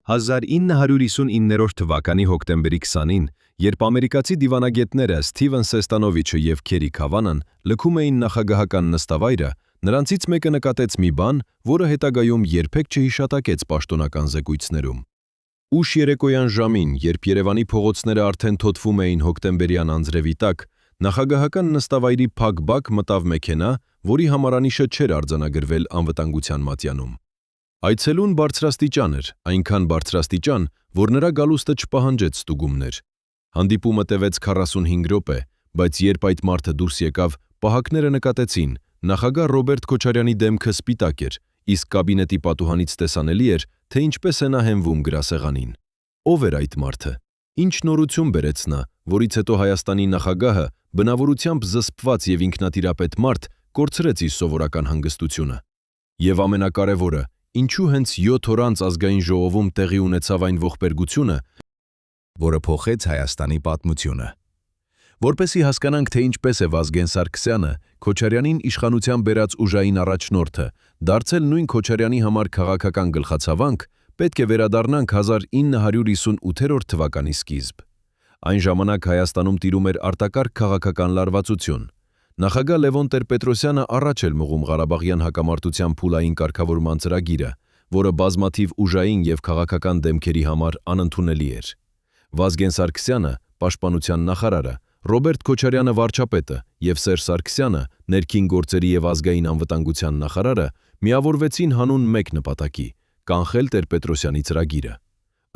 1959 թվականի հոկտեմբերի 20-ին, երբ ամերիկացի դիվանագետները Սթիվեն Սեստանովիչը և Քերի Քավանան լքում էին նախագահական նստավայրը, նրանցից մեկը նկատեց մի բան, որը հետագայում երբեք չհիշատակեց պաշտոնական զեկույցներում։ Ուշ երեկոյան ժամին, երբ Երևանի փողոցները արդեն թոթվում էին հոկտեմբերյան անձրևի տակ, նախագահական նստավայրի փակ բակ մտավ մեքենա, որի համարանիշը չէր արձանագրվել անվտանգության մատյանում։ Այցելուն բարձրաստիճան էր, այնքան բարձրաստիճան, որ նրա գալուստը չպահանջեց ստուգումներ։ Հանդիպումը տևեց 45 րոպե, բայց երբ այդ մարդը դուրս եկավ, պահակները նկատեցին, նախագահ Ռոբերտ Քոչարյանի դեմքը սպիտակ էր, իսկ կաբինետի պատուհանից տեսանելի էր, թե ինչպես է նա հենվում գրասեղանին։ Ով էր այդ մարդը։ Ինչ նորություն բերեց նա, որից հետո Հայաստանի նախագահը, բնավորությամբ զսպված և ինքնատիրապետ մարդ, կորցրեց իր սովորական հանգստությունը։ Եվ ամենակարևորը, ինչու հենց 7 օր անց ազգային ժողովում տեղի ունեցավ այն ողբերգությունը, որը փոխեց Հայաստանի պատմությունը։ Որպեսզի հասկանանք, թե ինչպես է Վազգեն Սարգսյանը, Քոչարյանին իշխանության բերած ուժային առաջնորդը, դարձել նույն Քոչարյանի համար քաղաքական գլխացավանք, պետք է վերադառնանք 1958 թվականի սկիզբ։ Այն ժամանակ Հայաստանում տիրում էր արտակարգ քաղաքական լարվածություն։ Նախագահ Լևոն Տեր-Պետրոսյանը առաջ էր մղում Ղարաբաղյան հակամարտության փուլային կարգավորման ծրագիրը, որը բազմաթիվ ուժային և քաղաքական դեմքերի համար անընդունելի էր։ Վազգեն Սարգսյանը, պաշտպանության նախարարը, Ռոբերտ Քոչարյանը վարչապետը և Սերժ Սարգսյանը, ներքին գործերի և ազգային անվտանգության նախարարը, միավորվեցին հանուն մեկ նպատակի՝ կանխել Տեր-Պետրոսյանի ծրագիրը։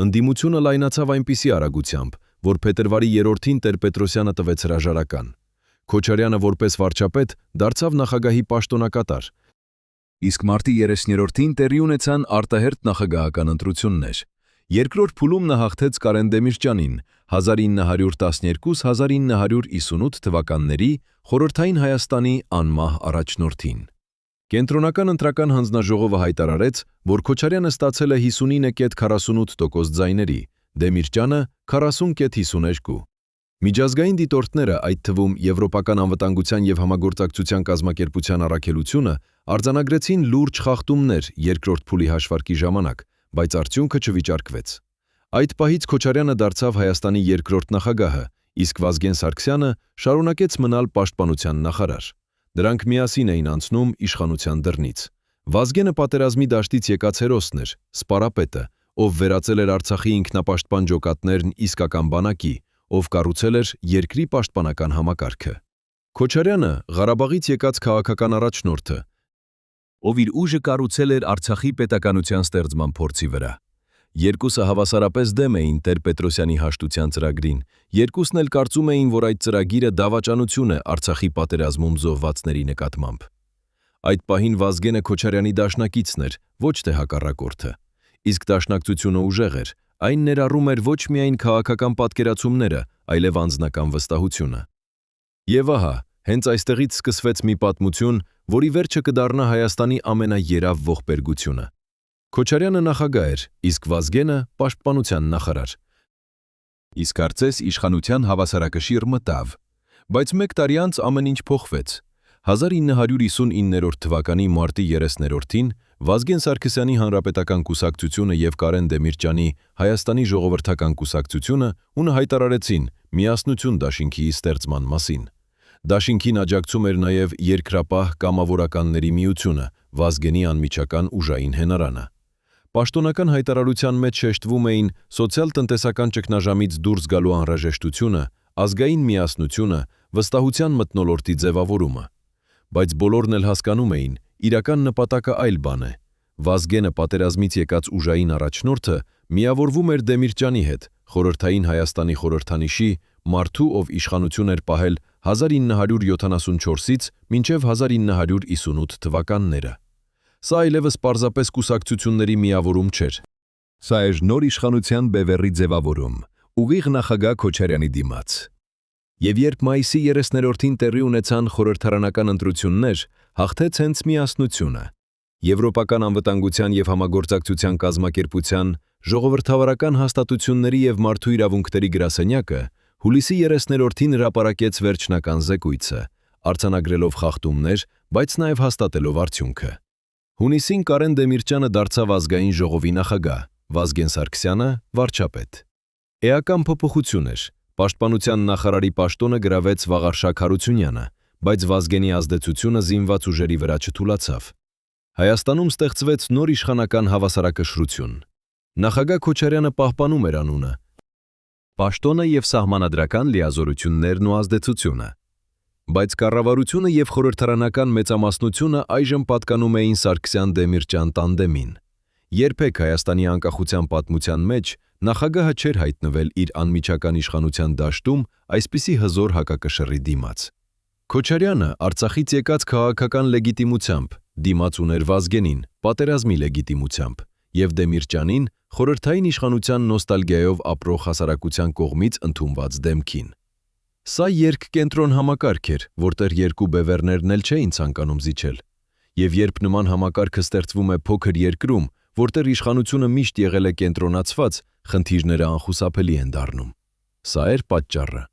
Ընդդիմությունը լայնացավ այնպիսի արագությամբ, որ փետրվարի 3-ին Տեր-Պետրոսյանը տվեց հրաժարական։ Քոչարյանը որպես վարչապետ դարձավ նախագահի պաշտոնակատար, իսկ մարտի 30-ին տեղի ունեցան արտահերթ նախագահական ընտրություններ։ Երկրորդ փուլում նա հաղթեց Կարեն Դեմիրճյանին 1912-1958 թվականների Խորհրդային Հայաստանի անմահ առաջնորդին։ Կենտրոնական ընտրական հանձնաժողովը հայտարարեց, որ Քոչարյանը ստացել է 59,48% ձայների, Դեմիրճյանը 40,52%։ Միջազգային դիտորդները, այդ թվում Եվրոպական անվտանգության և համագործակցության կազմակերպության առաքելությունը, արձանագրեցին լուրջ խախտումներ երկրորդ փուլի հաշվարկի ժամանակ, բայց արդյունքը չվիճարկվեց։ Այդ պահից Քոչարյանը դարձավ Հայաստանի երկրորդ նախագահը, իսկ Վազգեն Սարգսյանը շարունակեց մնալ պաշտպանության նախարար։ Նրանք միասին էին անցնում իշխանության դռնից։ Վազգենը պատերազմի դաշտից եկած հերոսն էր, սպարապետը, ով վերածել էր Արցախի ինքնապաշտպան ջոկատներն իսկական բանակի, ով կառուցել էր երկրի պաշտպանական համակարգը։ Քոչարյանը Ղարաբաղից եկած քաղաքական առաջնորդը, ով իր ուժը կառուցել էր Արցախի պետականության ստեղծման փորձի վրա։ Երկուսը հավասարապես դեմ էին Տեր-Պետրոսյանի հաշտության ծրագրին, երկուսն էլ կարծում էին, որ այդ ծրագիրը դավաճանություն է Արցախի պատերազմում զոհվածների նկատմամբ։ Այդ պահին Վազգենը Քոչարյանի դաշնակիցն էր, ոչ թե հակառակորդը։ Իսկ դաշնակցությունը ուժեղ էր, այն ներառում էր ոչ միայն քաղաքական պատկերացումները, այլև անձնական վստահությունը։ Եվ ահա, հենց այստեղից սկսվեց մի պատմություն, որի վերջը կդառնա Հայաստանի ամենաերավ ողբերգությունը։ Քոչարյանը նախագահ էր, իսկ Վազգենը պաշտպանության նախարար։ Իսկ կարծես իշխանության հավասարակշիռ մտավ։ Բայց մեկ տարի անց ամեն ինչ փոխվեց։ 1959 թվականի մարտի 30-ին Վազգեն Սարգսյանի Հանրապետական կուսակցությունը և Կարեն Դեմիրճյանի Հայաստանի ժողովրդական կուսակցությունը ունը հայտարարեցին միասնություն դաշինքի ստեղծման մասին։ Դաշինքին աջակցում էր նաև Երկրապահ կամավորականների միությունը, Վազգենի անմիջական ուժային հենարանը։ Պաշտոնական հայտարարության մեջ շեշտվում էին սոցիալ-տնտեսական ճգնաժամից դուրս գալու անհրաժեշտությունը, ազգային միասնությունը, վստահության մթնոլորտի ձևավորումը։ Բայց բոլորն էլ հասկանում էին, իրական նպատակը այլ բան է։ Վազգենը պատերազմից եկած ուժային առաջնորդը միավորվում էր Դեմիրճյանի հետ, Խորհրդային Հայաստանի խորհրդանիշի, մարդու, ով իշխանություն էր պահել 1974-ից մինչև 1998 թվականները։ Սա այլևս պարզապես կուսակցությունների միավորում չէր։ Սա էր նոր իշխանության բևեռի ձևավորում, ուղիղ նախագահ Քոչարյանի դիմաց։ Եվ երբ մայիսի 30-ին տեղի ունեցան խորհրդարանական ընտրություններ, հաղթեց հենց միասնությունը։ Եվրոպական անվտանգության և համագործակցության կազմակերպության, ժողովրդավարական հաստատությունների և մարդու իրավունքների գրասենյակը հուլիսի 30-ին հրապարակեց վերջնական զեկույցը, արձանագրելով խախտումներ, բայց նաև հաստատելով արդյունքը։ Հունիսին Կարեն Դեմիրճյանը դարձավ ազգային ժողովի նախագահ, Վազգեն Սարգսյանը վարչապետ։ Էական փոփոխություն էր։ Պաշտպանության նախարարի պաշտոնը գրավեց Վաղարշակ Հարությունյանը, բայց Վազգենի ազդեցությունը զինված ուժերի վրա չթուլացավ։ Հայաստանում ստեղծվեց նոր իշխանական հավասարակշռություն։ Նախագահ Քոչարյանը պահպանում էր անունը, պաշտոնը եւ սահմանադրական լիազորություններն ու ազդեցությունը։ Բայց կառավարությունը եւ խորհրդարանական մեծամասնությունը այժմ պատկանում էին Սարգսյան-Դեմիրճյան տանդեմին։ Երբեք Հայաստանի անկախության պատմության մեջ նախագահը չէր հայտնվել իր անմիջական իշխանության դաշտում այսպիսի հզոր հակակշռի դիմաց։ Քոչարյանը Արցախից եկած քաղաքական լեգիտիմությամբ դիմաց ուներ Վազգենին, պատերազմի լեգիտիմությամբ, եւ Դեմիրճյանին խորհրդային իշխանության նոստալգիայով ապրող հասարակության կողմից ընդունված դեմքին։ Սա երկկենտրոն համակարգ էր, որտեղ երկու բևեռներն էլ չէին ցանկանում զիջել։ Եվ երբ նման համակարգը ստեղծվում է փոքր երկրում, որտեղ իշխանությունը միշտ եղել է կենտրոնացված, խնդիրները անխուսափելի են դառնում։ Սա էր պատճառը։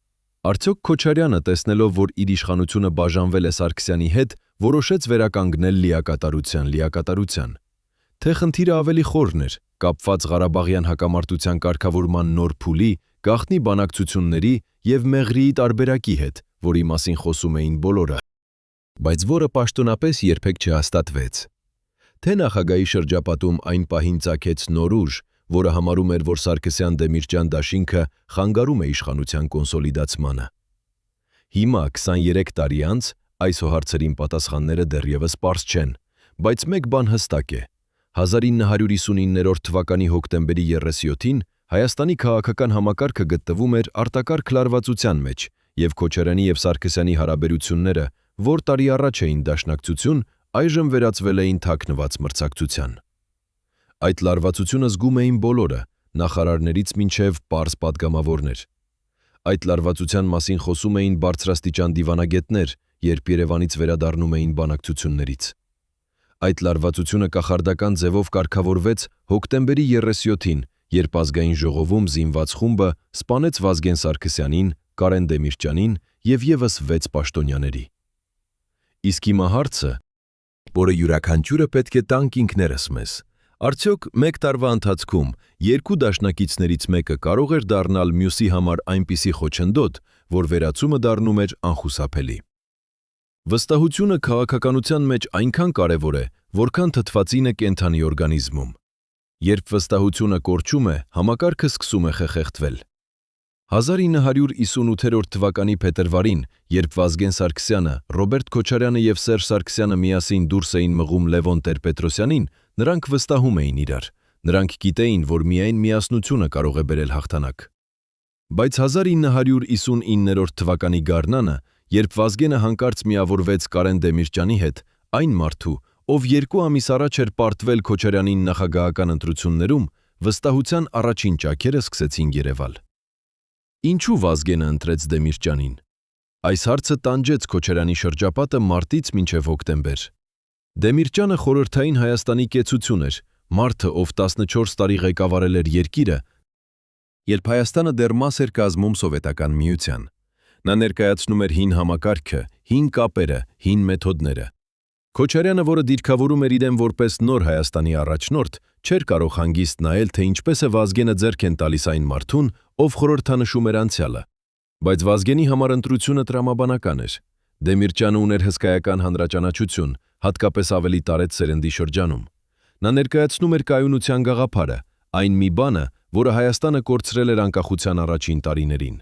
Արդյոք Քոչարյանը, տեսնելով, որ իր իշխանությունը բաժանվել է Սարգսյանի հետ, որոշեց վերականգնել լիակատարության։ Թե խնդիրը ավելի խորն էր, կապված Ղարաբաղյան հակամարտության կարգավորման նոր փուլի, գաղտնի բանակցությունների եւ Մեղրիի տարբերակի հետ, որի մասին խոսում էին բոլորը, բայց որը պաշտոնապես երբեք չհաստատվեց։ Թե նախագահի շրջապատում այն պահին ծագեց նոր ուժ, որը համարում էր, որ Սարգսյան-Դեմիրճյան դաշինքը խանգարում է իշխանության կոնսոլիդացմանը։ Հիմա 23 տարի անց այս հարցերին պատասխանները դեռևս պարզ չեն, բայց մեկ բան հստակ է. 1959 թվականի հոկտեմբերի 37-ին Հայաստանի քաղաքական համակարգը գտնվում էր արտակարգ լարվածության մեջ, եւ Քոչարյանի եւ Սարգսյանի հարաբերությունները, որ տարի առաջ էին դաշնակցություն, այժմ վերածվել էին թաքնված մրցակցության։ Այդ լարվածությունը զգում էին բոլորը, նախարարներից մինչև պարզ падգամավորներ։ Այդ լարվածության մասին խոսում էին բարձրաստիճան դիվանագետներ, երբ Երևանից վերադառնում էին բանակցություններից։ Այդ լարվածությունը կախարդական ձևով կարգավորվեց հոկտեմբերի 37-ին, երբ ազգային ժողովում զինված խումբը սպանեց Վազգեն Սարգսյանին, Կարեն Դեմիրճյանին եւ եւս 6 պաշտոնյաների։ Իսկ հիմա հարցը, որը յուրաքանչյուրը պետք է տանք ինքներս մեզ, արդյոք մեկ տարվա ընթացքում երկու դաշնակիցներից մեկը կարող էր դառնալ մյուսի համար այնպիսի խոչընդոտ, որ վերացումը դառնում էր անխուսափելի։ Վստահությունը քաղաքականության մեջ այնքան կարևոր է, որքան թթվածինը կենդանի օրգանիզմում։ Երբ վստահությունը կորչում է, համակարգը սկսում է խեղեղտվել։ 1998 թվականի փետրվարին, երբ Վազգեն Սարգսյանը, Ռոբերտ Քոչարյանը եւ Սերժ Սարգսյանը միասին դուրս էին մղում Լևոն Տեր-Պետրոսյանին, նրանք վստահում էին իրար։ Նրանք գիտեին, որ միայն միասնությունը կարող է բերել հաղթանակ։ Բայց 1959 թվականի գարնանը, երբ Վազգենը հանկարծ միավորվեց Կարեն Դեմիրճյանի հետ, այն մարդու, ով 2 ամիս առաջ էր պարտվել Քոչարյանին նախագահական ընտրություններում, վստահության առաջին ճաքերը սկսեցին երևալ։ Ինչու Վազգենը ընտրեց Դեմիրճյանին։ Այս հարցը տանջեց Քոչարյանի շրջապատը մարտից մինչև հոկտեմբեր։ Դեմիրճյանը խորհրդային Հայաստանի կեցություն էր, մարդը, ով 14 տարի ղեկավարել էր երկիրը, երբ Հայաստանը դեռ մաս էր կազմում Սովետական միության։ Նա ներկայացնում էր հին համակարգը, հին կապերը, հին մեթոդները։ Քոչարյանը, որը դիրքավորում էր իրեն որպես նոր Հայաստանի առաջնորդ, չէր կարող հանգիստ նայել, թե ինչպես է Վազգենը ձեռք են տալիս այն մարդուն, ով խորհրդանշում էր անցյալը։ Բայց Վազգենի համար ընտրությունը տրամաբանական էր։ Դեմիրճյանը ուներ հսկայական հանրաճանաչություն, հատկապես ավելի տարեց սերնդի շրջանում։ Նա ներկայացնում էր կայունության գաղափարը, այն մի բանը, որը Հայաստանը կորցրել էր անկախության առաջին տարիներին։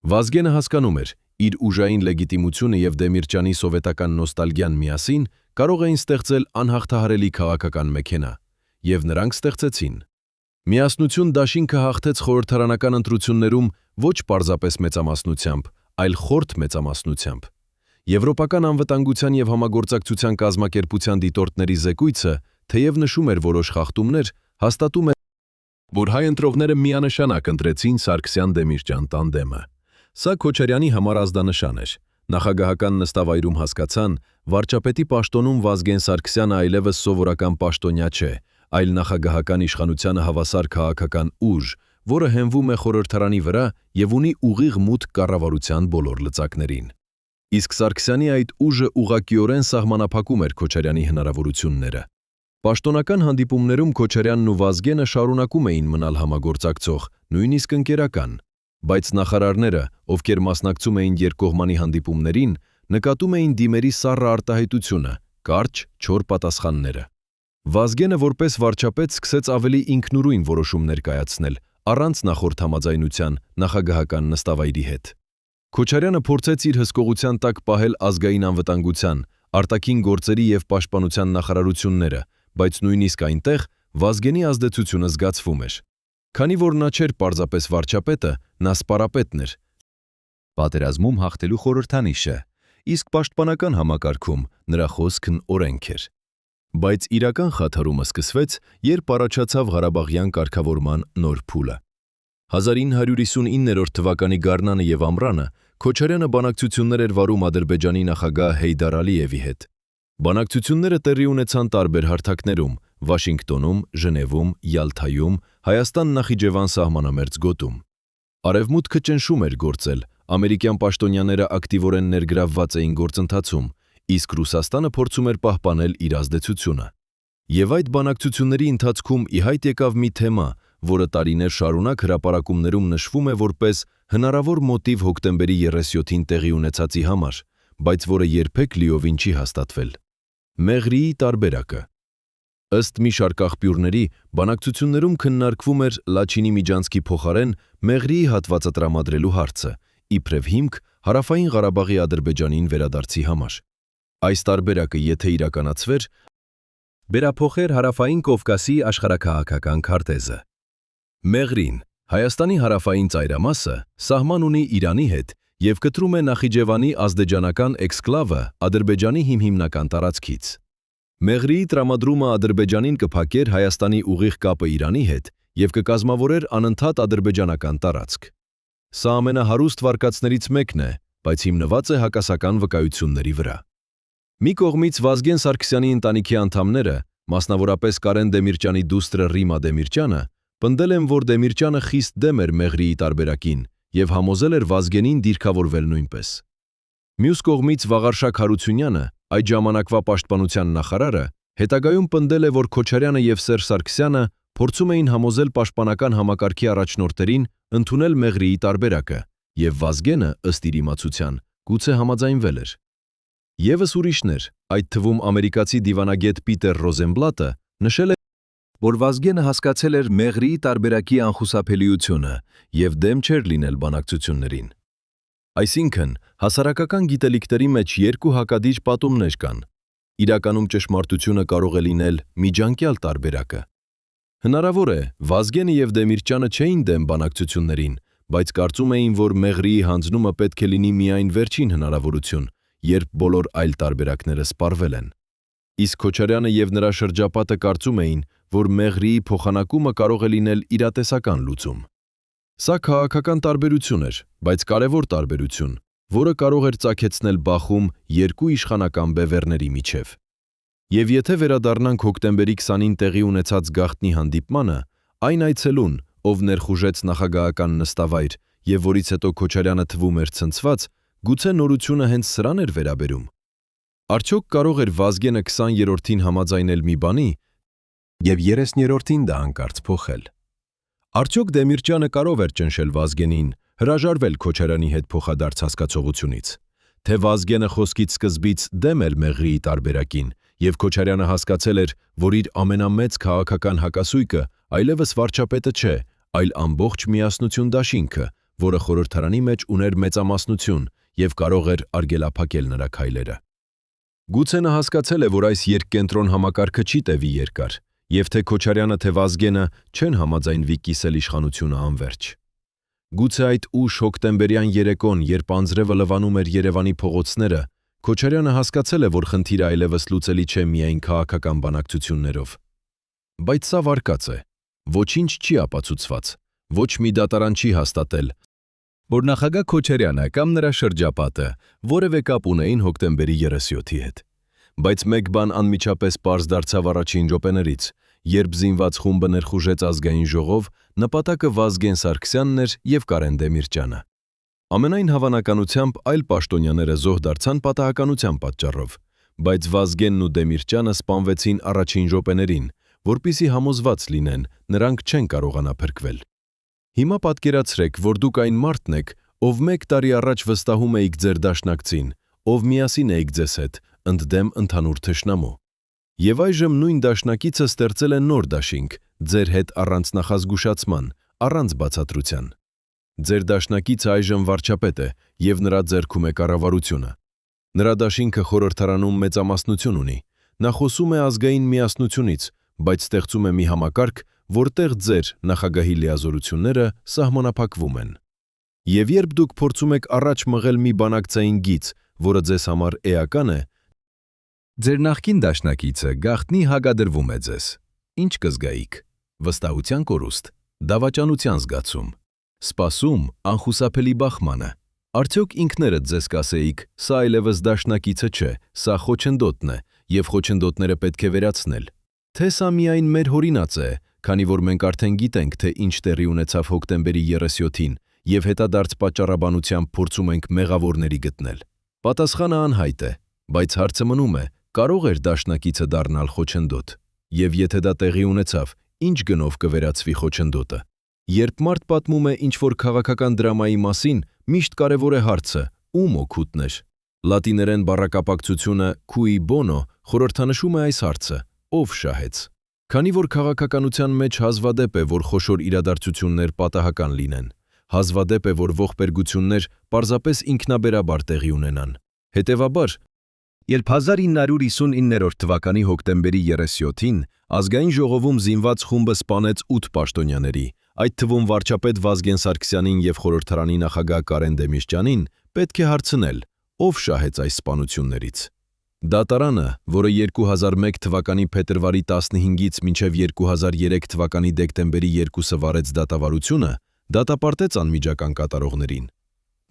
Վազգենը հասկանում էր, իր ուժային լեգիտիմությունը եւ Դեմիրճյանի սովետական նոստալգիան միասին կարող էին ստեղծել անհաղթահարելի քաղաքական մեքենա, եւ նրանք ստեղծեցին։ Միասնություն դաշինքը հաղթեց խորհրդարանական ընտրություններում ոչ պարզապես մեծամասնությամբ, այլ խորթ մեծամասնությամբ։ Եվրոպական անվտանգության եւ համագործակցության կազմակերպության դիտորդների զեկույցը, թեև նշում էր որոշ խախտումներ, հաստատում է, որ հայ ընտրողները միանշանակ ընտրեցին Սարգսյան-Դեմիրճյան տանդեմը։ Սա Քոչարյանի համար ազդանշան էր։ Նախագահական նստավայրում հասկացան, վարչապետի պաշտոնում Վազգեն Սարգսյանը այլևս սովորական պաշտոնյա չէ, այլ նախագահական իշխանությանը հավասար քաղաքական ուժ, որը հենվում է խորհրդարանի վրա եւ ունի ուղիղ մուտք կառավարության բոլոր լծակներին։ Իսկ Սարգսյանի այդ ուժը ուղղակիորեն սահմանափակում էր Քոչարյանի հնարավորությունները։ Պաշտոնական հանդիպումներում Քոչարյանն ու Վազգենը շարունակում էին մնալ համագործակցող, նույնիսկ ընկերական, բայց նախարարները, ովքեր մասնակցում էին երկկողմանի հանդիպումներին, նկատում էին դիմերի սառը արտահայտությունը, կարճ, չոր պատասխանները։ Վազգենը որպես վարչապետ սկսեց ավելի ինքնուրույն որոշումներ կայացնել, առանց նախորդ համաձայնության նախագահական նստավայրի հետ։ Քոչարյանը փորձեց իր հսկողության տակ պահել ազգային անվտանգության, արտաքին գործերի և պաշտպանության նախարարությունները, բայց նույնիսկ այնտեղ Վազգենի ազդեցությունը զգացվում էր։ Քանի որ նա չէր պարզապես վարչապետը, նա սպառապետն էր։ Պատերազմում հաղթելու խորհրդանիշը, իսկ պաշտպանական համակարգում նրա խոսքն օրենք էր։ Բայց իրական խաթարումը սկսվեց, երբ առաջացավ Ղարաբաղյան կարգավորման նոր փուլը։ 1959 թվականի գարնանը և ամռանը Քոչարյանը բանակցություններ էր վարում Ադրբեջանի նախագահ Հեյդար Ալիևի հետ։ Բանակցությունները տեղի ունեցան տարբեր հարթակներում՝ Վաշինգտոնում, Ժնևում, Յալթայում, Հայաստան-Նախիջևան սահմանամերձ գոտում։ Արևմուտքը ճնշում էր գործել, ամերիկյան պաշտոնյաները ակտիվորեն ներգրավված էին գործընթացում, իսկ Ռուսաստանը փորձում էր պահպանել իր ազդեցությունը։ Եվ այդ բանակցությունների ընթացքում ի հայտ եկավ մի թեմա, որը տարիներ շարունակ հրապարակումներում նշվում է որպես հնարավոր մոտիվ հոկտեմբերի 37-ին տեղի ունեցածի համար, բայց որը երբեք լիովին չի հաստատվել։ Մեղրիի տարբերակը։ Ըստ մի շարք աղբյուրների, բանակցություններում քննարկվում էր Լաչինի միջանցքի փոխարեն Մեղրիի հատվածը տրամադրելու հարցը, իբրև հիմք Հարավային Ղարաբաղի Ադրբեջանին վերադարձի համար։ Այս տարբերակը, եթե իրականացվեր, վերափոխեր Հարավային Կովկասի աշխարհաքաղաքական քարտեզը։ Մեղրին, Հայաստանի հարավային ծայրամասը, սահման ունի Իրանի հետ և կտրում է Նախիջևանի ազդեջանական էքսկլավը Ադրբեջանի հիմնական տարածքից։ Մեղրիի տրամադրումը Ադրբեջանին կփակեր Հայաստանի ուղիղ կապը Իրանի հետ և կկազմավորեր անընդհատ ադրբեջանական տարածք։ Սա ամենահարուստ վարկածներից մեկն է, բայց հիմնված է հակասական վկայությունների վրա։ Մի կողմից Վազգեն Սարգսյանի ընտանիքի անդամները, մասնավորապես Կարեն Դեմիրճյանի դուստրը Ռիմա Դեմիրճյանը, պնդել են, որ Դեմիրճյանը խիստ դեմ էր Մեղրիի տարբերակին և համոզել էր Վազգենին դիրքավորվել նույնպես։ Մյուս կողմից Վաղարշակ Հարությունյանը, այդ ժամանակվա պաշտպանության նախարարը, հետագայում պնդել է, որ Քոչարյանը և Սերժ Սարգսյանը փորձում էին համոզել պաշտպանական համակարգի առաջնորդերին ընդունել Մեղրիի տարբերակը, և Վազգենը, ըստ իր իմացության, գուցե համաձայնվել էր։ Եվս ուրիշներ, այդ թվում ամերիկացի դիվանագետ Պիտեր Ռոզենբլատը, նշել է, որ Վազգենը հասկացել էր Մեղրիի տարբերակի անխուսափելիությունը և դեմ չէր լինել բանակցություններին։ Այսինքն, հասարակական գիտելիքների մեջ երկու հակադիր պատումներ կան։ Իրականում ճշմարտությունը կարող է լինել միջանկյալ տարբերակը։ Հնարավոր է, Վազգենը և Դեմիրճյանը չէին դեմ բանակցություններին, բայց կարծում էին, որ Մեղրիի հանձնումը պետք է լինի միայն վերջին հնարավորություն, երբ բոլոր այլ տարբերակները սպառվել են։ Իսկ Քոչարյանը և նրա շրջապատը կարծում էին, որ Մեղրիի փոխանակումը կարող է լինել իրատեսական լուծում։ Սա քաղաքական տարբերություն էր, բայց կարևոր տարբերություն, որը կարող էր ծագեցնել բախում երկու իշխանական բևեռների միջև։ Եվ եթե վերադառնանք հոկտեմբերի 20-ին տեղի ունեցած գաղտնի հանդիպմանը, այն այցելուն, ով ներխուժեց նախագահական նստավայր և որից հետո Քոչարյանը թվում էր ցնցված, գուցե նորությունը հենց սրան էր վերաբերում։ Արդյոք կարող էր Վազգենը 20-րդին համաձայնել մի բանի և 30-րդին դա հանկարծ փոխել։ Արդյոք Դեմիրճյանը կարող էր ճնշել Վազգենին, հրաժարվել Քոչարյանի հետ փոխադարձ հասկացողությունից, թե Վազգենը խոսքից սկզբից դեմ էր Մեղրիի տարբերակին, և Քոչարյանը հասկացել էր, որ իր ամենամեծ քաղաքական հակասույկը այլևս վարչապետը չէ, այլ ամբողջ միասնություն դաշինքը, որը խորհրդարանի մեջ ուներ մեծամասնություն և կարող էր արգելափակել նրա քայլերը։ Գուցե նա հասկացել է, որ այս երկկենտրոն համակարգը չի տևի երկար, և թե Քոչարյանը, թե Վազգենը չեն համաձայնվի կիսել իշխանությունը անվերջ։ Գուցե այդ ուշ հոկտեմբերյան երեկոն, երբ անձրևը լվանում էր Երևանի փողոցները, Քոչարյանը հասկացել է, որ խնդիրը այլևս լուծելի չէ միայն քաղաքական բանակցություններով։ Բայց սա վարկած է։ Ոչինչ չի ապացուցված, ոչ մի դատարան չի հաստատել, որ նախագահ Քոչարյանը կամ նրա շրջապատը որևէ կապ ունեին հոկտեմբերի 37-ի հետ։ Բայց մեկ բան անմիջապես պարզ դարձավ առաջին րոպեներից, երբ զինված խումբը ներխուժեց ազգային ժողով, նպատակը Վազգեն Սարգսյանն էր և Կարեն Դեմիրճյանը։ Ամենայն հավանականությամբ այլ պաշտոնյաները զոհ դարձան պատահականության պատճառով, բայց Վազգենն ու Դեմիրճյանը սպանվեցին առաջին րոպեներին, որպեսզի համոզված լինեն, նրանք չեն կարողանա փրկվել։ Հիմա պատկերացրեք, որ դուք այն մարդն եք, ով 1 տարի առաջ վստահում էիք ձեր դաշնակցին, ով միասին էիք ձեզ հետ, ընդդեմ ընդհանուր թշնամու։ Եվ այժմ նույն դաշնակիցը ստեղծել է նոր դաշինք, ձեր հետ առանց նախազգուշացման, առանց բացատրության։ Ձեր դաշնակիցը այժմ վարչապետ է և նրա ձեռքում է կառավարությունը։ Նրա դաշինքը խորհրդարանում մեծամասնություն ունի, նա խոսում է ազգային միասնությունից, բայց ստեղծում է մի համակարգ, որտեղ ձեր նախագահի լիազորությունները սահմանափակվում են։ Եվ երբ դուք փորձում եք առաջ մղել մի բանակցային գիծ, որը ձեզ համար էական է, ձեր նախկին դաշնակիցը գաղտնի հագադրվում է ձեզ։ Ինչ կզգայիք։ Վստահության կորուստ, դավաճանության զգացում, սպասում անխուսափելի բախմանը։ Արդյոք ինքներդ ձեզ կասեիք, սա այլևս դաշնակիցը չէ, սա խոչընդոտն է, և խոչընդոտները պետք է վերացնել։ Թե սա միայն մեր հորինած է, քանի որ մենք արդեն գիտենք, թե ինչ տեղի ունեցավ հոկտեմբերի 37-ին, և հետադարձ պատճառաբանությամբ փորձում ենք մեղավորների գտնել։ Պատասխանը անհայտ է, բայց հարցը մնում է, կարող էր դաշնակիցը դառնալ խոչընդոտ։ Եվ եթե դա տեղի ունեցավ, ինչ գնով կվերացվի խոչընդոտը։ Երբ մարդ պատմում է ինչ-որ քաղաքական դրամայի մասին, միշտ կարևոր է հարցը՝ ում օգուտն էր։ Լատիներեն բառակապակցությունը cui bono խորհրդանշում է այս հարցը՝ ով շահեց։ Քանի որ քաղաքականության մեջ հազվադեպ է, որ խոշոր իրադարձություններ պատահական լինեն, հազվադեպ է, որ ողբերգություններ պարզապես ինքնաբերաբար տեղի ունենան։ Հետևաբար, երբ 1959 թվականի հոկտեմբերի 37-ին ազգային ժողովում զինված խումբը սպանեց 8 պաշտոնյաների, այդ թվում վարչապետ Վազգեն Սարգսյանին և խորհրդարանի նախագահ Կարեն Դեմիրճյանին, պետք է հարցնել, ով շահեց այս սպանություններից։ Դատարանը, որը 2001 թվականի փետրվարի 15-ից մինչև 2003 թվականի դեկտեմբերի 2-ը վարեց դատավարությունը, դատապարտեց անմիջական կատարողներին։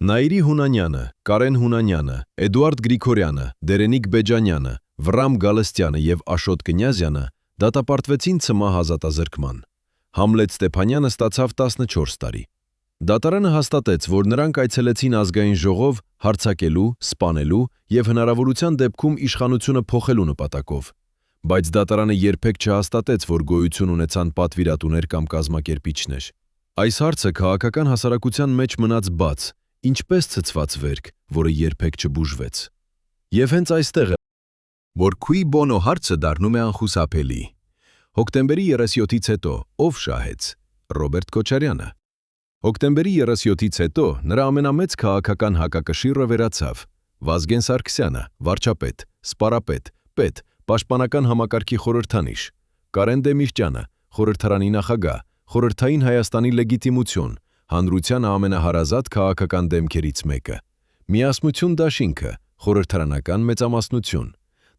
Նաիրի Հունանյանը, Կարեն Հունանյանը, Էդուարդ Գրիգորյանը, Դերենիկ Բեջանյանը, Վռամ Գալստյանը և Աշոտ Կնյազյանը դատապարտվեցին ցմահ ազատազրկման։ Համլետ Ստեփանյանը ստացավ 14 տարի։ Դատարանը հաստատեց, որ նրանք այցելեցին ազգային ժողով հարձակելու, սպանելու և հնարավորության դեպքում իշխանությունը փոխելու նպատակով։ Բայց դատարանը երբեք չհաստատեց, որ գոյություն ունեցան պատվիրատուներ կամ կազմակերպիչներ։ Այս հարցը քաղաքական հասարակության մեջ մնաց բաց, ինչպես ցցված վերք, որը երբեք չբուժվեց։ Եվ հենց այստեղ է, որ cui bono հարցը դառնում է անխուսափելի։ Հոկտեմբերի 37-ից հետո ով շահեց։ Ռոբերտ Քոչարյանը։ Հոկտեմբերի 37-ից հետո նրա ամենամեծ քաղաքական հակակշիռը վերացավ։ Վազգեն Սարգսյանը, վարչապետ, սպարապետ, պետ, պաշտպանական համակարգի խորհրդանիշ, Կարեն Դեմիրճյանը, խորհրդարանի նախագահ, խորհրդային Հայաստանի լեգիտիմություն, հանրությանը ամենահարազատ քաղաքական դեմքերից մեկը։ Միասնություն դաշինքը, խորհրդարանական մեծամասնություն։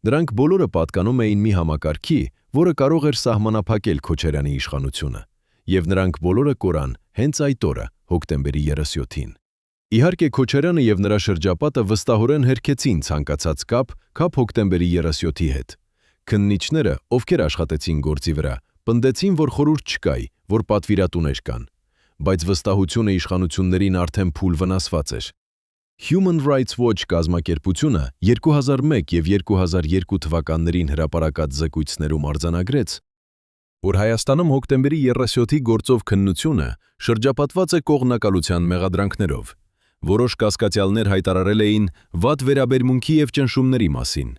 Դրանք բոլորը պատկանում էին մի համակարգի, որը կարող էր սահմանափակել Քոչարյանի իշխանությունը, և նրանք բոլորը կորան հենց այդ օրը, հոկտեմբերի 37-ին։ Իհարկե Քոչարյանը և նրա շրջապատը վստահորեն հերքեցին ցանկացած կապ հոկտեմբերի 37-ի հետ։ Քննիչները, ովքեր աշխատեցին գործի վրա, պնդեցին, որ խորհուրդ չկայի, որ պատվիրատուներ կան, բայց վստահությունը իշխանություններին արդեն փուլ վնասված էր։ Human Rights Watch կազմակերպությունը 2001 և 2002 թվականներին հրապարակած զեկույցներում արձանագրեց, որ Հայաստանում հոկտեմբերի 37-ի գործով քննությունը շրջապատված է կողմնակալության մեղադրանքներով։ Որոշ կասկածյալներ հայտարարել էին վատ վերաբերմունքի և ճնշումների մասին։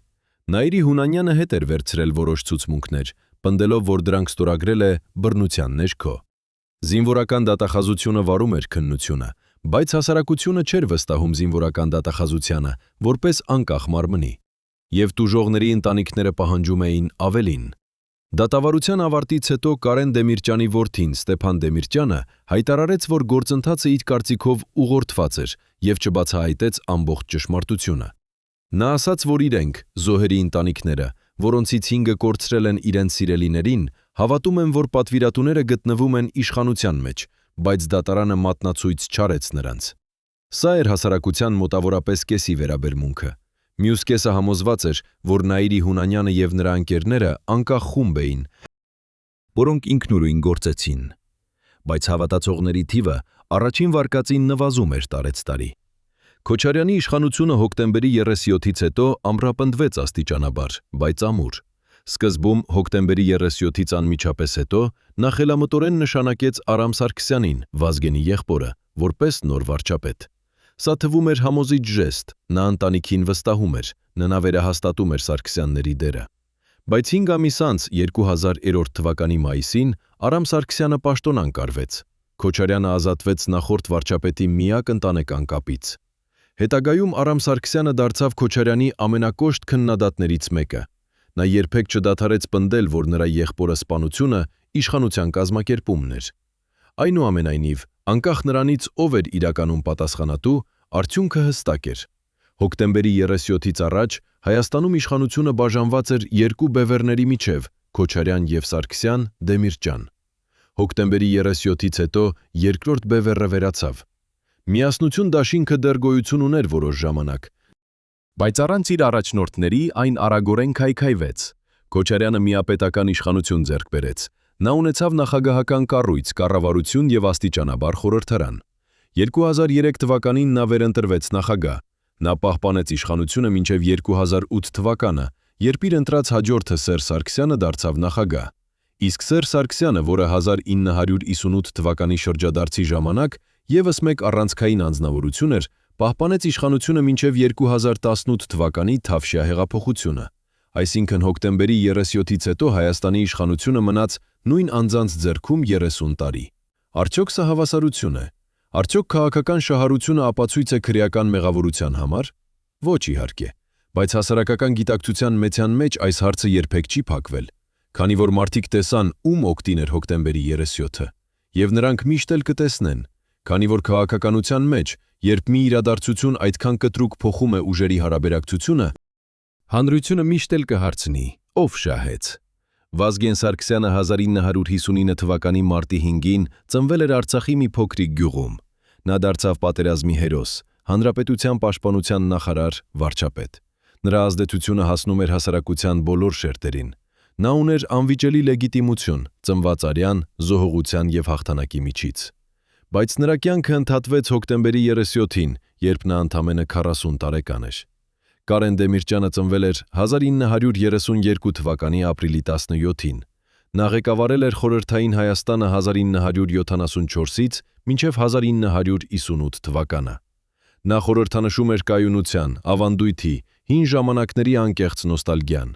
Նաիրի Հունանյանը հետ էր վերցրել որոշ ցուցմունքներ, պնդելով, որ դրանք ստորագրել է բռնության ներքո։ Զինվորական դատախազությունը վարում էր քննությունը, բայց հասարակությունը չէր վստահում զինվորական դատախազությանը, որպես անկախ մարմնի, և տուժողների ընտանիքները պահանջում էին ավելին։ Դատավարության ավարտից հետո Կարեն Դեմիրճյանի որդին Ստեփան Դեմիրճյանը հայտարարեց, որ գործընթացը իր կարծիքով ուղղորդված էր և չբացահայտեց ամբողջ ճշմարտությունը։ Նա ասաց, որ իրենք, զոհերի ընտանիքները, որոնցից 5-ը կորցրել են իրենց սիրելիներին, հավատում են, որ պատվիրատուները գտնվում են իշխանության մեջ, բայց դատարանը մատնացույց չարեց նրանց։ Սա էր հասարակության մոտավորապես կեսի վերաբերմունքը։ Մյուս կեսը համոզված էր, որ Նաիրի Հունանյանը և նրա ընկերները անկախ խումբ էին, որոնք ինքնուրույն գործեցին։ Բայց հավատացողների թիվը առաջին վարկածին նվազում էր տարեցտարի։ Քոչարյանի իշխանությունը հոկտեմբերի 37-ից հետո ամրապնդվեց աստիճանաբար, բայց ամուր։ Սկզբում հոկտեմբերի 37-ից անմիջապես հետո նա խելամտորեն նշանակեց Արամ Սարգսյանին, Վազգենի եղբորը, որպես նոր վարչապետ։ Սա թվում էր համոզիչ ժեստ, նա ընտանիքին վստահում էր, նա վերահաստատում էր Սարգսյանների դերը։ Բայց 5 ամիս անց 2000 թվականի մայիսին Արամ Սարգսյանը պաշտոնանկ արվեց։ Քոչարյանը ազատվեց նախորդ վարչապետի միակ ընտանեկան կապից։ Հետագայում Արամ Սարգսյանը դարձավ Քոչարյանի ամենակոշտ քննադատներից մեկը։ Նա երբեք չդադարեց պնդել, որ նրա եղբորը սպանությունը իշխանության կազմակերպումն էր։ Այնուամենայնիվ, անկախ նրանից ով էր իրականում պատասխանատու, արդյունքը հստակ էր։ Հոկտեմբերի 37-ից առաջ Հայաստանում իշխանությունը բաժանված էր երկու բևեռների միջև՝ Քոչարյան և Սարգսյան, Դեմիրճյան։ Հոկտեմբերի 37-ից հետո երկրորդ բևեռը վերացավ։ Միասնություն դաշինքը դեռ գոյություն ուներ որոշ ժամանակ, բայց առանց իր առաջնորդների այն արագորեն քայքայվեց։ Քոչարյանը միապետական իշխանություն ձեռք բերեց։ Նա ունեցավ նախագահական կառույց, կառավարություն և աստիճանաբար խորհրդարան։ 2003 թվականին նա վերընտրվեց նախագահ։ Նա պահպանեց իշխանությունը մինչև 2008 թվականը, երբ իր ընտրած հաջորդը Սերժ Սարգսյանը դարձավ նախագահ։ Իսկ Սերժ Սարգսյանը, որը 1998 թվականի շրջադարձի ժամանակ ևս մեկ առանցքային անձնավորություն էր, պահպանեց իշխանությունը մինչև 2018 թվականի Թավշյա հեղափոխությունը։ Այսինքն հոկտեմբերի 37-ից հետո Հայաստանի իշխանությունը մնաց նույն անձանց ձեռքում 30 տարի։ Արդյոք սա հավասարություն է։ Արդյոք քաղաքական շահառությունը ապացույց է քրեական մեղավորության համար։ Ոչ իհարկե, բայց հասարակական գիտակցության մեծյան մեջ այս հարցը երբեք չի փակվել, քանի որ մարդիկ տեսան ում օգտին էր հոկտեմբերի 37-ը, եւ նրանք միշտ էլ կտեսնեն, քանի որ քաղաքականության մեջ, երբ մի իրադարձություն այդքան կտրուկ փոխում է ուժերի հարաբերակցությունը, հանրությունը միշտ էլ կհարցնի. ով շահեց։ Վազգեն Սարգսյանը 1959 թվականի մարտի 5-ին ծնվել էր Արցախի մի փոքրիկ գյուղում։ Նա դարձավ պատերազմի հերոս, հանրապետության պաշտպանության նախարար, վարչապետ։ Նրա ազդեցությունը հասնում էր հասարակության բոլոր շերտերին։ Նա ուներ անվիճելի լեգիտիմություն, ծնված արյան, զոհողության և հաղթանակի միջից։ Բայց նրա կյանքը ընդհատվեց հոկտեմբերի 37-ին, երբ նա ընդամենը 40 տարեկան էր։ Կարեն Դեմիրճյանը ծնվել էր 1932 թվականի ապրիլի 17-ին։ Նա ղեկավարել էր խորհրդային Հայաստանը 1974-ից մինչև 1998 թվականը։ Նա խորհրդանշում էր կայունության, ավանդույթի, հին ժամանակների անկեղծ նոստալգիան։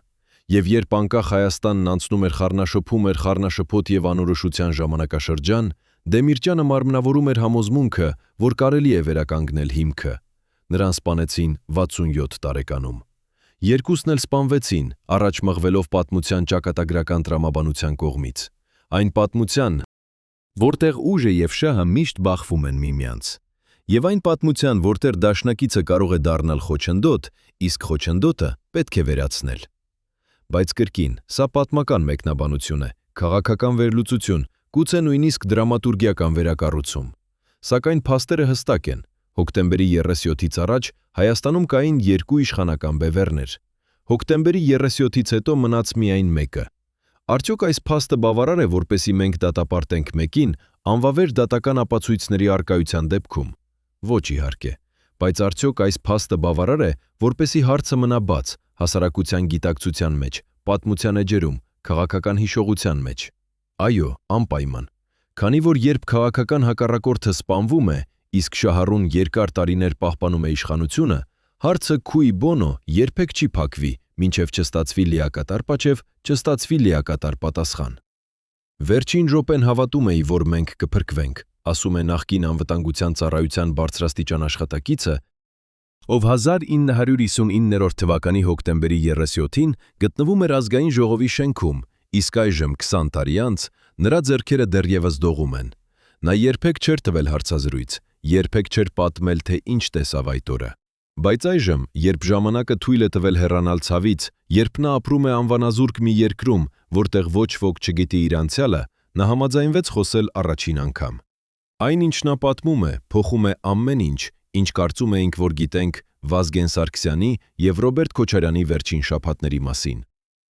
Եվ երբ անկախ Հայաստանն անցնում էր խառնաշփոթ և անորոշության ժամանակաշրջան, Դեմիրճյանը մարմնավորում էր համոզմունքը, որ կարելի է վերականգնել հիմքը։ Նրան սպանեցին 67 տարեկանում։ Երկուսն էլ սպանվեցին, առաջ մղվելով պատմության ճակատագրական տրամաբանության կողմից։ Այն պատմության, որտեղ ուժը և շահը միշտ բախվում են միմյանց։ Եվ այն պատմության, որտեղ դաշնակիցը կարող է դառնալ խոչընդոտ, իսկ խոչընդոտը պետք է վերացնել։ Բայց կրկին, սա պատմական մեկնաբանություն է, քաղաքական վերլուծություն, գուցե նույնիսկ դրամատուրգիական վերակառուցում։ Սակայն փաստերը հստակ են։ Հոկտեմբերի 37-ից առաջ Հայաստանում կային երկու իշխանական բևեռներ։ Հոկտեմբերի 37-ից հետո մնաց միայն մեկը։ Արդյոք այս փաստը բավարար է, որպեսզի մենք դատապարտենք մեկին անվավեր դատական ապացույցների առկայության դեպքում։ Ոչ իհարկե, բայց արդյոք այս փաստը բավարար է, որպեսզի հարցը մնա բաց հասարակության գիտակցության մեջ, պատմության էջերում, քաղաքական հիշողության մեջ։ Այո, անպայման։ Քանի որ երբ քաղաքական հակառակորդը սպանվում է, իսկ շահառուն երկար տարիներ պահպանում է իշխանությունը, հարցը cui bono երբեք չի փակվի, մինչև չստացվի լիակատար պատճև, չստացվի լիակատար պատասխան։ Վերջին րոպեն հավատում էի, որ մենք կփրկվենք, ասում է նախկին անվտանգության ծառայության բարձրաստիճան աշխատակիցը, ով 1959 թվականի հոկտեմբերի 37-ին գտնվում էր Ազգային ժողովի շենքում, իսկ այժմ 20 տարի անց նրա ձեռքերը դեռևս դողում են։ Նա երբեք չէր տվել հարցազրույց, երբեք չէր պատմել, թե ինչ տեսավ այդ օրը։ Բայց այժմ, երբ ժամանակը թույլ է տվել հեռանալ ցավից, երբ նա ապրում է անվանազուրկ մի երկրում, որտեղ ոչ ոք չգիտի իր անցյալը, նա համաձայնվեց խոսել առաջին անգամ։ Այն, ինչ նա պատմում է, փոխում է ամեն ինչ, ինչ կարծում էինք, որ գիտենք Վազգեն Սարգսյանի և Ռոբերտ Քոչարյանի վերջին շաբաթների մասին։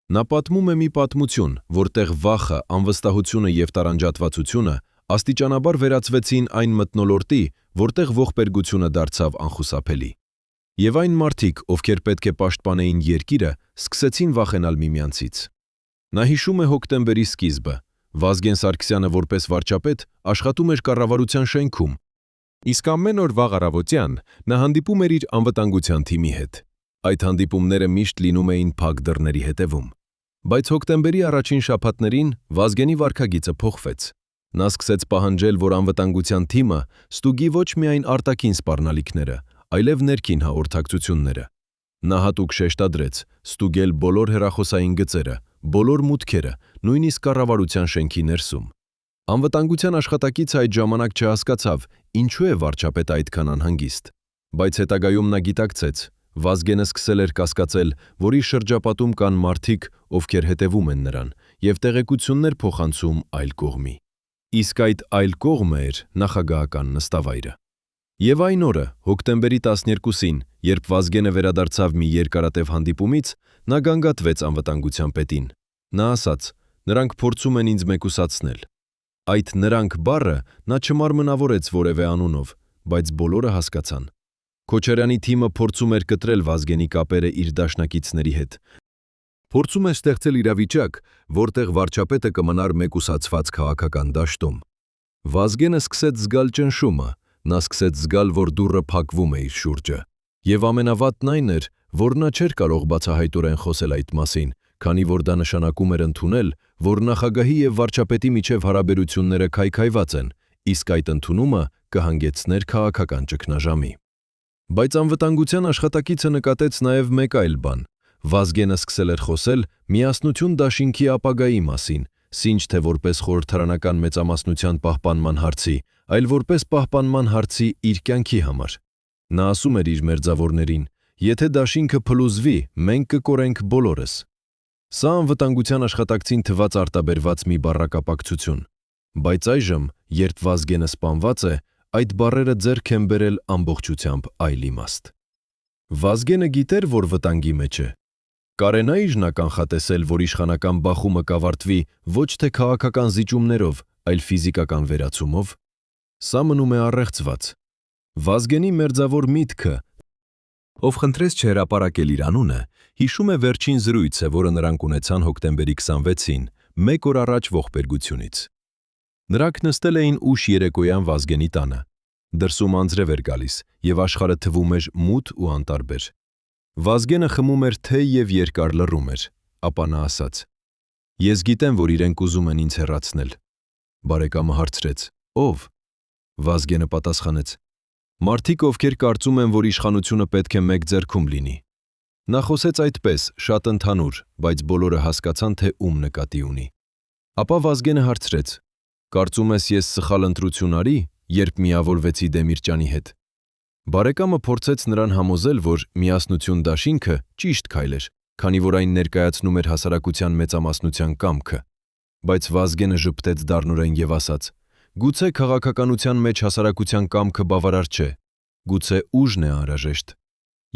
Նա պատմում է մի պատմություն, որտեղ վախը, անվստահությունը և տարանջատվածությունը աստիճանաբար վերածվեցին այն մթնոլորտի, որտեղ ողբերգությունը դարձավ անխուսափելի։ Եվ այն մարդիկ, ովքեր պետք է պաշտպանեին երկիրը, սկսեցին վախենալ միմյանցից։ Նա հիշում է հոկտեմբերի սկիզբը։ Վազգեն Սարգսյանը որպես վարչապետ աշխատում էր կառավարության շենքում, իսկ ամեն օր վաղ առավոտյան նա հանդիպում էր իր անվտանգության թիմի հետ։ Այդ հանդիպումները միշտ լինում էին փակ դռների հետևում։ Բայց հոկտեմբերի առաջին շաբաթներին Վազգենի վարքագիծը փոխվեց։ Նա սկսեց պահանջել, որ անվտանգության թիմը ստուգի ոչ միայն արտաքին սպառնալիքները, այլև ներքին հաղորդակցությունները։ Նա հատուկ շեշտադրեց ստուգել բոլոր հեռախոսային գծերը, բոլոր մուտքերը, նույնիսկ կառավարության շենքի ներսում։ Անվտանգության աշխատակիցը այդ ժամանակ չհասկացավ, ինչու է վարչապետը այդքան անհանգիստ։ Բայց հետագայում նա գիտակցեց, Վազգենը սկսել էր կասկածել, որ իր շրջապատում կան մարդիկ, ովքեր հետևում են նրան, և տեղեկություններ փոխանցում այլ կողմի։ Իսկ այդ այլ կողմը էր նախագահական նստավայրը։ Եվ այն օրը, հոկտեմբերի 12-ին, երբ Վազգենը վերադարձավ մի երկարատև հանդիպումից, նա գանգատվեց անվտանգության պետին։ Նա ասաց. «Նրանք փորձում են ինձ մեկուսացնել»։ Այդ «նրանք» բառը նա չմարմնավորեց որևէ անունով, բայց բոլորը հասկացան։ Քոչարյանի թիմը փորձում էր կտրել Վազգենի կապերը իր դաշնակիցների հետ։ Փորձում էր ստեղծել իրավիճակ, որտեղ վարչապետը կմնար մեկուսացված քաղաքական դաշտում։ Վազգենը սկսեց զգալ ճնշումը, նա սկսեց զգալ, որ դուռը փակվում է իր շուրջը։ Եվ ամենավատն այն էր, որ նա չէր կարող բացահայտորեն խոսել այդ մասին, քանի որ դա նշանակում էր ընդունել, որ նախագահի և վարչապետի միջև հարաբերությունները քայքայված են, իսկ այդ ընդունումը կհանգեցներ քաղաքական ճգնաժամի։ Բայց անվտանգության աշխատակիցը նկատեց նաև մեկ այլ բան։ Վազգենը սկսել էր խոսել Միասնություն դաշինքի ապագայի մասին, ինչ թե որպես խորհրդարանական մեծամասնության պահպանման հարցի, այլ որպես պահպանման հարցի իր կյանքի համար։ Նա ասում էր իր մերձավորներին. «Եթե դաշինքը փլուզվի, մենք կկորենք բոլորս»։ Սա անվտանգության աշխատակցին թվաց արտաբերված մի բառակապակցություն։ Բայց այժմ, երբ Վազգենը սպանված է, այդ բառերը ձեռք են բերել ամբողջությամբ այլ իմաստ։ Վազգենը գիտեր, որ վտանգի մեջ է։ Կարենա իժնական կանխատեսել, որ իշխանական բախումը կավարտվի ոչ թե քաղաքական զիջումներով, այլ ֆիզիկական վերացումով։ Սա մնում է առեղծված։ Վազգենի մերձավոր միտքը, ով խնդրեց չհրապարակել իր անունը, հիշում է վերջին զրույցը, որը նրանք ունեցան հոկտեմբերի 26-ին, մեկ օր առաջ ողբերգությունից։ Նրանք նստել էին ուշ երեկոյան Վազգենի տանը։ Դրսում անձրև էր գալիս, և աշխարհը թվում էր մութ ու անտարբեր։ Վազգենը խմում էր թեյ և երկար լռում էր, ապա նա ասաց. «Ես գիտեմ, որ իրենք ուզում են ինձ հեռացնել»։ Բարեկամը հարցրեց. «Ով»։ Վազգենը պատասխանեց. «Մարդիկ, ովքեր կարծում են, որ իշխանությունը պետք է մեկ ձեռքում լինի»։ Նա խոսեց այդպես, շատ ընդհանուր, բայց բոլորը հասկացան, թե ում նկատի ունի։ Ապա Վազգենը հարցրեց. «Կարծում ես ես սխալ ընտրություն արի, երբ միավորվեցի Դեմիրճյանի հետ»։ Բարեկամը փորձեց նրան համոզել, որ Միասնություն դաշինքը ճիշտ քայլ էր, քանի որ այն ներկայացնում էր հասարակության մեծամասնության կամքը։ Բայց Վազգենը ժպտեց դառնորեն և ասաց. «Գուցե քաղաքականության մեջ հասարակության կամքը բավարար չէ, գուցե ուժն է անհրաժեշտ։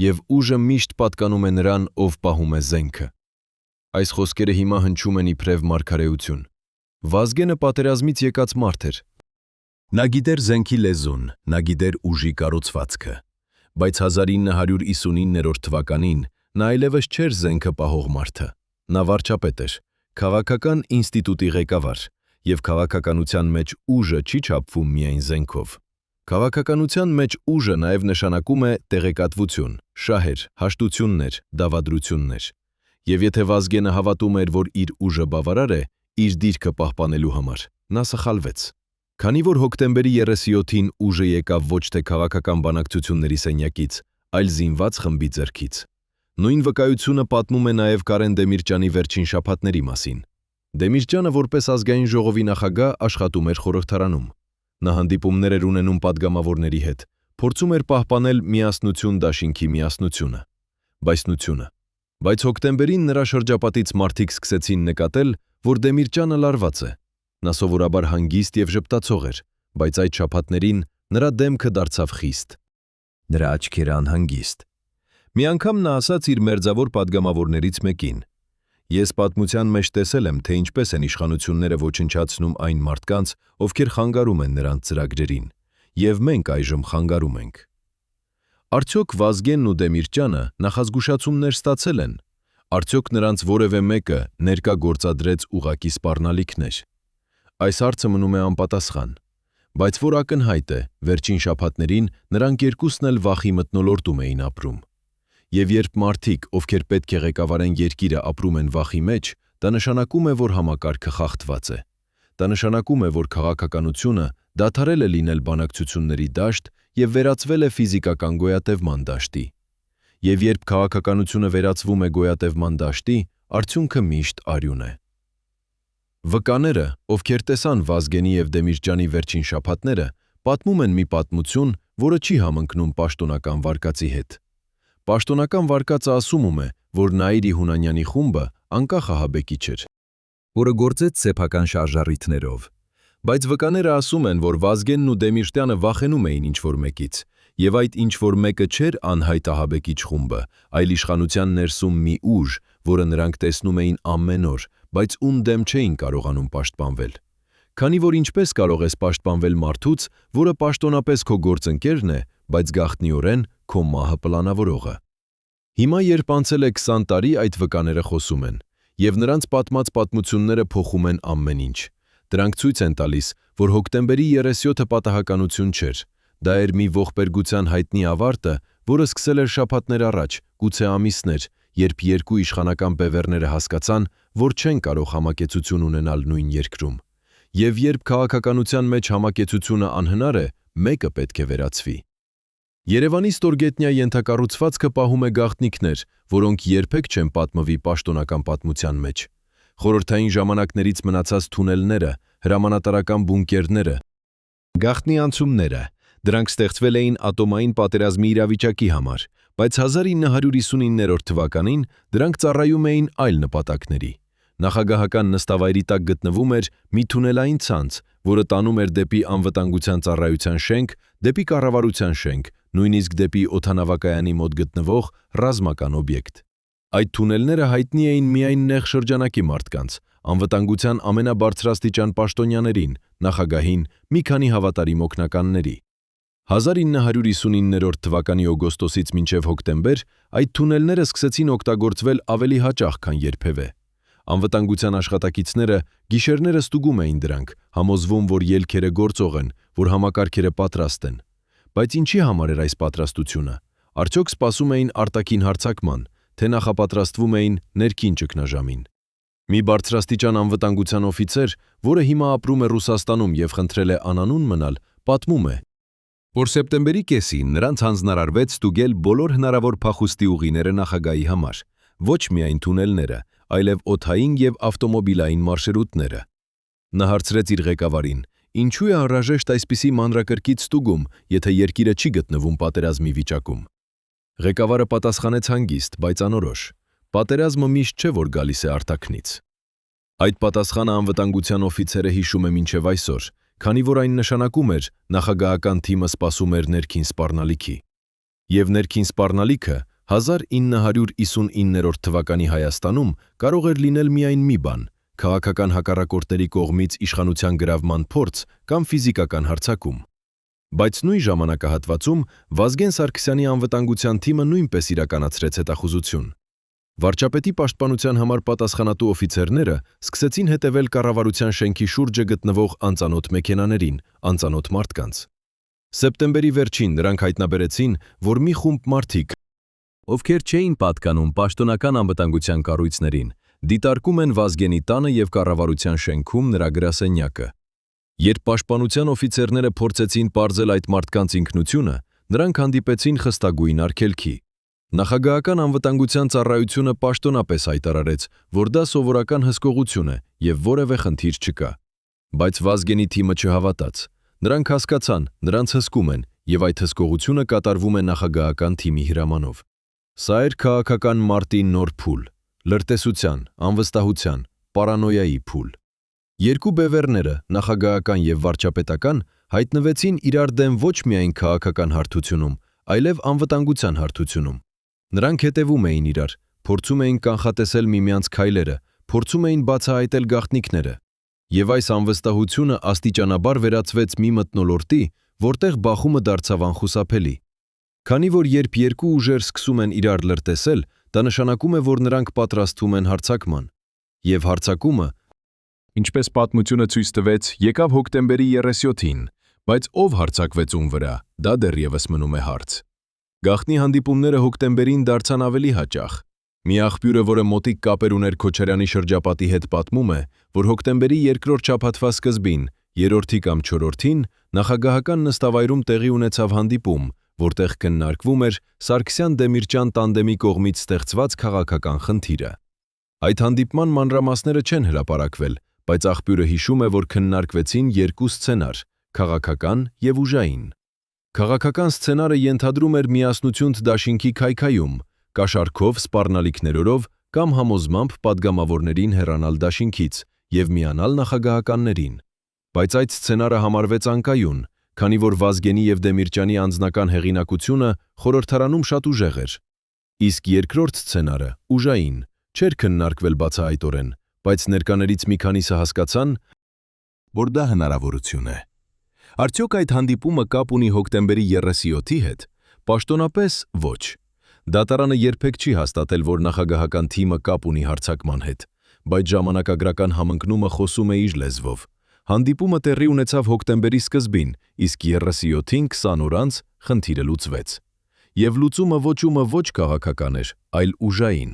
Եվ ուժը միշտ պատկանում է նրան, ով պահում է զենքը»։ Այս խոսքերը հիմա հնչում են իբրև մարգարեություն։ Վազգենը պատերազմից եկած մարդ էր։ Նա գիտեր զենքի լեզուն, նա գիտեր ուժի կառուցվածքը։ Բայց 1959 թվականին նա այլևս չէր զենքը պահող մարդը։ Նա վարչապետ էր, քաղաքական ինստիտուտի ղեկավար, և քաղաքականության մեջ ուժը չի չափվում միայն զենքով։ Քաղաքականության մեջ ուժը նաև նշանակում է տեղեկատվություն, շահեր, հաշտություններ, դավադրություններ։ Եվ եթե Վազգենը հավատում էր, որ իր ուժը բավարար է, իր դիրքը պահպանելու համար, նա սխալվեց։ Քանի որ հոկտեմբերի 37-ին ուժը եկավ ոչ թե քաղաքական բանակցությունների սենյակից, այլ զինված խմբի ձեռքից։ Նույն վկայությունը պատմում է նաև Կարեն Դեմիրճյանի վերջին շաբաթների մասին։ Դեմիրճյանը որպես ազգային ժողովի նախագահ աշխատում էր խորհրդարանում։ Նա հանդիպումներ էր ունենում падգամավորների հետ, փորձում էր պահպանել Միասնություն դաշինքի միասնությունը։ Բայց հոկտեմբերին նրա շրջապատից մարդիկ սկսեցին նկատել, որ Դեմիրճյանը լարված է։ Նա սովորաբար հանգիստ և ժպտացող էր, բայց այդ շաբաթներին նրա դեմքը դարձավ խիստ։ Նրա աչքերը անհանգիստ։ Մի անգամ նա ասաց իր մերձավոր падգամավորներից մեկին. Ես պատմության մեջ տեսել եմ, թե ինչպես են իշխանությունները ոչնչացնում այն մարդկանց, ովքեր խանգարում են նրանց ծրագրերին, եւ մենք այժմ խանգարում ենք։ Արդյոք Վազգենն ու Դեմիրճյանը նախազգուշացումներ ստացել են։ Արդյոք նրանց որևէ մեկը ներկա գործադրեց ուղակի սպառնալիքներ։ Այս հարցը մնում է անպատասխան։ Բայց որ ակնհայտ է, վերջին շաբաթներին նրանք երկուսն էլ վախի մթնոլորտում էին ապրում։ Եվ երբ մարդիկ, ովքեր պետք է ղեկավարեն երկիրը, ապրում են վախի մեջ, դա նշանակում է, որ համակարգը խախտված է։ Դա նշանակում է, որ քաղաքականությունը դադարել է լինել բանակցությունների դաշտ եւ վերածվել է ֆիզիկական գոյատևման դաշտի։ Եվ երբ քաղաքականությունը վերածվում է գոյատևման դաշտի, արդյունքը միշտ արյուն է։ Վկաները, ովքեր տեսան Վազգենի եւ Դեմիրճյանի վերջին շաբաթները, պատմում են մի պատմություն, որը չի համընկնում պաշտոնական վարկածի հետ։ Պաշտոնական վարկածը ասում է, որ Նաիրի Հունանյանի խումբը անկախ ահաբեկիչ էր, որը գործեց սեփական շարժառիթներով։ Բայց վկաները ասում են, որ Վազգենն ու Դեմիրճյանը վախենում էին ինչ-որ մեկից, եւ այդ ինչ-որ մեկը չէր անհայտ ահաբեկիչ խումբը, այլ իշխանության ներսում մի ուժ, որը նրանք տեսնում էին ամեն օր, բայց ում դեմ չէին կարողանում պաշտպանվել։ Քանի որ ինչպես կարող ես պաշտպանվել մարդուց, որը պաշտոնապես քո գործընկերն է, բայց գաղտնիորեն քո մահը պլանավորողը։ Հիմա երբ անցել է 20 տարի, այդ վկաները խոսում են, եւ նրանց պատմած պատմությունները փոխում են ամեն ինչ։ Դրանք ցույց են տալիս, որ հոկտեմբերի 37-ը պատահականություն չէր։ Դա էր մի ողբերգության հայտնի ավարտը, որը սկսել էր շաբաթներ առաջ, գուցե ամիսներ, երբ երկու իշխանական բևեռները հասկացան, որ չեն կարող համակեցություն ունենալ նույն երկրում։ Եվ երբ քաղաքականության մեջ համակեցությունը անհնար է, մեկը պետք է վերացվի։ Երևանի ստորգետնյա ենթակառուցվածքը պահում է գաղտնիքներ, որոնք երբեք չեն պատմվի պաշտոնական պատմության մեջ։ Խորհրդային ժամանակներից մնացած թունելները, հրամանատարական բունկերները, գաղտնի անցումները, դրանք ստեղծվել էին ատոմային պատերազմի իրավիճակի համար, բայց 1959 թվականին դրանք ծառայում էին այլ նպատակների։ Նախագահական նստավայրի տակ գտնվում էր մի թունելային ցանց, որը տանում էր դեպի անվտանգության ծառայության շենք, դեպի կառավարության շենք, նույնիսկ դեպի օդանավակայանի մոտ գտնվող ռազմական օբյեկտ։ Այդ թունելները հայտնի էին միայն նեղ շրջանակի մարդկանց, անվտանգության ամենաբարձրաստիճան պաշտոնյաներին, նախագահին, մի քանի հավատարիմ օգնականների։ 1959 թվականի օգոստոսից մինչև հոկտեմբեր այդ թունելները սկսեցին օգտագործվել ավելի հաճախ, քան երբևէ։ Անվտանգության աշխատակիցները գիշերները ստուգում էին դրանք, համոզվում, որ ելքերը գործող են, որ համակարգերը պատրաստ են։ Բայց ինչի համար էր այս պատրաստությունը։ Արդյոք սպասում էին արտաքին հարձակման, թե նախապատրաստվում էին ներքին ճգնաժամին։ Մի բարձրաստիճան անվտանգության օֆիցեր, որը հիմա ապրում է Ռուսաստանում եւ խնդրել է անանուն մնալ, պատմում է, որ սեպտեմբերի կեսին նրանց հանձնարարվեց ստուգել բոլոր հնարավոր փախուստի ուղիները նախագահի համար, ոչ միայն թունելները, այլև օդային եւ ավտոմոբիլային մարշրուտները։ Նա հարցրեց իր ղեկավարին, ինչու է անհրաժեշտ այսպիսի մանրակրկիտ ստուգում, եթե երկիրը չի գտնվում պատերազմի վիճակում։ Ղեկավարը պատասխանեց հանգիստ, բայց անորոշ. պատերազմը միշտ չէ, որ գալիս է արտաքնից։ Այդ պատասխանը անվտանգության օֆիցերը հիշում է մինչև այսօր, քանի որ այն նշանակում էր նախագահական թիմը սպասում էր ներքին սպառնալիքի։ Եվ ներքին սպառնալիքը 1959 թվականի Հայաստանում կարող էր լինել միայն մի բան՝ քաղաքական հակառակորդների կողմից իշխանության գրավման փորձ կամ ֆիզիկական հարձակում։ Բայց նույն ժամանակահատվածում Վազգեն Սարգսյանի անվտանգության թիմը նույնպես իրականացրեց հետախուզություն։ Վարչապետի պաշտպանության համար պատասխանատու օֆիցերները սկսեցին հետևել կառավարության շենքի շուրջը գտնվող անծանոթ մեքենաներին, անծանոթ մարդկանց։ Սեպտեմբերի վերջին նրանք հայտնաբերեցին, որ մի խումբ մարդիկ, ովքեր չէին պատկանում պաշտոնական անվտանգության կառույցներին, դիտարկում են Վազգենի տանը եւ կառավարության շենքում նրա գրասենյակը։ Երբ պաշտպանության օֆիցերները փորձեցին պարզել այդ մարդկանց ինքնությունը, նրանք հանդիպեցին խստագույն արգելքի։ Նախագահական անվտանգության ծառայությունը պաշտոնապես հայտարարեց, որ դա սովորական հսկողություն է եւ որևէ խնդիր չկա։ Բայց Վազգենի թիմը չհավատաց։ Նրանք հասկացան, նրանց հսկում են եւ այդ հսկողությունը կատարվում է նախագահական թիմի հրամանով։ Սա էր քաղաքական մարտի նոր փուլ, լրտեսության, անվստահության, պարանոյայի փուլ։ Երկու բևեռները, նախագահական եւ վարչապետական, հայտնվեցին իրար դեմ ոչ միայն քաղաքական հարթությունում, այլև անվտանգության հարթությունում։ Նրանք հետևում էին իրար, փորձում էին կանխատեսել միմյանց քայլերը, փորձում էին բացահայտել գաղտնիքները։ Եվ այս անվստահությունը աստիճանաբար վերածվեց մի մթնոլորտի, որտեղ բախումը դարձավ անխուսափելի։ Քանի որ երբ երկու ուժեր սկսում են իրար լրտեսել, դա նշանակում է, որ նրանք պատրաստվում են հարձակման։ Եվ հարձակումը, ինչպես պատմությունը ցույց տվեց, եկավ հոկտեմբերի 37-ին, բայց ով հարձակվեց ում վրա, դա դեռևս մնում է հարց։ Գաղտնի հանդիպումները հոկտեմբերին դարձան ավելի հաճախ։ Մի աղբյուրը, որը մոտիկ կապեր ուներ Քոչարյանի շրջապատի հետ, պատմում է, որ հոկտեմբերի 2-րդ շաբաթվա սկզբին, 3-րդի կամ 4-րդին, նախագահական նստավայրում տեղի ունեցավ հանդիպում, որտեղ քննարկվում էր Սարգսյան-Դեմիրճյան տանդեմի կողմից ստեղծված քաղաքական խնդիրը։ Այդ հանդիպման մանրամասները չեն հրապարակվել, բայց աղբյուրը հիշում է, որ քննարկվեցին երկու սցենար՝ քաղաքական եւ ուժային։ Քաղաքական սցենարը ենթադրում էր միասնություն դաշինքի քայքայում, կաշառքով, սպառնալիքներով կամ համոզմամբ падգամավորներին հեռանալ դաշինքից եւ միանալ նախագահականներին։ Բայց այդ սցենարը համարվեց անկայուն, քանի որ Վազգենի եւ Դեմիրճյանի անձնական հեղինակությունը խորհրդարանում շատ ուժեղ էր։ Իսկ երկրորդ սցենարը, ուժային, չէր քննարկվել բացահայտորեն, բայց ներկաներից մի քանիսը հասկացան, որ դա հնարավորություն է։ Արդյոք այդ հանդիպումը կապ ունի հոկտեմբերի 37-ի հետ։ Պաշտոնապես ոչ։ Դատարանը երբեք չի հաստատել, որ նախագահական թիմը կապ ունի հարձակման հետ, բայց ժամանակագրական համընկնումը խոսում է իր լեզվով։ Հանդիպումը տեղի ունեցավ հոկտեմբերի սկզբին, իսկ 37-ին 20 օր անց խնդիրը լուծվեց։ Եվ լուծումը ոչ քաղաքական էր, այլ ուժային։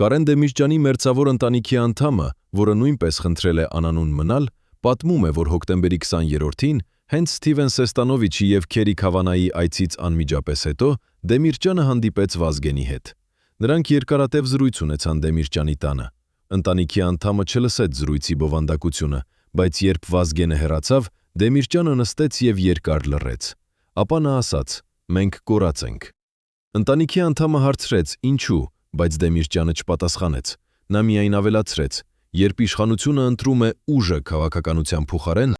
Կարեն Դեմիրճյանի մերձավոր ընտանիքի անդամը, որը նույնպես խնդրել է անանուն մնալ, պատմում է, որ հոկտեմբերի 20-րդին, հենց Սթիվեն Սեստանովիչի եւ Քերի Քավանայի այցից անմիջապես հետո, Դեմիրճյանը հանդիպեց Վազգենի հետ։ Նրանք երկարատև զրույց ունեցան Դեմիրճյանի տանը։ Ընտանիքի անդամը չլսեց զրույցի բովանդակությունը, բայց երբ Վազգենը հեռացավ, Դեմիրճյանը նստեց եւ երկար լռեց։ Ապա նա ասաց. «Մենք կորած ենք»։ Ընտանիքի անդամը հարցրեց. «Ինչու», բայց Դեմիրճյանը չպատասխանեց։ Նա միայն ավելացրեց. «Երբ իշխանությունը ընտրում է ուժը քաղաքականության փոխարեն,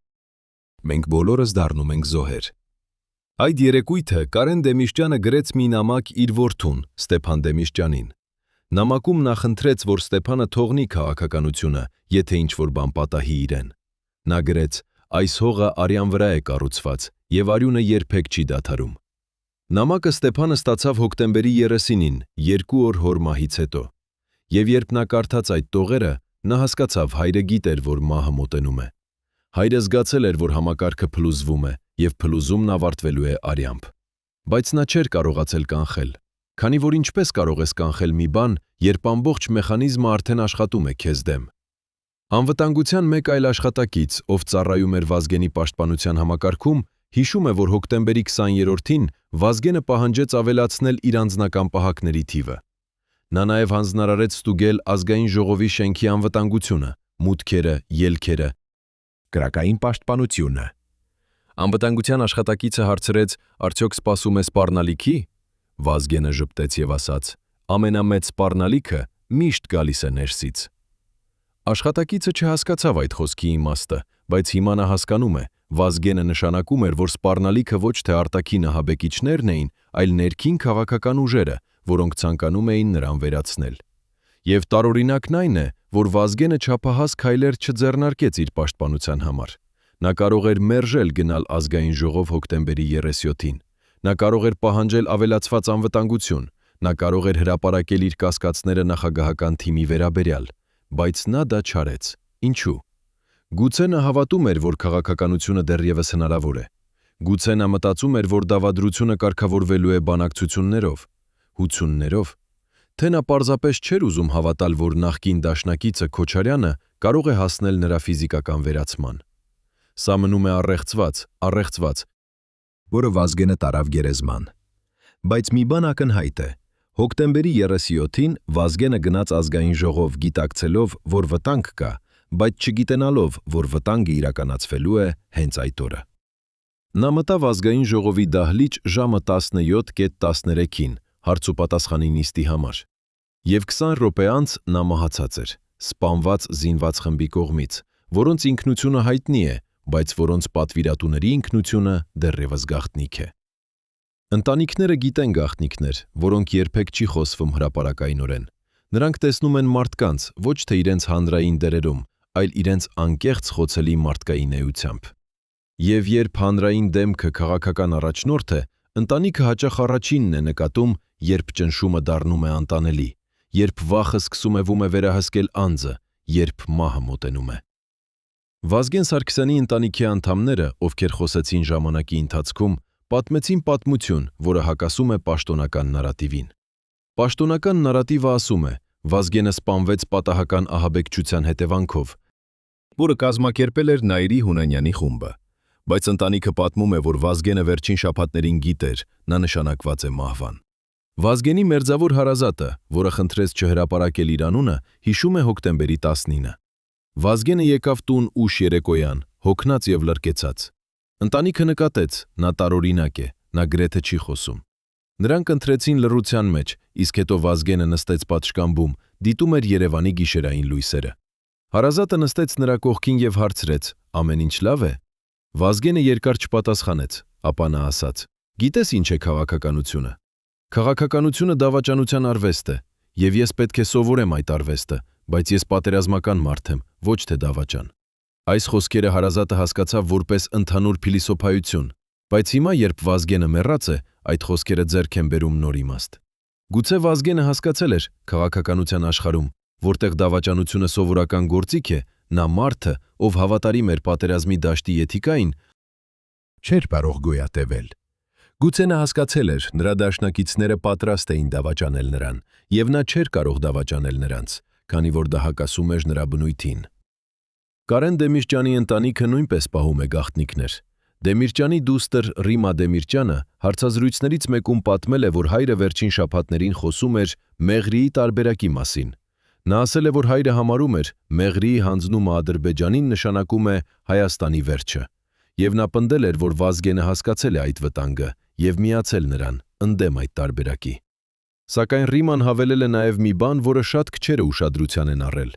մենք բոլորս դառնում ենք զոհեր»։ Այդ երեկույթը Կարեն Դեմիրճյանը գրեց մի նամակ իր որդուն, Ստեփան Դեմիրճյանին։ Նամակում նա խնդրեց, որ Ստեփանը թողնի քաղաքականությունը, եթե ինչ-որ բան պատահի իրեն։ Նա գրեց. «Այս հողը արյան վրա է կառուցված, եւ արյունը երբեք չի դադարում»։ Նամակը Ստեփանը ստացավ հոկտեմբերի 30-ին, 2 օր հոր մահից հետո։ Եվ երբ նա կարդաց այդ տողերը, նա հասկացավ, հայրը գիտեր, որ մահը մոտենում է։ Հայրը զգացել էր, որ համակարգը փլուզվում է, եւ փլուզումն ավարտվելու է արյամբ։ Բայց նա չէր կարողացել կանխել, քանի որ ինչպես կարող ես կանխել մի բան, երբ ամբողջ մեխանիզմը արդեն աշխատում է քեզ դեմ։ Անվտանգության մեկ այլ աշխատակից, ով ծառայում էր Վազգենի պաշտպանության համակարգում, հիշում է, որ հոկտեմբերի 20-րդին Վազգենը պահանջեց ավելացնել իր անձնական պահակների թիվը։ Նա նաև հանձնարարեց ստուգել ազգային ժողովի շենքի անվտանգությունը, մուտքերը, ելքերը, կրակային պաշտպանությունը։ Անվտանգության աշխատակիցը հարցրեց. «Արդյոք սպասում է սպառնալիքի»։ Վազգենը ժպտեց եւ ասաց. «Ամենամեծ սպառնալիքը միշտ գալիս է ներսից»։ Աշխատակիցը չհասկացավ այդ խոսքի իմաստը, բայց հիմա նա հասկանում է, Վազգենը նշանակում էր, որ սպառնալիքը ոչ թե արտաքին ահաբեկիչներն էին, այլ ներքին քաղաքական ուժերը, որոնք ցանկանում էին նրան վերացնել։ Եվ տարօրինակն այն է, որ Վազգենը չափահաս քայլեր չձեռնարկեց իր պաշտպանության համար։ Նա կարող էր մերժել գնալ ազգային ժողով հոկտեմբերի 37-ին։ Նա կարող էր պահանջել ավելացված անվտանգություն, նա կարող էր հրապարակել իր կասկածները նախագահական թիմի վերաբերյալ, բայց նա դա չարեց։ Ինչու՞։ Գուցե նա հավատում էր, որ քաղաքականությունը դեռևս հնարավոր է։ Գուցե նա մտածում էր, որ դավադրությունը կարգավորվելու է բանակցություններով, հուցումներով, թե նա պարզապես չէր ուզում հավատալ, որ նախկին դաշնակիցը Քոչարյանը կարող է հասնել նրա ֆիզիկական վերացման։ Սա մնում է առեղծված, որը Վազգենը տարավ գերեզման։ Բայց մի բան ակնհայտ է. հոկտեմբերի 37-ին Վազգենը գնաց ազգային ժողով գիտակցելով, որ վտանգ կա, բայց չգիտենալով, որ վտանգը իրականացվելու է հենց այդ օրը։ Նա մտավ ազգային ժողովի դահլիճ ժամը 17:13-ին հարցուպատասխանի նիստի համար։ Եվ 20 րոպե անց նա մահացած էր, սպանված զինված խմբի կողմից, որոնց ինքնությունը հայտնի է, բայց որոնց պատվիրատուների ինքնությունը դեռևս գաղտնիք է։ Ընտանիքները գիտեն գաղտնիքներ, որոնք երբեք չի խոսվում հրապարակայնորեն։ Նրանք տեսնում են մարդկանց ոչ թե իրենց հանրային դերերում, այլ իրենց անկեղծ խոցելի մարդկային էությամբ։ Եվ երբ հանրային դեմքը քաղաքական առաջնորդ է, ընտանիքը հաճախ առաջինն է նկատում, երբ ճնշումը դառնում է անտանելի, երբ վախը սկսում է վերահսկել անձը, երբ մահը մոտենում է։ Վազգեն Սարգսյանի ընտանիքի անդամները, ովքեր խոսեցին ժամանակի ընթացքում, պատմեցին պատմություն, որը հակասում է պաշտոնական նարատիվին։ Պաշտոնական նարատիվը ասում է, Վազգենը սպանվեց պատահական ահաբեկչության հետևանքով, որը կազմակերպել էր Նայիրի Հունանյանի խումբը, բայց ընտանիքը պատմում է, որ Վազգենը վերջին շաբաթներին գիտեր, նա նշանակված է մահվան։ Վազգենի մերձավոր հարազատը, որը խնդրեց չհրապարակել իր անունը, հիշում է հոկտեմբերի 19-ը։ Վազգենը եկավ տուն ուշ երեկոյան, հոգնած եւ լրկեցած։ Ընտանիքը նկատեց, նա տարօրինակ է, նա գրեթե չի խոսում։ Նրանք ընտրեցին լռության մեջ, իսկ հետո Վազգենը նստեց պատշգամբում, դիտում էր Երևանի գիշերային լույսերը։ Հարազատը նստեց նրա կողքին եւ հարցրեց. «Ամեն ինչ լավ է»։ Վազգենը երկար չպատասխանեց, ապա նա ասաց. «Գիտես ինչ է քաղաքականությունը։ Քաղաքականությունը դավաճանության արվեստ է, եւ ես պետք է սովորեմ այդ արվեստը, բայց ես պատերազմական մարդ եմ, ոչ թե դավաճան»։ Այս խոսքերը հարազատը հասկացավ որպես ընդհանուր փիլիսոփայություն, բայց հիմա, երբ Վազգենը մեռած է, այդ խոսքերը ձեռք են բերում նոր իմաստ։ Գուցե Վազգենը հասկացել էր քաղաքականության աշխարհում, որտեղ դավաճանությունը սովորական գործիք է, նա մարդը, ով հավատարիմ էր պատերազմի դաշտի էթիկային, չէր կարող գոյատևել։ Գուցե նա հասկացել էր, նրա դաշնակիցները պատրաստ էին դավաճանել նրան, եւ նա չէր կարող դավաճանել նրանց, քանի որ դա հակասում էր նրա բնույթին։ Կարեն Դեմիրճյանի ընտանիքը նույնպես պահում է գաղտնիքներ։ Դեմիրճյանի դուստր Ռիմա Դեմիրճյանը հարցազրույցներից մեկում պատմել է, որ հայրը վերջին շաբաթներին խոսում էր Մեղրիի տարբերակի մասին։ Նա ասել է, որ հայրը համարում էր Մեղրիի հանձնումը Ադրբեջանին նշանակում է Հայաստանի վերջը, եւ նա պնդել էր, որ Վազգենը հասկացել է այդ վտանգը եւ միացել նրան, ընդդեմ այդ տարբերակի։ Սակայն Ռիման հավելել է նաեւ մի բան, որը շատ քչերը ուշադրության են առել։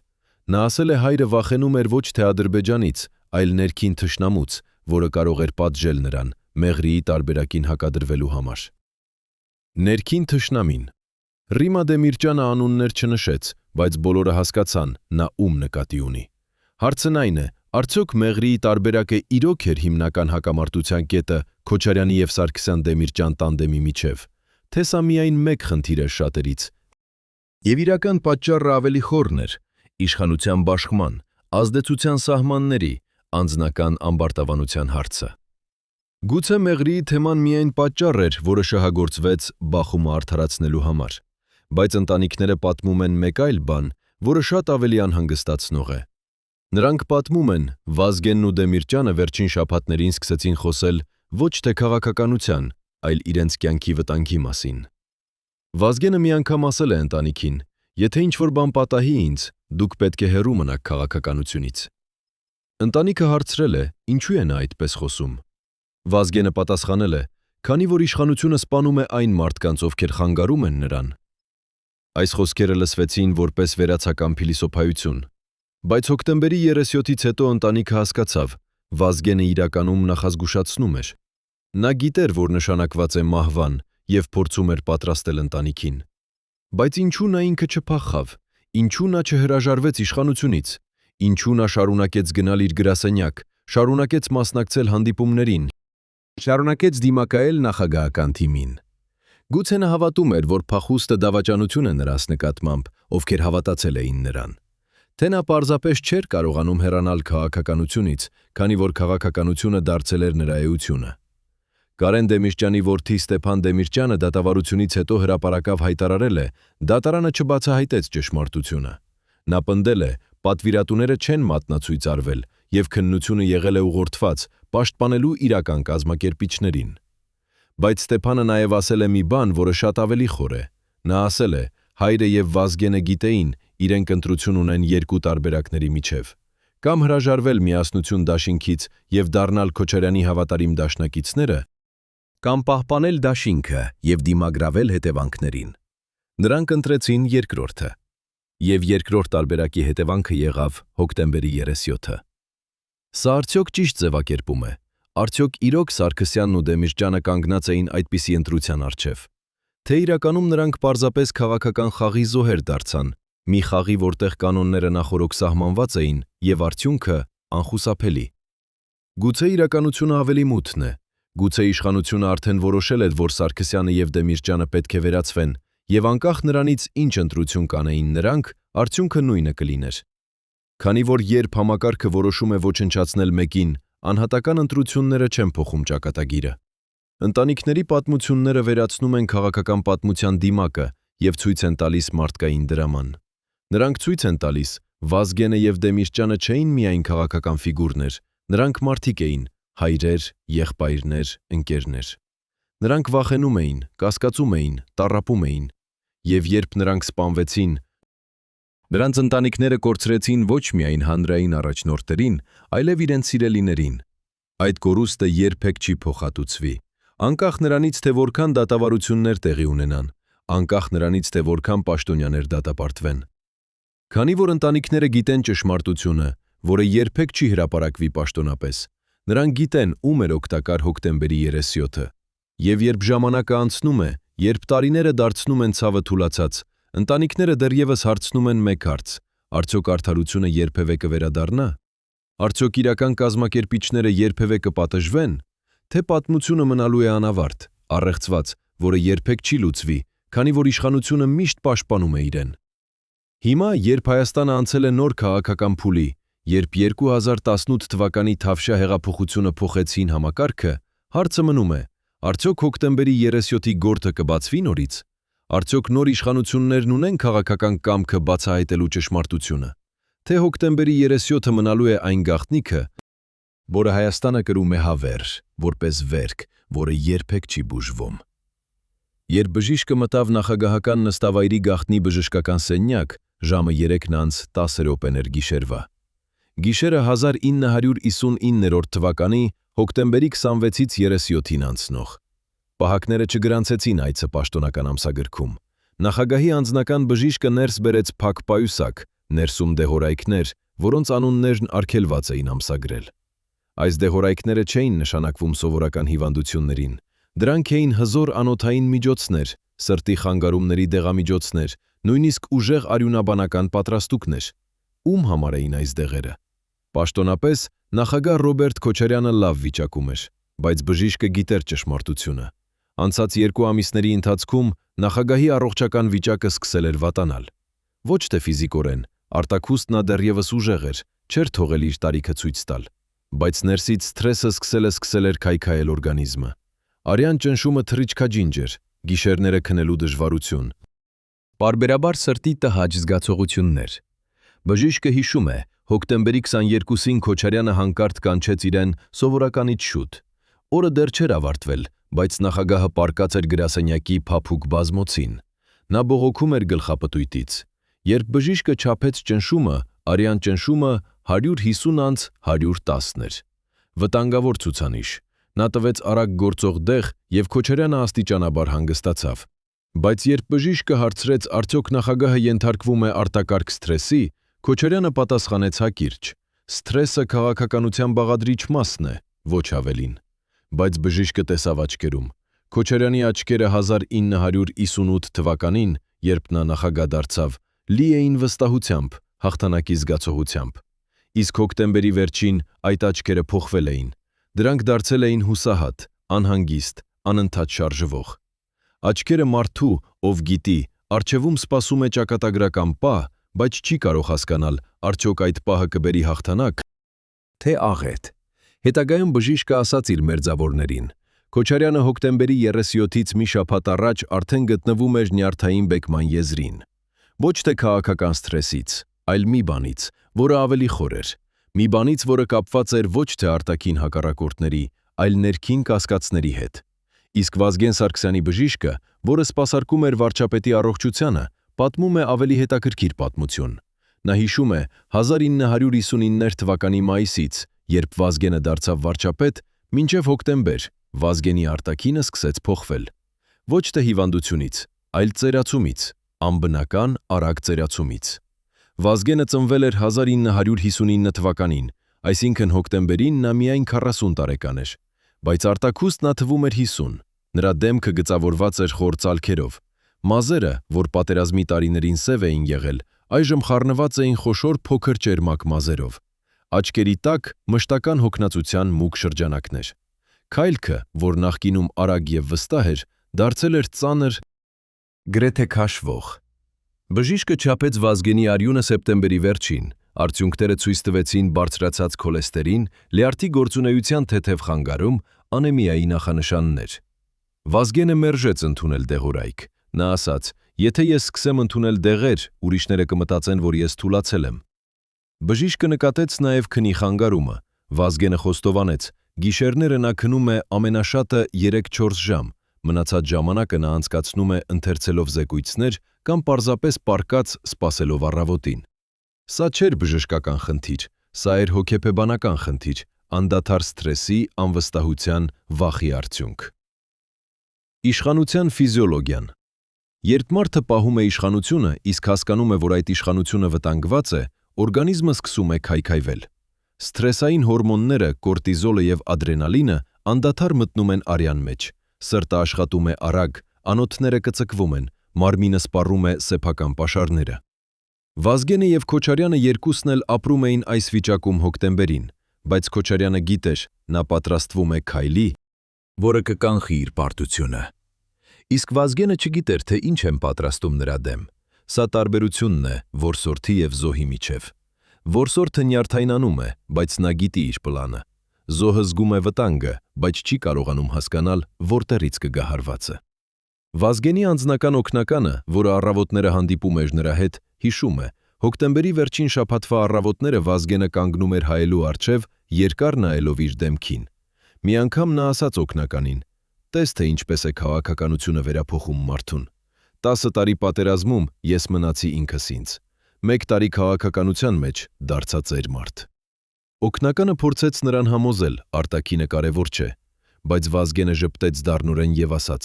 Նա ասել է, հայրը վախենում էր ոչ թե Ադրբեջանից, այլ ներքին թշնամուց, որը կարող էր պատժել նրան Մեղրիի տարբերակին հակադրվելու համար։ Ներքին թշնամին։ Ռիմա Դեմիրճյանը անուններ չնշեց, բայց բոլորը հասկացան, նա ում նկատի ունի։ Հարցն այն է, արդյոք Մեղրիի տարբերակը իրոք էր հիմնական հակամարտության կետը Քոչարյանի եւ Սարգսյան-Դեմիրճյան տանդեմի միջև, թե սա միայն մեկ խնդիր էր շատերից։ Եվ իրական պատճառը ավելի խորն էր՝ իշխանության բաշխման, ազդեցության սահմանների, անձնական ամբարտավանության հարցը։ Գուցե Մեղրիի թեման միայն պատճառ էր, որը շահագործվեց բախումը արդարացնելու համար, բայց ընտանիքները պատմում են մեկ այլ բան, որը շատ ավելի անհանգստացնող է։ Նրանք պատմում են, Վազգենն ու Դեմիրճյանը վերջին շաբաթներին սկսեցին խոսել ոչ թե քաղաքականության, այլ իրենց կյանքի վտանգի մասին։ Վազգենը մի անգամ ասել է ընտանիքին. «Եթե ինչ-որ բան պատահի ինձ, դուք պետք է հեռու մնաք քաղաքականությունից»։ Ընտանիքը հարցրել է, ինչու է նա այդպես խոսում։ Վազգենը պատասխանել է, քանի որ իշխանությունը սպանում է այն մարդկանց, ովքեր խանգարում են նրան։ Այս խոսքերը լսվեցին որպես վերացական փիլիսոփայություն, բայց հոկտեմբերի 37-ից հետո ընտանիքը հասկացավ, Վազգենը իրականում նախազգուշացնում էր։ Նա գիտեր, որ նշանակված է մահվան եւ փորձում էր պատրաստել ընտանիքին։ Բայց ինչու նա ինքը չփախավ, ինչու նա չհրաժարվեց իշխանությունից, ինչու նա շարունակեց գնալ իր գրասենյակ, շարունակեց մասնակցել հանդիպումներին, շարունակեց դիմակայել նախագահական թիմին։ Գուցե նա հավատում էր, որ փախուստը դավաճանություն է նրանց նկատմամբ, ովքեր հավատացել էին նրան։ Թե նա պարզապես չէր կարողանում հեռանալ քաղաքականությունից, քանի որ քաղաքականությունը դարձել էր նրա էությունը։ Կարեն Դեմիրճյանի որդի Ստեփան Դեմիրճյանը դատավարությունից հետո հրապարակավ հայտարարել է, դատարանը չբացահայտեց ճշմարտությունը։ Նա պնդել է, պատվիրատուները չեն մատնացույց արվել եւ քննությունը եղել է ուղղորդված պաշտպանելու իրական կազմակերպիչներին։ Բայց Ստեփանը նաեւ ասել է մի բան, որը շատ ավելի խոր է։ Նա ասել է, հայրը եւ Վազգենը գիտեին, իրենք ընտրություն ունեն երկու տարբերակների միջև։ Կամ հրաժարվել միասնություն դաշինքից եւ դառնալ Քոչարյանի հավատարիմ դաշնակիցները, կամ պահպանել դաշինքը եւ դիմագրավել հետևանքներին։ Նրանք ընտրեցին երկրորդը։ Եվ երկրորդ տարբերակի հետևանքը եղավ հոկտեմբերի 37-ը։ Սա արդյոք ճիշտ ձևակերպում է։ Արդյոք իրոք Սարգսյանն ու Դեմիրճյանը կանգնած էին այդպիսի ընտրության առջև։ Թե իրականում նրանք պարզապես քաղաքական խաղի զոհեր դարձան, Մի խաղի, որտեղ կանոնները նախօրոք սահմանված էին եւ արդյունքը անխուսափելի։ Գուցե իրականությունը ավելի մութն է, գուցե իշխանությունը արդեն որոշել էր, որ Սարգսյանը եւ Դեմիրճյանը պետք է վերացվեն, եւ անկախ նրանից ինչ ընտրություն կանեին նրանք, արդյունքը նույնը կլիներ։ Քանի որ երբ համակարգը որոշում է ոչնչացնել մեկին, անհատական ընտրությունները չեն փոխում ճակատագիրը։ Ընտանիքների պատմությունները վերացնում են քաղաքական պատմության դիմակը եւ ցույց են տալիս մարդկային դրաման։ Նրանք ցույց են տալիս, Վազգենը եւ Դեմիրճյանը չէին միայն քաղաքական ֆիգուրներ, նրանք մարդիկ էին, հայրեր, եղբայրներ, ընկերներ։ Նրանք վախենում էին, կասկածում էին, տառապում էին, եւ երբ նրանք սպանվեցին, նրանց ընտանիքները կորցրեցին ոչ միայն հանրային առաջնորդերին, այլև իրենց սիրելիներին։ Այդ կորուստը երբեք չի փոխհատուցվի, անկախ նրանից, թե որքան դատավարություններ տեղի ունենան, անկախ նրանից, թե որքան պաշտոնյաներ դատապարտվեն։ Քանի որ ընտանիքները գիտեն ճշմարտությունը, որը երբեք չի հրապարակվի պաշտոնապես, նրանք գիտեն ում էր օգտակար հոկտեմբերի 37-ը, եւ երբ ժամանակը անցնում է, երբ տարիները դարձնում են ցավը թուլացած, ընտանիքները դեռևս հարցնում են մեկ հարց. արդյոք արդարությունը երբևէ կվերադառնա։ Արդյոք իրական կազմակերպիչները երբևէ կպատժվեն, թե պատմությունը մնալու է անավարտ, առեղծված, որը երբեք չի լուծվի, քանի որ իշխանությունը միշտ պաշտպանում է իրեն։ Հիմա, երբ Հայաստանը անցել է նոր քաղաքական փուլի, երբ 2018 թվականի Թավշյա հեղափոխությունը փոխեցին համակարգը, հարցը մնում է. արդյոք հոկտեմբերի 37-ի գործը կբացվի նորից։ Արդյոք նոր իշխանություններն ունեն քաղաքական կամքը բացահայտելու ճշմարտությունը, թե հոկտեմբերի 37-ը մնալու է այն գաղտնիքը, որը Հայաստանը կրում է հավերժ, որպես վերք, որը երբեք չի բուժվում։ Երբ բժիշկը մտավ նախագահական նստավայրի գաղտնի բժշկական սենյակ, ժամը 3:10 էր գիշերվա։ Գիշերը 1959 թվականի հոկտեմբերի 26-ից 37-ին անցնող։ Պահակները չգրանցեցին այցը պաշտոնական ամսագրքում։ Նախագահի անձնական բժիշկը ներս բերեց փակ պայուսակ, ներսում դեղորայքներ, որոնց անուններն արգելված էին ամսագրել։ Այս դեղորայքները չէին նշանակվում սովորական հիվանդություններին, դրանք էին հզոր անոթային միջոցներ, սրտի խանգարումների դեղամիջոցներ, նույնիսկ ուժեղ արյունաբանական պատրաստուկներ։ Ում համար էին այս դեղերը։ Պաշտոնապես նախագահ Ռոբերտ Քոչարյանը լավ վիճակում էր, բայց բժիշկը գիտեր ճշմարտությունը։ Անցած 2 ամիսների ընթացքում նախագահի առողջական վիճակը սկսել էր վատանալ։ Ոչ թե ֆիզիկորեն, արտաքուստ նա դեռևս ուժեղ էր, չէր թողել իր տարիքը ցույց տալ, բայց ներսից սթրեսը սկսել էր քայքայել օրգանիզմը։ Արյան ճնշումը թռիչքաջինջ էր, գիշերները քնելու դժվարություն։ Պարբերաբար սրտի տհաճ զգացողություններ։ Բժիշկը հիշում է, հոկտեմբերի 22-ին Քոչարյանը հանկարծ կանչեց իրեն սովորականից շուտ։ Օրը դեռ չէր ավարտվել, բայց նախագահը պառկած էր գրասենյակի փափուկ բազմոցին։ Նա բողոքում էր գլխապտույտից։ Երբ բժիշկը չափեց ճնշումը, արյան ճնշումը 150/110 էր։ Վտանգավոր ցուցանիշ։ Նա տվեց արագ գործող դեղ եւ Քոչարյանը աստիճանաբար հանգստացավ։ Բայց երբ բժիշկը հարցրեց, արդյոք նախագահը ենթարկվում է արտակարգ սթրեսի, Քոչարյանը պատասխանեց հակիրճ. սթրեսը քաղաքականության բաղադրիչ մասն է, ոչ ավելին։ Բայց բժիշկը տեսավ աչքերում։ Քոչարյանի աչքերը 1998 թվականին, երբ նա նախագահ դարձավ, լի էին վստահությամբ, հաղթանակի զգացողությամբ։ Իսկ հոկտեմբերի վերջին այդ աչքերը փոխվել էին։ Դրանք դարձել էին հուսահատ, անհանգիստ, անընդհատ շարժվող։ Աչքերը մարդու, ով գիտի, առջևում սպասում է ճակատագրական պահ, բայց չի կարող հասկանալ, արդյոք այդ պահը կբերի հաղթանակ, թե աղետ։ Հետագայում բժիշկը ասաց իր մերձավորներին. Քոչարյանը հոկտեմբերի 37-ից մի շաբաթ առաջ արդեն գտնվում էր նյարդային բեկման եզրին։ Ոչ թե քաղաքական սթրեսից, այլ մի բանից, որը ավելի խոր էր։ Մի բանից, որը կապված էր ոչ թե արտաքին հակառակորդների, այլ ներքին կասկածների հետ։ Իսկ Վազգեն Սարգսյանի բժիշկը, որը սպասարկում էր վարչապետի առողջությանը, պատմում է ավելի հետաքրքիր պատմություն։ Նա հիշում է 1959 թվականի մայիսից, երբ Վազգենը դարձավ վարչապետ, մինչև հոկտեմբեր, Վազգենի արտաքինը սկսեց փոխվել։ Ոչ թե հիվանդությունից, այլ ծերացումից, անբնական արագ ծերացումից։ Վազգենը ծնվել էր 1959 թվականին, այսինքն հոկտեմբերին նա միայն 40 տարեկան էր, բայց արտաքուստ նա թվում էր 50, նրա դեմքը գծավորված էր խոր ծալքերով։ Մազերը, որ պատերազմի տարիներին սև էին եղել, այժմ խառնված էին խոշոր փոքր ճերմակ մազերով։ Աչքերի տակ մշտական հոգնածության մուգ շրջանակներ։ Քայլքը, որ նախկինում արագ եւ վստահ էր, դարձել էր ծանր, գրեթե քաշվող։ Բժիշկը չափեց Վազգենի արյունը սեպտեմբերի վերջին, արդյունքները ցույց տվեցին բարձրացած քոլեստերին, լյարդի գործունեության թեթև խանգարում, անեմիայի նախանշաններ։ Վազգենը մերժեց ընդունել դեղորայք։ Նա ասաց. «Եթե ես սկսեմ ընդունել դեղեր, ուրիշները կմտածեն, որ ես թուլացել եմ»։ Բժիշկը նկատեց նաև քնի խանգարումը։ Վազգենը խոստովանեց. գիշերները նա քնում է ամենաշատը 3-4 ժամ, մնացած ժամանակը նա անցկացնում է ընթերցելով զեկույցներ կամ պարզապես պառկած սպասելով առավոտին։ Սա չէր բժշկական խնդիր, սա էր հոգեբանական խնդիր, անդադար սթրեսի, անվստահության, վախի արդյունք։ Իշխանության ֆիզիոլոգիան։ Երբ մարդը պահում է իշխանությունը, իսկ հասկանում է, որ այդ իշխանությունը վտանգված է, օրգանիզմը սկսում է քայքայվել։ Սթրեսային հորմոնները, կորտիզոլը եւ ադրենալինը անդադար մտնում են արյան մեջ։ Սրտը աշխատում է արագ, անոթները կծկվում են, մարմինը սպառում է սեփական պաշարները։ Վազգենը եւ Քոչարյանը երկուսն էլ ապրում էին այս վիճակում հոկտեմբերին, բայց Քոչարյանը գիտեր, նա պատրաստվում է քայլի, որը կկանխի իր պարտությունը։ Իսկ Վազգենը չգիտեր, թե ինչ են պատրաստում նրա դեմ։ Սա տարբերությունն է որսորդի եւ զոհի միջև։ Որսորդը նյարդայնանում է, բայց նա գիտի իր պլանը։ Զոհը զգում է վտանգը, բայց չի կարողանում հասկանալ, որտեղից կգա հարվածը։ Վազգենի անձնական օգնականը, որը առավոտները հանդիպում էր նրա հետ, հիշում է, հոկտեմբերի վերջին շաբաթվա առավոտները Վազգենը կանգնում էր հայելու առջև, երկար նայելով իր դեմքին։ Մի անգամ նա ասաց օգնականին. «Տես թե ինչպես է քաղաքականությունը վերափոխում մարդուն։ 10 տարի պատերազմում ես մնացի ինքս ինձ։ 1 տարի քաղաքականության մեջ դարձա ծեր մարդ»։ Օգնականը փորձեց նրան համոզել, արտաքինը կարևոր չէ, բայց Վազգենը ժպտեց դառնորեն եւ ասաց.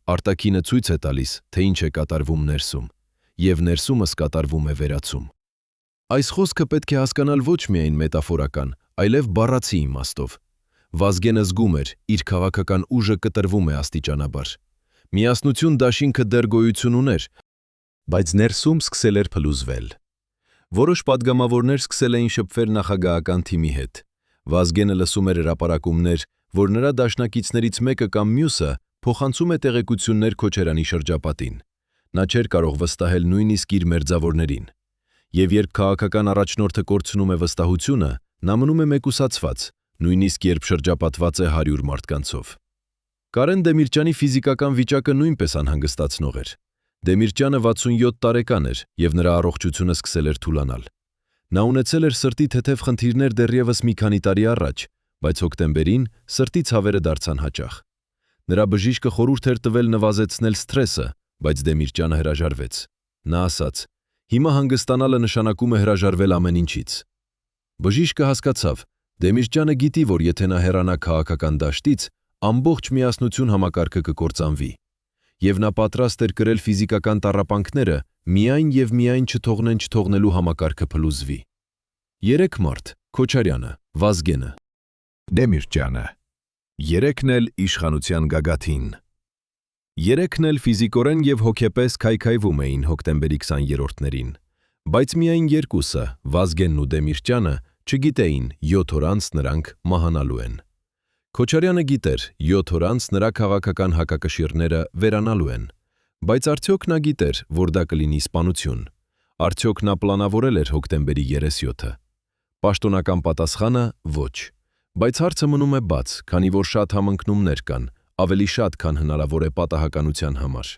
«Արտաքինը ցույց է տալիս, թե ինչ է կատարվում ներսում, եւ ներսումս կատարվում է վերացում»։ Այս խոսքը պետք է հասկանալ ոչ միայն մետաֆորական, այլև բառացի իմաստով։ Վազգենը զգում էր, իր քաղաքական ուժը կտրվում է աստիճանաբար։ Միասնություն դաշինքը դեռ գոյություն ուներ, բայց ներսում սկսել էր փլուզվել։ Որոշ падգամավորներ սկսել էին շփվել նախագահական թիմի հետ։ Վազգենը լսում էր հրապարակումներ, որ նրա դաշնակիցներից մեկը կամ մյուսը փոխանցում է տեղեկություններ Քոչարյանի շրջապատին։ Նա չէր կարող վստահել նույնիսկ իր մերձավորներին։ Եվ երբ քաղաքական առաջնորդը կորցնում է վստահությունը, նա մնում է մեկուսացված, նույնիսկ երբ շրջապատված է 100 մարդկանցով։ Կարեն Դեմիրճյանի ֆիզիկական վիճակը նույնպես անհանգստացնող էր։ Դեմիրճյանը 67 տարեկան էր եւ նրա առողջությունը սկսել էր թուլանալ։ Նա ունեցել էր սրտի թեթև խնդիրներ դեռևս մի քանի տարի առաջ, բայց հոկտեմբերին սրտի ցավերը դարձան հաճախ։ Նրա բժիշկը խորհուրդ էր տվել նվազեցնել սթրեսը, բայց Դեմիրճյանը հրաժարվեց։ Նա ասաց. «Հիմա հանգստանալը նշանակում է հրաժարվել ամեն ինչից»։ Բժիշկը հասկացավ, Դեմիրճյանը գիտի, որ եթե նա հեռանա քաղաքական դաշտից, ամբողջ միասնություն համակարգը կկործանվի։ Եվ նա պատրաստ էր կրել ֆիզիկական տառապանքները, միայն եւ միայն չթողնելու համակարգը փլուզվի։ 3 մարդ՝ Քոչարյանը, Վազգենը, Դեմիրճյանը, 3-ն էլ իշխանության գագաթին։ 3-ն էլ ֆիզիկորեն եւ հոգեպես քայքայվում էին հոկտեմբերի 20-րդներին, բայց միայն երկուսը, Վազգենն ու Դեմիրճյանը, չգիտեին 7 օր անց նրանք մահանալու են։ Քոչարյանը գիտեր 7 օր անց նրա քաղաքական հակակշիռները վերանալու են, բայց արդյոք նա գիտեր, որ դա կլինի սպանություն։ Արդյոք նա պլանավորել էր հոկտեմբերի 37-ը։ Պաշտոնական պատասխանը՝ ոչ։ Բայց հարցը մնում է բաց, քանի որ շատ համընկնումներ կան, ավելի շատ, քան հնարավոր է պատահականության համար։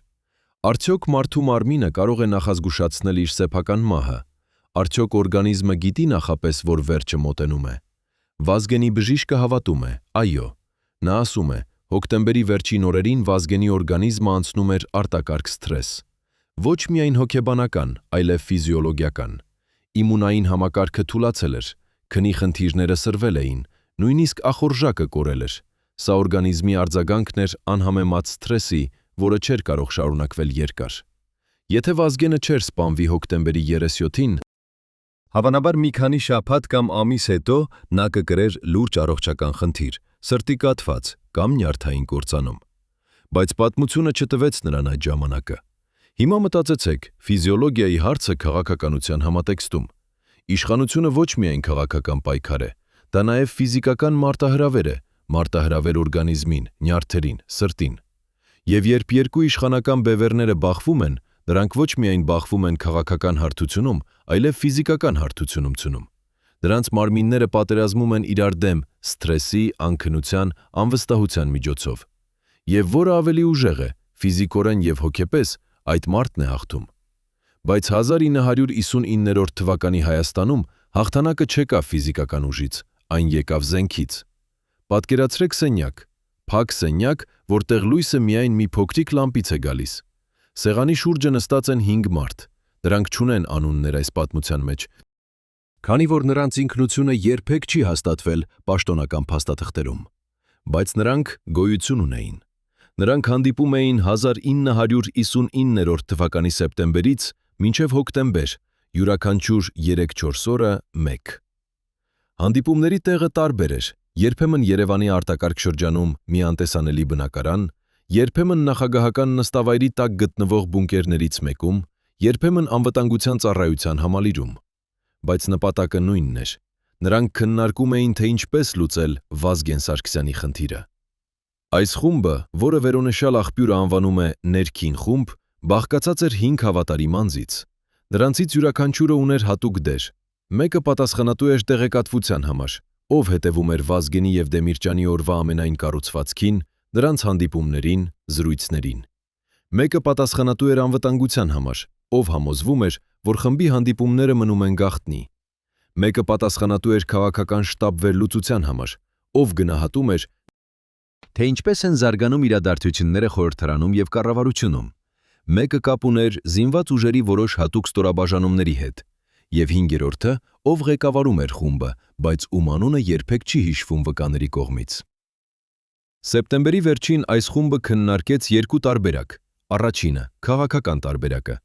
Արդյոք մարդու մարմինը կարող է նախազգուշացնել իր սեփական մահը։ Արդյոք օրգանիզմը գիտի նախապես, որ վերջը մոտենում է։ Վազգենի բժիշկը հավատում է, այո։ Նա ասում է, հոկտեմբերի վերջին օրերին Վազգենի օրգանիզմը անցնում էր արտակարգ սթրես։ Ոչ միայն հոգեբանական, այլև ֆիզիոլոգիական։ Իմունային համակարգը թուլացել էր, քնի խնդիրները սրվել էին, նույնիսկ ախորժակը կորել էր։ Սա օրգանիզմի արձագանքն էր անհամեմատ սթրեսի, որը չէր կարող շարունակվել երկար։ Եթե Վազգենը չէր սպանվի հոկտեմբերի 37-ին, հավանաբար մի քանի շաբաթ կամ ամիս հետո նա կկրեր լուրջ առողջական խնդիր, սրտի կաթված կամ նյարդային կործանում։ Բայց պատմությունը չտվեց նրան այդ ժամանակը։ Հիմա մտածեցեք, ֆիզիոլոգիայի հարցը քաղաքականության համատեքստում։ Իշխանությունը ոչ միայն քաղաքական պայքար է, դա նաև ֆիզիկական մարտահրավեր է, մարտահրավեր օրգանիզմին, նյարդերին, սրտին։ Եվ երբ երկու իշխանական բևեռները բախվում են, դրանք ոչ միայն բախվում են քաղաքական հարթությունում, այլև ֆիզիկական հարթությունում։ Դրանց մարմինները պատերազմում են իրար դեմ սթրեսի, անքնության, անվստահության միջոցով։ Եվ որը ավելի ուժեղ է, ֆիզիկորեն եւ հոգեպես, այդ մարդն է հաղթում։ Բայց 1959 թվականի Հայաստանում հաղթանակը չեկավ ֆիզիկական ուժից, այն եկավ զենքից։ Պատկերացրեք սենյակ, փակ սենյակ, որտեղ լույսը միայն մի փոքրիկ լամպից է գալիս։ Սեղանի շուրջը նստած են 5 մարդ, դրանք չունեն անուններ այս պատմության մեջ, քանի որ նրանց ինքնությունը երբեք չի հաստատվել պաշտոնական փաստաթղթերում, բայց նրանք գոյություն ունեին։ Նրանք հանդիպում էին 1959 թվականի սեպտեմբերից մինչև հոկտեմբեր, յուրաքանչյուր 3-4 օրը մեկ։ Հանդիպումների տեղը տարբեր էր, երբեմն Երևանի արտակարգ շրջանում մի անտեսանելի բնակարան, երբեմն նախագահական նստավայրի տակ գտնվող բունկերներից մեկում, երբեմն անվտանգության ծառայության համալիրում։ Բայց նպատակը նույնն էր։ Նրանք քննարկում էին, թե ինչպես լուծել Վազգեն Սարգսյանի խնդիրը։ Այս խումբը, որը վերոնշյալ աղբյուրը անվանում է ներքին խումբ, բաղկացած էր 5 հավատարիմ անձից։ Դրանցից յուրաքանչյուրը ուներ հատուկ դեր։ Մեկը պատասխանատու էր տեղեկատվության համար, ով հետևում էր Վազգենի և Դեմիրճյանի օրվա ամենայն կառուցվածքին, դրանց հանդիպումներին, զրույցներին։ Մեկը պատասխանատու էր անվտանգության համար, ով համոզվում էր, որ խմբի հանդիպումները մնում են գաղտնի։ Մեկը պատասխանատու էր քաղաքական շտաբ վերլուծության համար, ով գնահատում էր, թե ինչպես են զարգանում իրադարձությունները խորհրդարանում և կառավարությունում։ Մեկը կապ ուներ զինված ուժերի որոշ հատուկ ստորաբաժանումների հետ, և 5-րդը, ով ղեկավարում էր խումբը, բայց ում անունը երբեք չի հիշվում վկաների կողմից։ Սեպտեմբերի վերջին այս խումբը քննարկեց 2 տարբերակ։ Առաջինը, քաղաքական տարբերակը,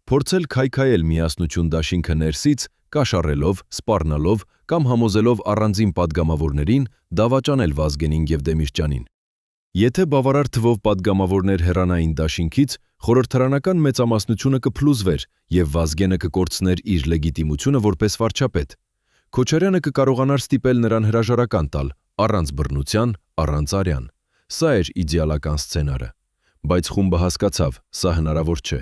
փորձել քայքայել միասնություն դաշինքը ներսից, կաշառելով, սպառնալով կամ համոզելով առանձին падգամավորներին դավաճանել Վազգենին և Դեմիրճյանին։ Եթե բավարար թվով падգամավորներ հեռանային դաշինքից, խորհրդարանական մեծամասնությունը կփլուզվեր և Վազգենը կկորցներ իր լեգիտիմությունը որպես վարչապետ։ Քոչարյանը կկարողանար ստիպել նրան հրաժարական տալ, առանց բռնության, առանց արյան։ Սա էր իդեալական սցենարը։ Բայց խումբը հասկացավ, սա հնարավոր չէ։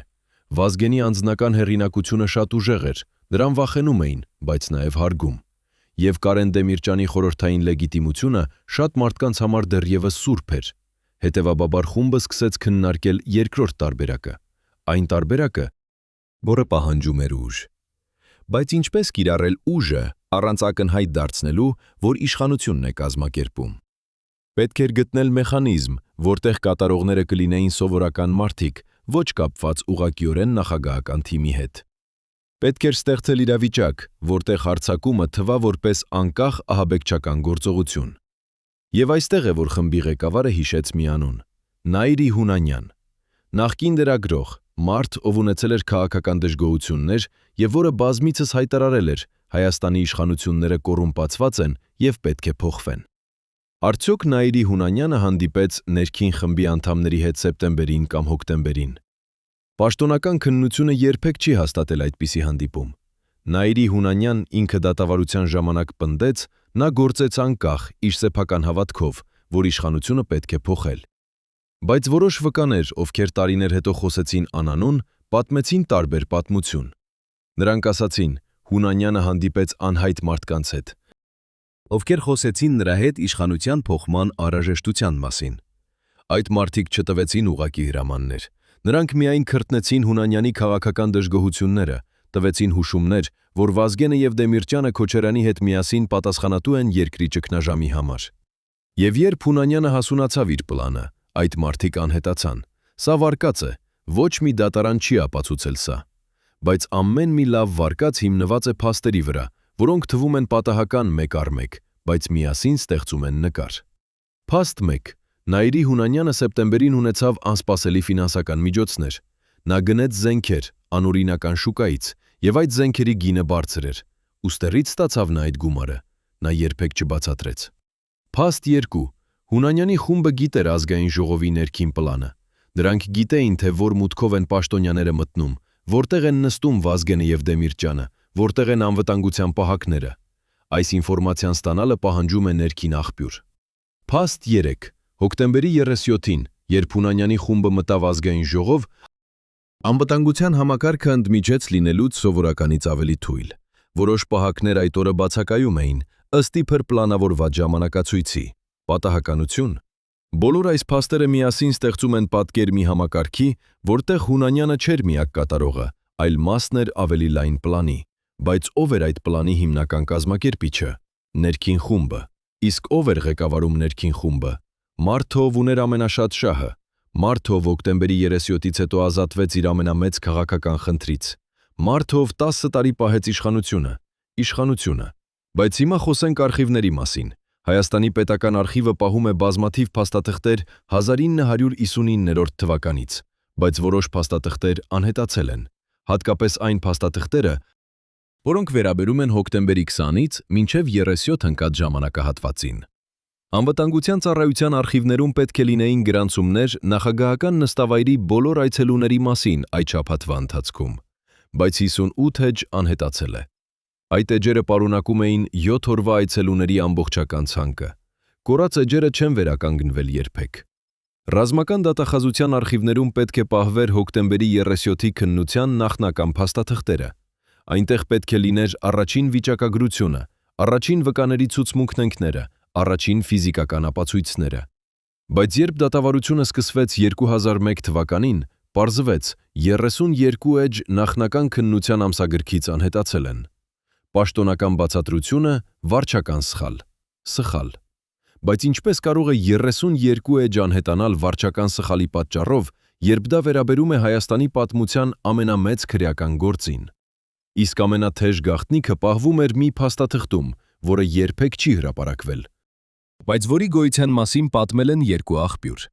Վազգենի անձնական հեղինակությունը շատ ուժեղ էր, դրան վախենում էին, բայց նաև հարգում։ Եվ Կարեն Դեմիրճյանի խորհրդային լեգիտիմությունը շատ մարդկանց համար դեռևս սուրբ էր։ Հետևաբար խումբը սկսեց քննարկել երկրորդ տարբերակը, այն տարբերակը, որը պահանջում էր ուժ։ Բայց ինչպես կիրառել ուժը, առանց ակնհայտ դարձնելու, որ իշխանությունն է կազմակերպում։ Պետք էր գտնել մեխանիզմ, որտեղ կատարողները կլինեին սովորական մարդիկ, ոչ կապված ուղղակիորեն նախագահական թիմի հետ։ Պետք էր ստեղծել իրավիճակ, որտեղ հարձակումը թվա որպես անկախ ահաբեկչական գործողություն։ Եվ այստեղ է, որ խմբի ղեկավարը հիշեց մի անուն՝ Նաիրի Հունանյան։ Նախկին լրագրող, մարդ, ով ունեցել էր քաղաքական դժգոհություններ և որը բազմիցս հայտարարել էր Հայաստանի իշխանությունները կոռումպացված են և պետք է փոխվեն։ Արդյոք Նաիրի Հունանյանը հանդիպեց ներքին խմբի անդամների հետ սեպտեմբերին կամ հոկտեմբերին։ Պաշտոնական քննությունը երբեք չի հաստատել այդպիսի հանդիպում։ Նաիրի Հունանյան ինքը դատավարության ժամանակ պնդեց, նա գործեց անկախ իր սեփական հավատքով, որ իշխանությունը պետք է փոխել։ Բայց որոշ վկաներ, ովքեր տարիներ հետո խոսեցին անանուն, պատմեցին տարբեր պատմություն։ Նրանք ասացին, Հունանյանը հանդիպեց անհայտ մարդկանց հետ, ովքեր խոսեցին նրա հետ իշխանության փոխման անհրաժեշտության մասին։ Այդ մարդիկ չտվեցին ուղղակի հրամաններ։ Նրանք միայն քրտնեցին Հունանյանի քաղաքական դժգոհությունները, տվեցին հուշումներ, որ Վազգենը և Դեմիրճյանը Քոչարյանի հետ միասին պատասխանատու են երկրի ճգնաժամի համար։ Եվ երբ Հունանյանը հասունացավ իր պլանը, այդ մարդիկ անհետացան։ Սա վարկած է, ոչ մի դատարան չի ապացուցել սա։ Բայց ամեն մի լավ վարկած հիմնված է փաստերի վրա, որոնք թվում են պատահական մեկ առ մեկ, բայց միասին ստեղծում են նկար։ Փաստ 1. Նաիրի Հունանյանը սեպտեմբերին ունեցավ անսպասելի ֆինանսական միջոցներ։ Նա գնեց զենքեր, անօրինական շուկայից, և այդ զենքերի գինը բարձր էր։ Ուստերից ստացավ նա այդ գումարը։ Նա երբեք չբացատրեց։ Փաստ 2. Հունանյանի խումբը գիտեր ազգային ժողովի ներքին պլանը։ Դրանք գիտեին, թե որ մուտքով են պաշտոնյաները մտնում, որտեղ են նստում Վազգենը եւ Դեմիրճյանը, որտեղ են անվտանգության պահակները։ Այս ինֆորմացիան ստանալը պահանջում է ներքին աղբյուր։ Փաստ 3. Հոկտեմբերի 37-ին, երբ Հունանյանի խումբը մտավ ազգային ժողով, անվտանգության համակարգը ընդմիջեց լինելուց սովորականից ավելի թույլ։ Որոշ պահակներ այդ օրը բացակայում էին, ըստ իբր պլանավորված ժամանակացույցի։ Պատահականություն։ Բոլոր այս փաստերը միասին ստեղծում են պատկեր մի համակարգի, որտեղ Հունանյանը չէր միակ կատարողը, այլ մասն էր ավելի լայն պլանի։ Բայց ով էր այդ պլանի հիմնական կազմակերպիչը։ Ներքին խումբը։ Իսկ ով էր ղեկավարում ներքին խումբը։ Մարդը, ով ուներ ամենաշատ շահը։ Մարդը, ով հոկտեմբերի 37-ից հետո ազատվեց իր ամենամեծ քաղաքական խնդրից։ Մարդը, ով 10 տարի պահեց իշխանությունը։ Բայց հիմա խոսենք արխիվների մասին։ Հայաստանի պետական արխիվը պահում է բազմաթիվ փաստաթղթեր 1959 թվականից, բայց որոշ փաստաթղթեր անհետացել են, հատկապես այն փաստաթղթերը, որոնք վերաբերում են հոկտեմբերի 20-ից մինչև 37 ընկած ժամանակահատվածին։ Անվտանգության ծառայության արխիվներում պետք է լինեին գրանցումներ նախագահական նստավայրի բոլոր այցելուների մասին այդ շաբաթվա ընթացքում, բայց 58 էջ անհետացել է։ Այդ էջերը պարունակում էին 7 օրվա այցելուների ամբողջական ցանկը։ Կորած էջերը չեն վերականգնվել երբեք։ Ռազմական դատախազության արխիվներում պետք է պահվեր հոկտեմբերի 37-ի քննության նախնական փաստաթղթերը։ Այնտեղ պետք է լիներ առաջին վիճակագրությունը, առաջին վկաների ցուցմունքները, առաջին ֆիզիկական ապացույցները։ Բայց երբ դատավարությունը սկսվեց 2001 թվականին, պարզվեց 32 էջ նախնական քննության ամսագրքից անհետացել են։ Պաշտոնական բացատրությունը վարչական սխալ։ Բայց ինչպես կարող է 32 էջ անհետանալ վարչական սխալի պատճառով, երբ դա վերաբերում է Հայաստանի պատմության ամենամեծ քրեական գործին։ Իսկ ամենաթեժ գաղտնիքը պահվում էր մի փաստաթղթում, որը երբեք չի հրապարակվել, բայց որի գոյության մասին պատմել են երկու աղբյուր։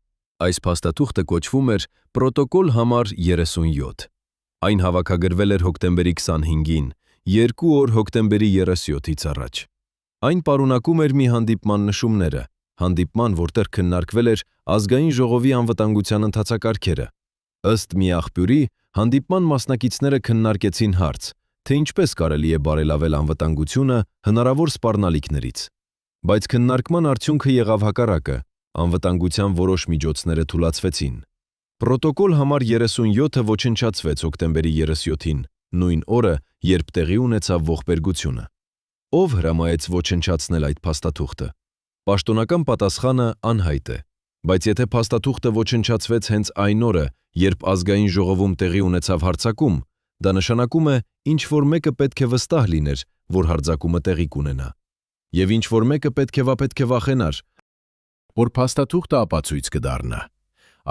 Այս փաստաթուղթը կոչվում էր Պրոտոկոլ համար 37։ Այն հավաքագրվել էր հոկտեմբերի 25-ին, 2 օր հոկտեմբերի 37-ից առաջ։ Այն պարունակում էր մի հանդիպման նշումները, հանդիպման, որտեղ քննարկվել էր ազգային ժողովի անվտանգության ընթացակարգերը։ Ըստ մի աղբյուրի, հանդիպման մասնակիցները քննարկեցին հարց, թե ինչպես կարելի է բարելավել անվտանգությունը հնարավոր սպառնալիքներից։ Բայց քննարկման արդյունքը եղավ հակառակը, անվտանգության որոշ միջոցները թուլացվեցին։ Պրոտոկոլ համար 37-ը ոչնչացվեց հոկտեմբերի 37-ին, նույն օրը, երբ տեղի ունեցավ ողբերգությունը։ Ով հրամայեց ոչնչացնել այդ փաստաթուղթը։ Պաշտոնական պատասխանը անհայտ է, բայց եթե փաստաթուղթը ոչնչացվեց հենց այն օրը, երբ ազգային ժողովում տեղի ունեցավ հարձակում, դա նշանակում է, ինչ-որ մեկը պետք է վստահ լիներ, որ հարձակումը տեղի կունենա։ Եվ ինչ-որ մեկը պետք է վախենար, որ փաստաթուղթը ապացույց կդառնա։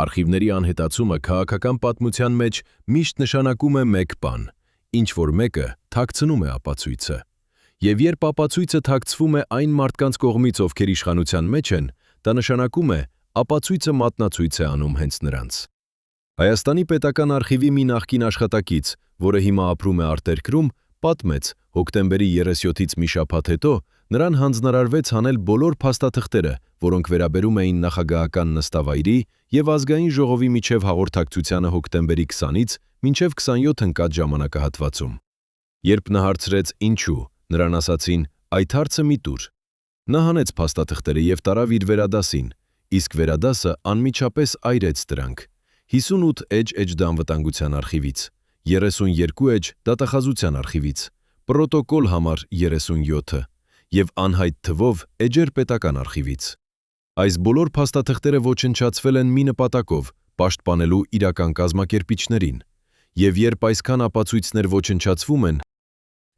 Արխիվների անհետացումը քաղաքական պատմության մեջ միշտ նշանակում է մեկ բան, ինչ-որ մեկը թաքցնում է ապացույցը։ Եվ երբ ապացույցը թաքցվում է այն մարդկանց կողմից, ովքեր իշխանության մեջ են, դա նշանակում է, ապացույցը մատնացույց է անում հենց նրանց։ Հայաստանի պետական արխիվի մի նախկին աշխատակից, որը հիմա ապրում է արտերկրում, պատմեց հոկտեմբերի 37-ից մի շաբաթ հետո նրան հանձնարարվեց հանել բոլոր փաստաթղթերը, որոնք վերաբերում էին նախագահական նստավայրի եւ ազգային ժողովի միջև հաղորդակցությանը հոկտեմբերի 20-ից մինչև 27 ընկած ժամանակահատվածում։ Երբ նա հարցրեց ինչու, նրան ասացին, այդ հարցը մի տուր։ Նա հանեց փաստաթղթերը եւ տարավ իր վերադասին, իսկ վերադասը անմիջապես այրեց դրանք։ 58 էջ անվտանգության արխիվից, 32 էջ դատախազության արխիվից, պրոտոկոլ համար 37-ը եւ անհայտ թվով էջեր պետական արխիվից։ Այս բոլոր փաստաթղթերը ոչնչացվել են մի նպատակով՝ պաշտպանելու իրական կազմակերպիչներին։ Եվ երբ այսքան ապացույցներ ոչնչացվում են,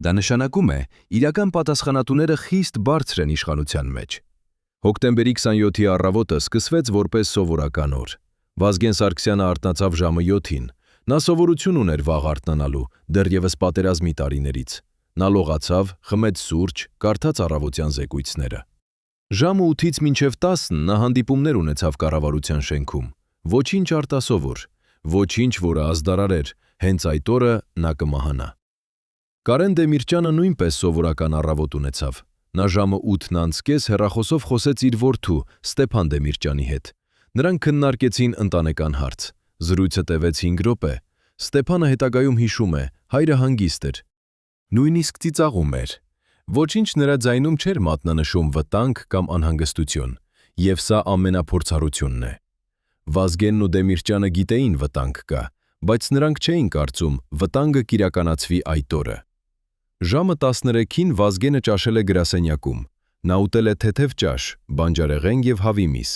դա նշանակում է, իրական պատասխանատուները խիստ բարձր են իշխանության մեջ։ Հոկտեմբերի 27-ի առավոտը սկսվեց որպես սովորական օր։ Վազգեն Սարգսյանը արթնացավ ժամը 7-ին։ Նա սովորություն ուներ վաղ արթնանալու, դեռևս պատերազմի տարիներից։ Նա լողացավ, խմեց սուրճ, կարդաց առավոտյան զեկույցները։ Ժամը 8-ից մինչև 10 նա հանդիպումներ ունեցավ կառավարության շենքում։ Ոչինչ արտասովոր, ոչինչ, որը ազդարար էր, հենց այդ օրը նա կմահանա։ Կարեն Դեմիրճյանը նույնպես սովորական առավոտ ունեցավ։ Նա ժամը 8:30 հեռախոսով խոսեց իր որդու Ստեփան Դեմիրճյանի հետ։ Նրանք քննարկեցին ընտանեկան հարց։ Զրույցը տևեց 5 րոպե։ Ստեփանը հետագայում հիշում է, հայրը հանգիստ էր։ Նույնիսկ ծիծաղում էր։ Ոչինչ նրա ձայնում չէր մատնանշում վտանգ կամ անհանգստություն, եւ սա ամենափորձառությունն է։ Վազգենն ու Դեմիրճյանը գիտեին վտանգ կա, բայց նրանք չէին կարծում վտանգը կիրականացվի այդ օրը։ Ժամը 13-ին Վազգենը ճաշել է գրասենյակում։ Նա ուտել է թեթև ճաշ, բանջարեղեն եւ հավի միս։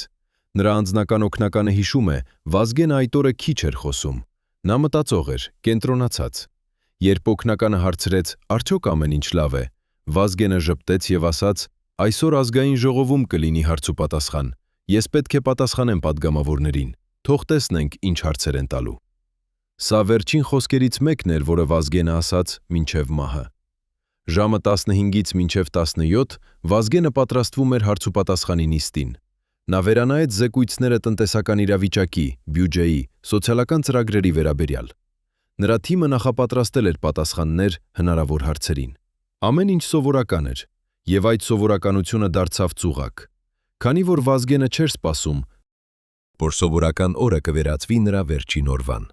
Նրա անձնական օգնականը հիշում է, Վազգենը այդ օրը քիչ էր խոսում։ Նա մտածող էր, կենտրոնացած։ Երբ օգնականը հարցրեց, արդյոք ամեն ինչ լավ է, Վազգենը ժպտեց եւ ասաց. «Այսօր ազգային ժողովում կլինի հարցուպատասխան։ Ես պետք է պատասխանեմ падգամավորներին։ Թող տեսնենք ինչ հարցեր են տալու»։ Սա վերջին խոսքերից մեկն էր, որը Վազգենը ասաց մինչև մահը։ Ժամը 15-ից մինչև 17 Վազգենը պատրաստվում էր հարցուպատասխանի նիստին։ Նա վերանայեց զեկույցները տնտեսական իրավիճակի, բյուջեի, սոցիալական ծրագրերի վերաբերյալ։ Նրա թիմը նախապատրաստել էր պատասխաններ հնարավոր հարցերին։ Ամեն ինչ սովորական էր, եւ այդ սովորականությունը դարձավ ծուղակ։ Քանի որ Վազգենը չէր սպասում, որ սովորական օրը կվերածվի նրա վերջին օրվան։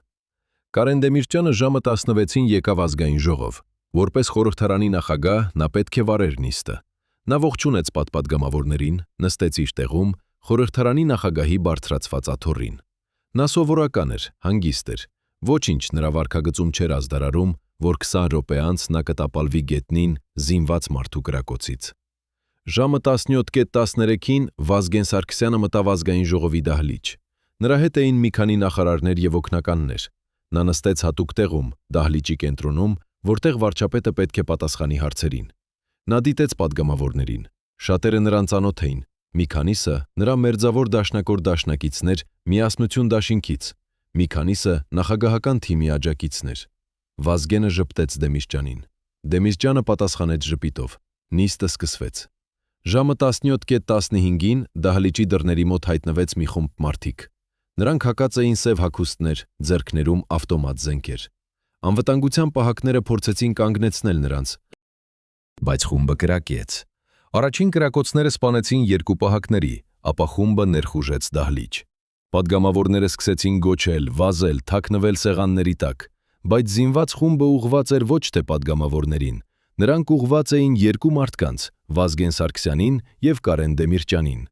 Կարեն Դեմիրճյանը ժամը 16-ին եկավ ազգային ժողով։ Որպես խորհրդարանի նախագահ նա պետք է վարեր նիստը։ Նա ողջունեց պատգամավորներին, նստեց իր տեղում, խորհրդարանի նախագահի բարձրացված աթոռին։ Նա սովորական էր, հանգիստ էր։ Ոչինչ նրա վարքագծում չէր ազդարարում, որ 20 րոպե անց նա կտապալվի գետնին զինված մարդու կրակոցից։ Ժամը 17:13-ին Վազգեն Սարգսյանը մտավ ազգային ժողովի դահլիճ։ Նրա հետ էին մի քանի նախարարներ եւ օգնականներ։ Նա նստեց հատուկ տեղում, դահլիճի կենտրոնում, որտեղ վարչապետը պետք է պատասխանի հարցերին։ Նա դիտեց падգամավորներին։ Շատերը նրան ծանոթ էին, մի քանիսը նրա մերձավոր դաշնակոր դաշնակիցներ Միասնություն դաշինքից, մի քանիսը նախագահական թիմի աջակիցներ։ Վազգենը ժպտեց Դեմիրճյանին։ Դեմիրճյանը պատասխանեց ժպիտով։ Նիստը սկսվեց։ Ժամը 17:15-ին դահլիճի դռների մոտ հայտնվեց մի խումբ մարդիկ։ Նրանք հագած էին սև հագուստներ, ձեռքներում ավտոմատ զենքեր։ Անվտանգության պահակները փորձեցին կանգնեցնել նրանց, բայց խումբը կրակեց։ Առաջին կրակոցները սպանեցին 2 պահակների, ապա խումբը ներխուժեց դահլիճ։ Պատգամավորները սկսեցին գոչել, վազել, թաքնվել սեղանների տակ, բայց զինված խումբը ուղղված էր ոչ թե падգամավորներին, նրանք ուղղված էին 2 մարդկանց՝ Վազգեն Սարգսյանին եւ Կարեն Դեմիրճյանին։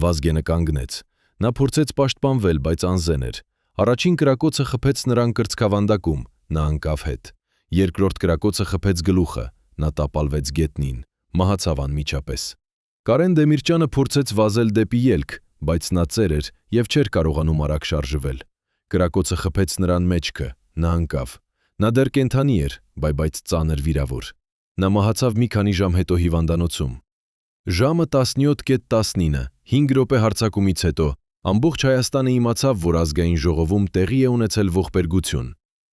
Վազգենը կանգնեց։ Նա փորձեց պաշտպանվել, բայց անզեն էր։ Առաջին կրակոցը խփեց նրան կրծքավանդակում, նա ընկավ հետ։ Երկրորդ կրակոցը խփեց գլուխը, նա տապալվեց գետնին, մահացավ անմիջապես։ Կարեն Դեմիրճյանը փորձեց վազել դեպի ելք, բայց նա ծեր էր եւ չէր կարողանում արագ շարժվել։ Կրակոցը խփեց նրան մեջքը, նա ընկավ։ Նա դեռ կենդանի էր, բայց ծանր վիրավոր։ Նա մահացավ մի քանի ժամ հետո հիվանդանոցում։ Ժամը 17:19, 5 րոպե հարձակումից հետո ամբողջ Հայաստանը իմացավ, որ ազգային ժողովում տեղի է ունեցել ողբերգություն։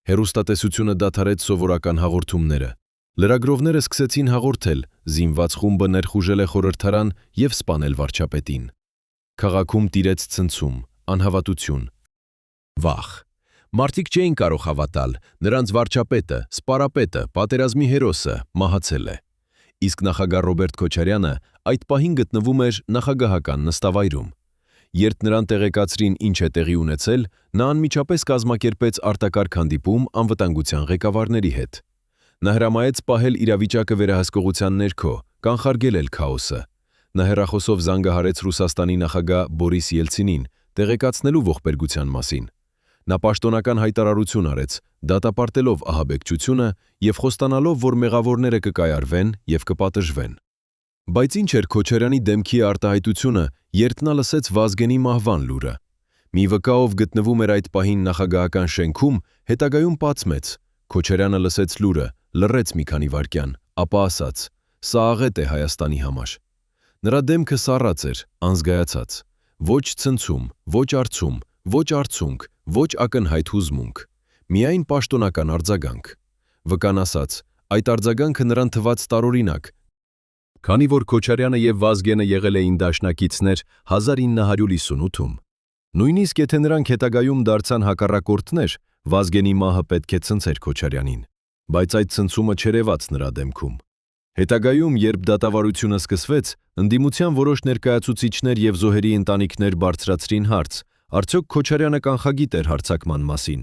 Հեռուստատեսությունը դադարեց սովորական հաղորդումները։ Լրագրողները սկսեցին հաղորդել, զինված խումբը ներխուժել է խորհրդարան եւ սպանել վարչապետին։ Քաղաքում տիրեց ցնցում, անհավատություն, վախ։ Մարդիկ չէին կարող հավատալ, նրանց վարչապետը, սպարապետը, պատերազմի հերոսը մահացել է։ Իսկ նախագահ Ռոբերտ Քոչարյանը այդ պահին գտնվում էր նախագահական նստավայրում։ Երբ նրան տեղեկացրին ինչ է տեղի ունեցել, նա անմիջապես կազմակերպեց արտակարգ հանդիպում անվտանգության ղեկավարների հետ։ Նա հրամայեց պահել իրավիճակը վերահսկողության ներքո, կանխարգելել քաոսը։ Նա հեռախոսով զանգահարեց Ռուսաստանի նախագահ Բորիս Ելցինին, տեղեկացնելու ողբերգության մասին։ Նա պաշտոնական հայտարարություն արեց, դատապարտելով ահաբեկչությունը եւ խոստանալով, որ մեղավորները կկայարվեն եւ կպատժվեն։ Բայց ինչ էր Քոչարյանի դեմքի արտահայտությունը, երբ նա լսեց Վազգենի մահվան լուրը։ Մի վկա, ով գտնվում էր այդ պահին նախագահական շենքում, հետագայում պատմեց. Քոչարյանը լսեց լուրը, լռեց մի քանի վայրկյան, ապա ասաց. «Սա աղետ է Հայաստանի համար»։ Նրա դեմքը սառած էր, անզգայացած։ Ոչ ցնցում, ոչ արցում, ոչ արցունք, ոչ ակնհայտ հուզմունք։ Միայն պաշտոնական արձագանք։ Վկան ասաց. այդ արձագանքը նրան թվաց տարօրինակ, քանի որ Քոչարյանը եւ Վազգենը եղել էին դաշնակիցներ 1958-ում։ Նույնիսկ եթե նրանք հետագայում դարձան հակառակորդներ, Վազգենի մահը պետք է ցնցեր Քոչարյանին, բայց այդ ցնցումը չերևաց նրա դեմքում։ Հետագայում, երբ դատավարությունը սկսվեց, ընդդիմության որոշ ներկայացուցիչներ եւ զոհերի ընտանիքներ բարձրացրին հարց, Արդյոք Քոչարյանը կանխագիտ էր հարձակման մասին։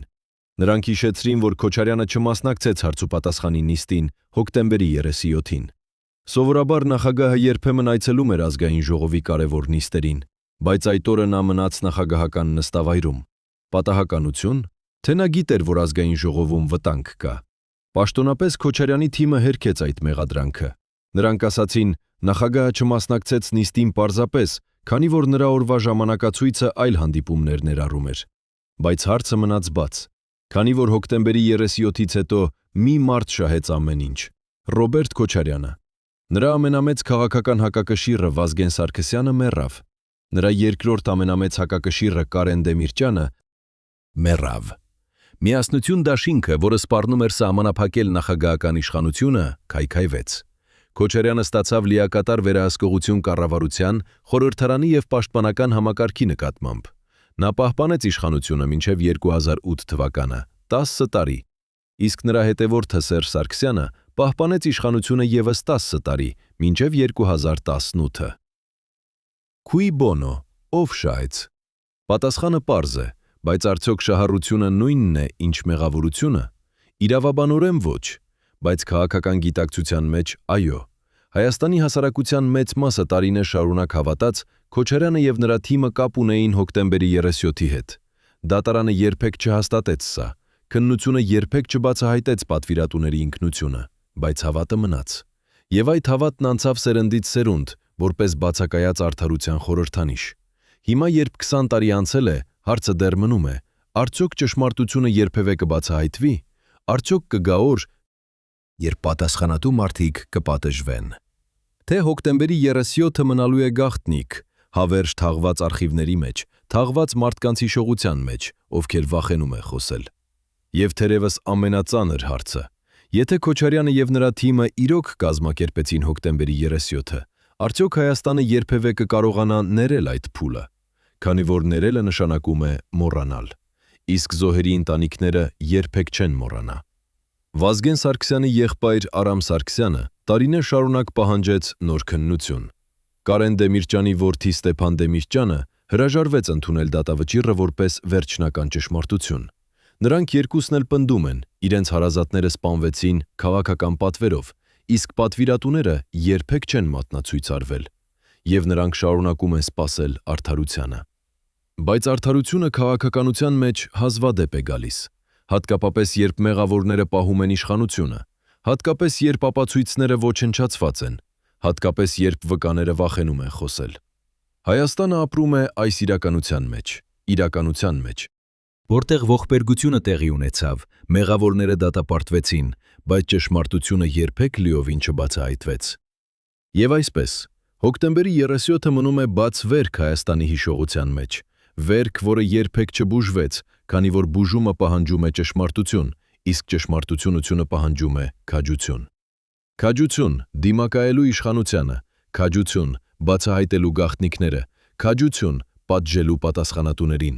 Նրանք հիշեցրին, որ Քոչարյանը չմասնակցեց հարցուպատասխանի նիստին հոկտեմբերի 37-ին։ Սովորաբար նախագահը երբեմն այցելում էր ազգային ժողովի կարևոր նիստերին, բայց այդ օրը նա մնաց նախագահական նստավայրում։ Պատահականություն, թե նա գիտեր, որ ազգային ժողովում վտանգ կա։ Պաշտոնապես Քոչարյանի թիմը հերքեց այդ մեղադրանքը։ Նրանք ասացին, նախագահը չմասնակցեց նիստին պարզապես, քանի որ նրա օրվա ժամանակացույցը այլ հանդիպումներ ներառում էր։ Բայց հարցը մնաց բաց, քանի որ հոկտեմբերի 37-ից հետո մի մարդ շահեց ամեն ինչ՝ Ռոբերտ Քոչարյանը։ Նրա ամենամեծ քաղաքական հակակշիռը Վազգեն Սարգսյանը մեռավ։ Նրա երկրորդ ամենամեծ հակակշիռը Կարեն Դեմիրճյանը մեռավ։ Միասնություն դաշինքը, որը սպառնում էր սահմանափակել նախագահական իշխանությունը, քայքայվեց։ Քոչարյանը ստացավ լիակատար վերահսկողություն կառավարության, խորհրդարանի և պաշտպանական համակարգի նկատմամբ։ Նա պահպանեց իշխանությունը մինչև 2008 թվականը, 10 տարի, իսկ նրա հետևորդը Սերժ Սարգսյանը պահպանեց իշխանությունը ևս 10 տարի, մինչև 2018-ը։ Cui bono, ով շահեց։ Պատասխանը պարզ է, բայց արդյոք շահառությունը նույնն է, ինչ մեղավորությունը։ Իրավաբանորեն ոչ, բայց քաղաքական գիտակցության մեջ այո։ Հայաստանի հասարակության մեծ մասը տարիներ շարունակ հավատաց, Քոչարյանը և նրա թիմը կապ ունեին հոկտեմբերի 37-ի հետ։ Դատարանը երբեք չհաստատեց սա, քննությունը երբեք չբացահայտեց պատվիրատուների ինքնությունը, բայց հավատը մնաց։ Եվ այդ հավատն անցավ սերնդից սերունդ, որպես բացակայած արդարության խորհրդանիշ։ Հիմա, երբ 20 տարի անցել է, հարցը դեռ մնում է. արդյոք ճշմարտությունը երբևէ կբացահայտվի։ Արդյոք կգա օր, երբ պատասխանատու մարդիկ կպատժվեն։ Թե հոկտեմբերի 37-ը մնալու է գաղտնիք, հավերժ թաղված արխիվների մեջ, թաղված մարդկանց հիշողության մեջ, ովքեր վախենում է խոսել։ Եվ թերևս ամենածանր հարցը. եթե Քոչարյանը և նրա թիմը իրոք կազմակերպեցին հոկտեմբերի 37-ը, արդյոք Հայաստանը երբևէ կկարողանա ներել այդ փուլը, քանի որ ներելը նշանակում է մոռանալ, իսկ զոհերի ընտանիքները երբեք չեն մոռանա։ Վազգեն Սարգսյանի եղբայր Արամ Սարգսյանը տարիներ շարունակ պահանջեց նոր քննություն։ Կարեն Դեմիրճյանի որդի Ստեփան Դեմիրճյանը հրաժարվեց ընդունել դատավճիռը որպես վերջնական ճշմարտություն։ Նրանք երկուսն էլ պնդում են, իրենց հարազատները սպանվեցին քաղաքական պատվերով, իսկ պատվիրատուները երբեք չեն մատնացույց արվել, և նրանք շարունակում են սպասել արդարությանը։ Բայց արդարությունը քաղաքականության մեջ հազվադեպ է գալիս, հատկապես երբ մեղավորները պահում են իշխանությունը, հատկապես երբ ապացույցները ոչնչացված են, հատկապես երբ վկաները վախենում են խոսել։ Հայաստանը ապրում է այս իրականության մեջ, որտեղ ողբերգությունը տեղի ունեցավ, մեղավորները դատապարտվեցին, բայց ճշմարտությունը երբեք լիովին չբացահայտվեց։ Եվ այսպես, հոկտեմբերի 37-ը մնում է բաց վերք Հայաստանի հիշողության մեջ, վերք, որը երբեք չբուժվեց, քանի որ բուժումը պահանջում է ճշմարտություն, իսկ ճշմարտությունը պահանջում է քաջություն։ Քաջություն դիմակայելու իշխանությանը, քաջություն բացահայտելու գաղտնիքները, քաջություն պատժելու պատասխանատուներին։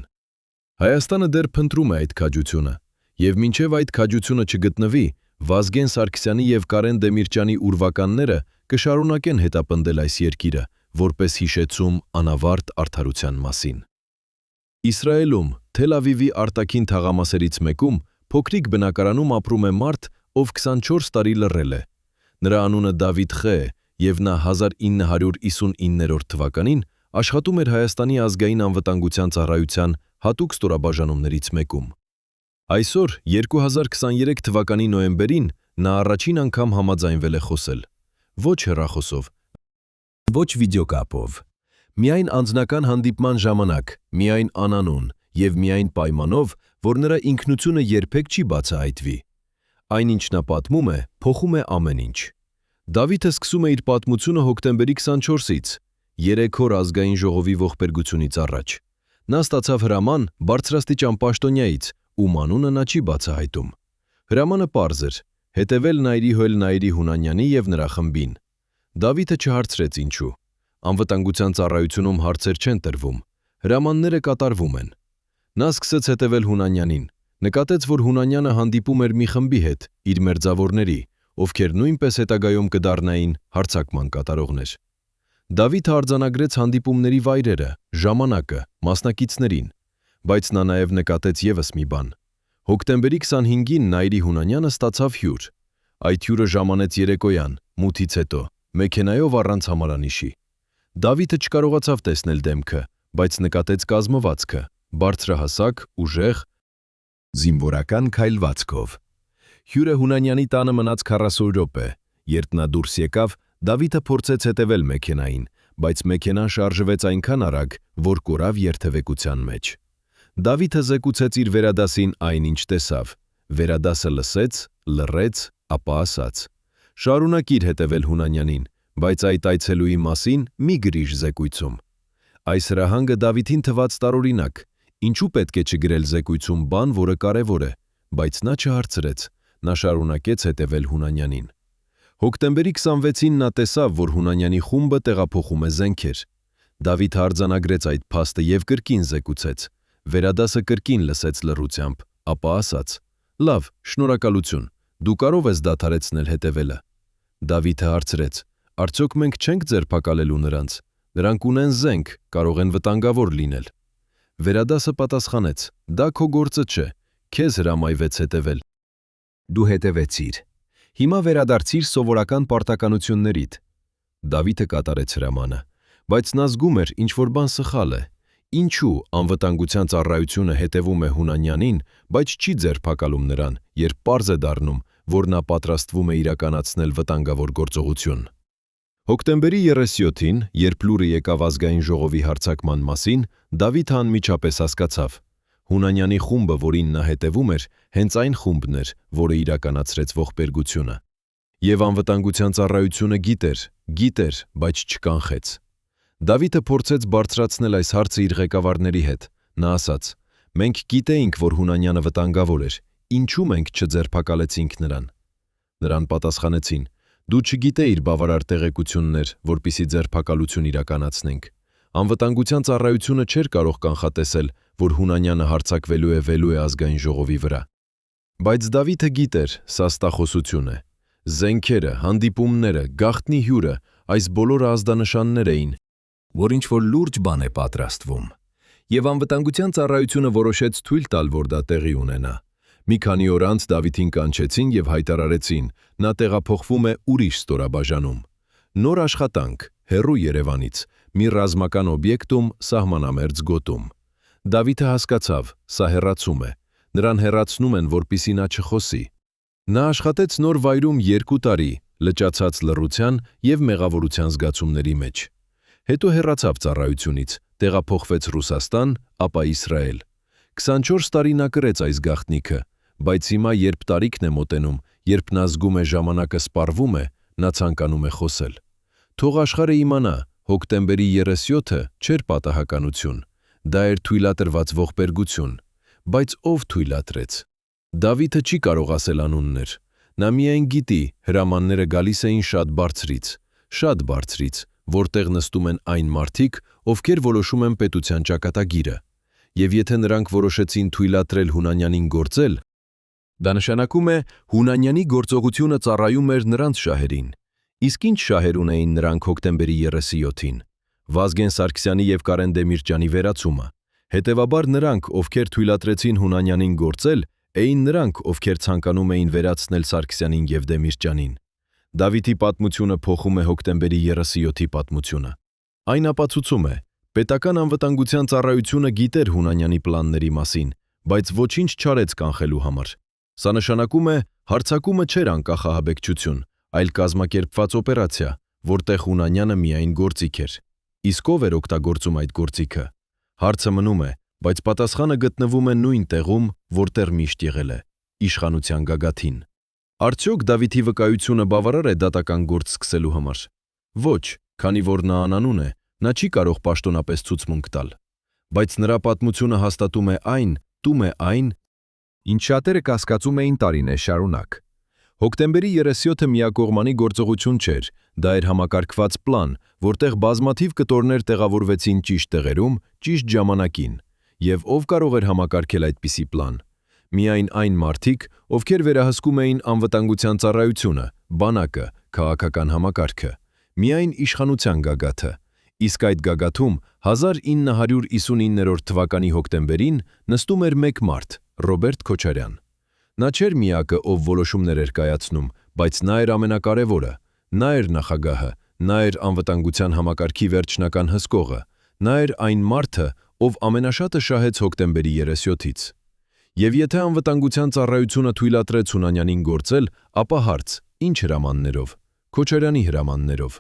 Հայաստանը դեռ փնտրում է այդ քաջությունը, և մինչև այդ քաջությունը չգտնվի, Վազգեն Սարգսյանի և Կարեն Դեմիրճյանի ուրվականները կշարունակեն հետապնդել այս երկիրը, որպես հիշեցում անավարտ արդարության մասին։ Իսրայելում, Թել Ավիվի արտաքին թաղամասերից մեկում, փոքրիկ բնակարանում ապրում է մարդ, ով 24 տարի լռել է։ Նրա անունը Դավիթ Խ է, և նա 1959 թվականին աշխատում էր Հայաստանի ազգային անվտանգության ծառայության հատուկ ստորաբաժանումներից մեկում։ Այսօր, 2023 թվականի նոյեմբերին, նա առաջին անգամ համաձայնվել է խոսել։ Ոչ հեռախոսով, ոչ վիդեոկապով, միայն անձնական հանդիպման ժամանակ, միայն անանուն և միայն պայմանով, որ նրա ինքնությունը երբեք չի բացահայտվի։ Այնինչ նա պատմում է, փոխում է ամեն ինչ։ Դավիթը սկսում է իր պատմությունը հոկտեմբերի 24-ից, 3 օր ազգային ժողովի ողբերգությունից առաջ։ Նա ստացավ հրաման բարձրաստիճան պաշտոնյայից, ում անունը նա չի բացահայտում։ Հրամանը պարզ էր՝ հետևել Նայիրի Հոել Նայիրի Հունանյանի և նրա խմբին։ Դավիթը չհարցրեց ինչու։ Անվտանգության ծառայությունում հարցեր չեն տրվում, հրամանները կատարվում են։ Նա սկսեց հետևել Հունանյանին, նկատեց, որ Հունանյանը հանդիպում էր մի խմբի հետ, իր մերձավորների, ովքեր նույնպես հետագայում կդառնային հարձակման կատարողներ։ Դավիթը արձանագրեց հանդիպումների վայրերը, ժամանակը, մասնակիցներին։ բայց նա նաև նկատեց ևս մի բան։ Հոկտեմբերի 25-ին Նայիրի Հունանյանը ստացավ հյուր։ Այդ հյուրը ժամանեց երեկոյան, մութից հետո, մեքենայով առանց համարանիշի։ Դավիթը չկարողացավ տեսնել դեմքը, բայց նկատեց կազմվածքը՝ բարձրահասակ, ուժեղ, զինվորական քայլվածքով։ Հյուրը Հունանյանի տանը մնաց 40 րոպե։ Երբ նա դուրս եկավ, Դավիթը փորձեց հետևել մեքենային, բայց մեքենան շարժվեց այնքան արագ, որ կորավ երթևեկության մեջ։ Դավիթը զեկուցեց իր վերադասին այն, ինչ տեսավ։ Վերադասը լսեց, լռեց, ապա ասաց. «Շարունակիր հետևել Հունանյանին, բայց այդ այցելուի մասին մի գրիր զեկույցում»։ Այս հրահանգը Դավիթին թվաց տարօրինակ։ Ինչու պետք է չգրել զեկույցում բան, որը կարևոր է, բայց նա չհարցրեց։ Նա շարունակեց հետևել Հունանյանին։ Հոկտեմբերի 26-ին նա տեսավ, որ Հունանյանի խումբը տեղափոխում է զենքեր։ Դավիթը արձանագրեց այդ փաստը և կրկին զեկուցեց։ Վերադասը կրկին լսեց լռությամբ, ապա ասաց. «Լավ, շնորհակալություն, դու կարող ես դադարեցնել հետևելը»։ Դավիթը հարցրեց. «Արդյոք մենք չենք ձերբակալելու նրանց։ Նրանք ունեն զենք, կարող են վտանգավոր լինել»։ Վերադասը պատասխանեց. «Դա քո գործը չէ, քեզ հրամայվեց հետևել։ Դու հետևեցիր։ Հիմա վերադարձիր սովորական պարտականություններիդ»։ Դավիթը կատարեց հրամանը, բայց նա զգում էր, ինչ-որ բան սխալ է։ Ինչու անվտանգության ծառայությունը հետևում է Հունանյանին, բայց չի ձերբակալում նրան, երբ պարզ է դառնում, որ նա պատրաստվում է իրականացնել վտանգավոր գործողություն։ Հոկտեմբերի 37-ին, երբ լուրը եկավ ազգային ժողովի հարձակման մասին, Դավիթը անմիջապես հասկացավ. Հունանյանի խումբը, որին նա հետևում էր, հենց այն խումբն էր, որը իրականացրեց ողբերգությունը։ Եվ անվտանգության ծառայությունը գիտեր, բայց չկանխեց։ Դավիթը փորձեց բարձրացնել այս հարցը իր ղեկավարների հետ։ Նա ասաց. «Մենք գիտեինք, որ Հունանյանը վտանգավոր էր, ինչու մենք չձերբակալեցինք նրան»։ Նրան պատասխանեցին. «Դու չգիտեիր բավարար տեղեկություններ, որպեսզի ձերբակալություն իրականացնենք։ Անվտանգության ծառայությունը չէր կարող կանխատեսել, որ Հունանյանը հարձակվելու է ազգային ժողովի վրա»։ Բայց Դավիթը գիտեր, սա ստախոսություն է։ Զենքերը, հանդիպումները, գաղտնի հյուրը, այս բոլորը ազդանշաններ էին, որ ինչ-որ լուրջ բան է պատրաստվում։ Եվ անվտանգության ծառայությունը որոշեց թույլ տալ, որ դա տեղի ունենա։ Մի քանի օր անց Դավիթին կանչեցին և հայտարարեցին. նա տեղափոխվում է ուրիշ ստորաբաժանում։ Նոր աշխատանք, հեռու Երևանից, մի ռազմական օբյեկտում, սահմանամերձ գոտում։ Դավիթը հասկացավ, սա հեռացում է։ Նրան հեռացնում են, որպեսզի նա չխոսի։ Նա աշխատեց նոր վայրում 2 տարի, լճացած լռության և մեղավորության զգացումների մեջ։ Հետո հեռացավ ծառայությունից, տեղափոխվեց Ռուսաստան, ապա Իսրայել։ 24 տարի նա կրեց այս գաղտնիքը, բայց հիմա, երբ տարիքն է մոտենում, երբ նա զգում է ժամանակը սպառվում է, նա ցանկանում է խոսել։ Թող աշխարհը իմանա, հոկտեմբերի 37-ը չէր պատահականություն, դա էր թույլատրված ողբերգություն։ Բայց ով թույլատրեց։ Դավիթը չի կարող ասել անուններ։ Նա միայն գիտի, հրամանները գալիս էին շատ բարձրից, որտեղ նստում են այն մարդիկ, ովքեր որոշում են պետության ճակատագիրը։ Եվ եթե նրանք որոշեցին թույլատրել Հունանյանին գործել, դա նշանակում է Հունանյանի գործողությունը ծառայում էր նրանց շահերին։ Իսկ ինչ շահեր ունեին նրանք հոկտեմբերի 37-ին։ Վազգեն Սարգսյանի և Կարեն Դեմիրճյանի վերացումը։ Հետևաբար նրանք, ովքեր թույլատրեցին Հունանյանին գործել, էին նրանք, ովքեր ցանկանում էին վերացնել Սարգսյանին և Դեմիրճյանին։ Դավիթի պատմությունը փոխում է հոկտեմբերի 37-ի պատմությունը։ Այն ապացուցում է. պետական անվտանգության ծառայությունը գիտեր Հունանյանի պլանների մասին, բայց ոչինչ չարեց կանխելու համար։ Սա նշանակում է, հարձակումը չէր անկախ ահաբեկչություն, այլ կազմակերպված օպերացիա, որտեղ Հունանյանը միայն գործիք էր։ Իսկ ով էր օգտագործում այդ գործիքը։ Հարցը մնում է, բայց պատասխանը գտնվում է նույն տեղում, որտեղ միշտ եղել է՝ իշխանության գագաթին։ Արդյոք Դավիթի վկայությունը բավարար է դատական գործ սկսելու համար։ Ոչ, քանի որ նա անանուն է, նա չի կարող պաշտոնապես ցուցմունք տալ։ Բայց նրա պատմությունը հաստատում է այն, ինչ շատերը կասկածում էին տարիներ շարունակ։ Հոկտեմբերի 37-ը միակողմանի գործողություն չէր, դա էր համակարգված պլան, որտեղ բազմաթիվ կտորներ տեղավորվեցին ճիշտ տեղերում, ճիշտ ժամանակին։ Եվ ով կարող էր համակարգել այդպիսի պլան։ Միայն այն մարդիկ, ովքեր վերահսկում էին անվտանգության ծառայությունը, բանակը, քաղաքական համակարգը։ Միայն իշխանության գագաթը։ Իսկ այդ գագաթում 1959 թվականի հոկտեմբերին նստում էր մեկ մարդ՝ Ռոբերտ Քոչարյան։ Նա չէր միակը, ով որոշումներ էր կայացնում, բայց նա էր ամենակարևորը, նա էր նախագահը, նա էր անվտանգության համակարգի վերջնական հսկողը, նա էր այն մարդը, ով ամենաշատը շահեց հոկտեմբերի 37-ից։ Եվ եթե անվտանգության ծառայությունը թույլատրեց Հունանյանին գործել, ապա հարց՝ ինչ հրամաններով։ Քոչարյանի հրամաններով։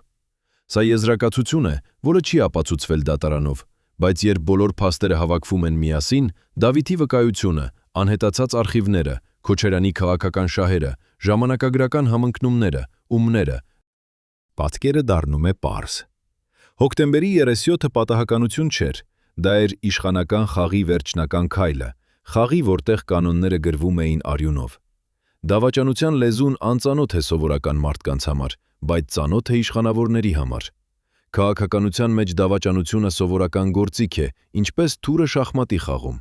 Սա եզրակացություն է, որը չի ապացուցվել դատարանով, բայց երբ բոլոր փաստերը հավաքվում են միասին, Դավիթի վկայությունը, անհետացած արխիվները, Քոչարյանի քաղաքական շահերը, ժամանակագրական համընկնումները, ումները, պատկերը դառնում է պարզ։ Հոկտեմբերի 37-ը պատահականություն չէր, դա էր իշխանական խաղի վերջնական քայլը, խաղի, որտեղ կանոնները գրվում էին արյունով։ Դավաճանության լեզուն անծանոթ է սովորական մարդկանց համար, բայց ծանոթ է իշխանավորների համար։ Քաղաքականության մեջ դավաճանությունը սովորական գործիք է, ինչպես թուրը շախմատի խաղում։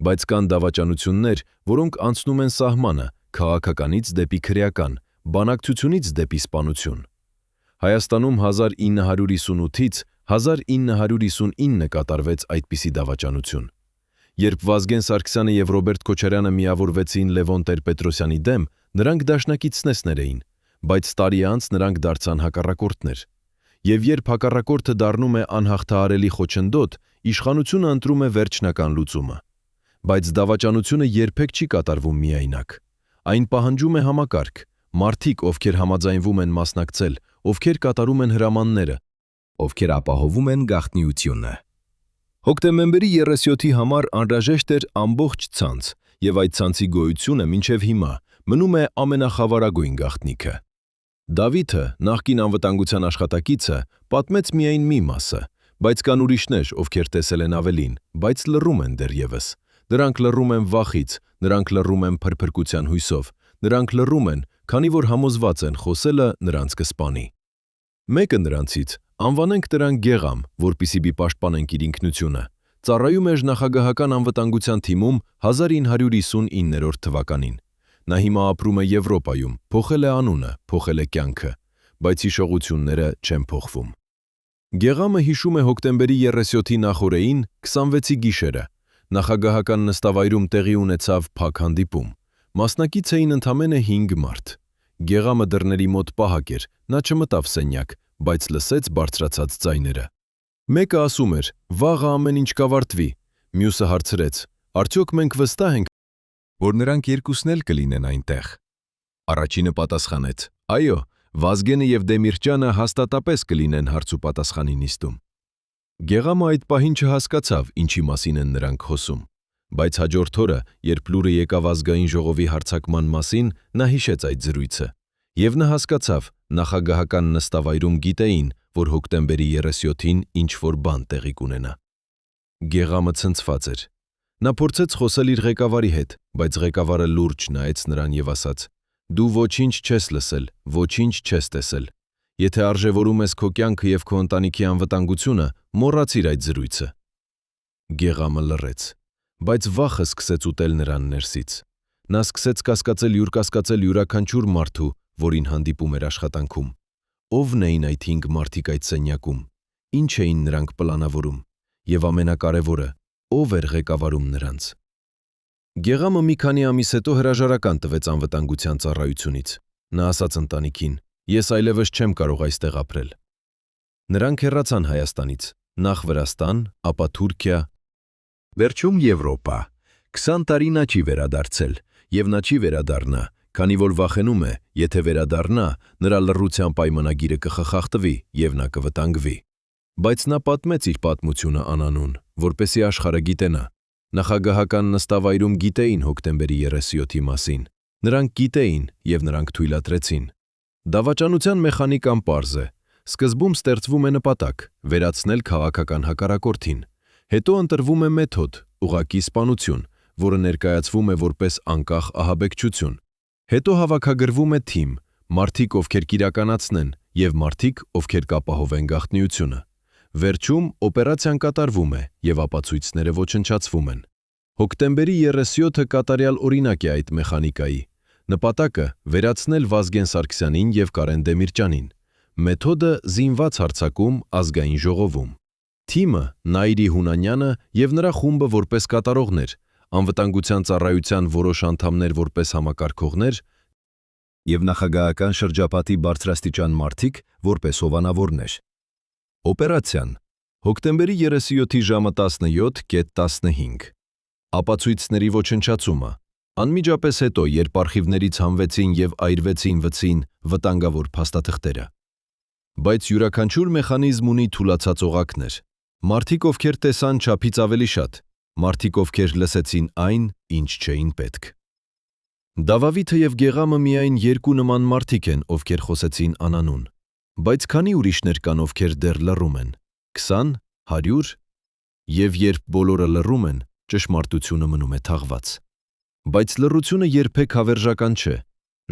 Բայց կան դավաճանություններ, որոնք անցնում են սահմանը, քաղաքականից դեպի քրեական, բանակցությունից դեպի սպանություն։ Հայաստանում 1958-ից 1959 կատարվեց այդպիսի դավաճանություն։ Երբ Վազգեն Սարգսյանը և Ռոբերտ Քոչարյանը միավորվեցին Լևոն Տեր-Պետրոսյանի դեմ, նրանք դաշնակիցներ էին, բայց տարի անց նրանք դարձան հակառակորդներ։ Եվ երբ հակառակորդը դառնում է անհաղթահարելի խոչընդոտ, իշխանությունը ընտրում է վերջնական լուծումը։ Բայց դավաճանությունը երբեք չի կատարվում միայնակ։ Այն պահանջում է համակարգ, մարդիկ, ովքեր համաձայնվում են մասնակցել, ովքեր կատարում են հրամանները, ովքեր ապահովում են գաղտնիությունը։ Հոկտեմբերի 37-ի համար անհրաժեշտ էր ամբողջ ցանց, եւ այդ ցանցի գոյությունը մինչև հիմա մնում է ամենախավարագույն գաղտնիքը։ Դավիթը, նախկին անվտանգության աշխատակիցը, պատմեց միայն մի մասը, բայց կան ուրիշներ, ովքեր տեսել են ավելին, բայց լռում են դեռևս։ Նրանք լռում են վախից, նրանք լռում են փրփրկության հույսով, նրանք լռում են, քանի որ համոզված են խոսելը նրանց կսպանի։ Մեկը նրանցից, անվանենք նրան Գեղամ, որպեսզի պաշտպանենք իր ինքնությունը, ծառայում էր նախագահական անվտանգության թիմում 1959 թվականին։ Նա հիմա ապրում է Եվրոպայում, փոխել է անունը, փոխել է կյանքը, բայց հիշողությունները չեն փոխվում։ Գեղամը հիշում է հոկտեմբերի 37-ի նախօրեին 26-ի գիշերը։ Նախագահական նստավայրում տեղի ունեցավ փակ հանդիպում։ Մասնակից էին ընդամենը 5 մարդ։ Գեղամը դռների մոտ պահակ էր, նա չմտավ սենյակ, բայց լսեց բարձրացած ձայները։ Մեկը ասում էր. «Վաղը ամեն ինչ կավարտվի», մյուսը հարցրեց. «Արդյոք մենք վստահ ենք, որ նրանք երկուսն էլ կլինեն այնտեղ»։ Առաջինը պատասխանեց. «Այո, Վազգենը եւ Դեմիրճյանը հաստատապես կլինեն հարցուպատասխանի նիստում»։ Գեղամը այդ պահին չհասկացավ, ինչի մասին են նրանք խոսում, բայց հաջորդ օրը, երբ լուրը եկավ ազգային ժողովի հարձակման մասին, նա հիշեց այդ զրույցը, եւ նա հասկացավ, նախագահական նստավայրում գիտեին, որ հոկտեմբերի 37-ին ինչ-որ բան տեղի կունենա։ Գեղամը ցնցված էր։ Նա փորձեց խոսել իր ղեկավարի հետ, բայց ղեկավարը լուրջ նայեց նրան եւ ասաց. «Դու ոչինչ չես լսել, ոչինչ չես տեսել։ Եթե արժևորում ես քո կյանքը եւ քո ընտանիքի անվտանգությունը, մոռացիր այդ զրույցը»։ Գեղամը լռեց, բայց վախը սկսեց ուտել նրան ներսից։ Նա սկսեց կասկածել յուրաքանչյուր մարդու, որին հանդիպում էր աշխատանքում։ Ովն էին այդ 5 մարդիկ այդ սենյակում, ինչ էին նրանք պլանավորում, եւ ամենակարևորը, ով էր ղեկավարում նրանց։ Գեղամը մի քանի ամիս հետո հրաժարական տվեց անվտանգության ծառայությունից։ Նա ասաց ընտանիքին. «Ես այլևս չեմ կարող այստեղ ապրել»։ Նրանք հեռացան Հայաստանից, նախ Վրաստան, ապա Թուրքիա, վերջում Եվրոպա։ 20 տարի նա չի վերադարձել, եւ նա չի վերադառնա, քանի որ վախենում է, եթե վերադառնա, նրա լռության պայմանագիրը կխախախտվի եւ նա կվտանգվի։ Բայց նա պատմեց իր պատմությունը անանուն, որպեսզի աշխարհը գիտենա։ Նախագահական նստավայրում գիտեին հոկտեմբերի 37-ի մասին։ Նրանք գիտեին եւ նրանք թույլատրեցին։ Դավաճանության մեխանիկան պարզ է։ Սկզբում ստեղծվում է նպատակ՝ վերացնել քաղաքական հակառակորդին։ Հետո ընտրվում է մեթոդ՝ ուղղակի սպանություն, որը ներկայացվում է որպես անկախ ահաբեկչություն։ Հետո հավաքագրվում է թիմ, մարդիկ, ովքեր կիրականացնեն, եւ մարդիկ, ովքեր կապահովեն գաղտնիությունը։ Վերջում օպերացիան կատարվում է եւ ապացույցները ոչնչացվում են։ Հոկտեմբերի 37-ը կատարյալ օրինակ է այդ մեխանիկայի։ Նպատակը՝ վերացնել Վազգեն Սարգսյանին եւ Կարեն Դեմիրճյանին։ Մեթոդը զինված հարձակում ազգային ժողովում։ Թիմը Նաիրի Հունանյանը եւ նրա խումբը որպես կատարողներ, անվտանգության ծառայության որոշ անդամներ որպես համակարգողներ եւ նախագահական շրջապատի բարձրաստիճան մարդիկ որպես հովանավորներ։ Օպերացիան հոկտեմբերի 37-ի ժամը 17:15 ապացույցների ոչնչացումը անմիջապես հետո, երբ արխիվներից հանվեցին եւ այրվեցին վեցին վտանգավոր փաստաթղթերը։ Բայց յուրաքանչյուր մեխանիզմ ունի թուլացած օղակներ։ Մարդիկ, ովքեր տեսան չափից ավելի շատ, մարդիկ, ովքեր լսեցին այն, ինչ չէին պետք։ Դավավիթը եւ Գեղամը միայն երկու նման մարդիկ են, ովքեր խոսեցին անանուն։ Բայց քանի ուրիշներ կան, ովքեր դեռ լռում են։ 20, 100, եւ երբ բոլորը լռում են, ճշմարտությունը մնում է թաղված։ Բայց լռությունը երբեք հավերժական չէ։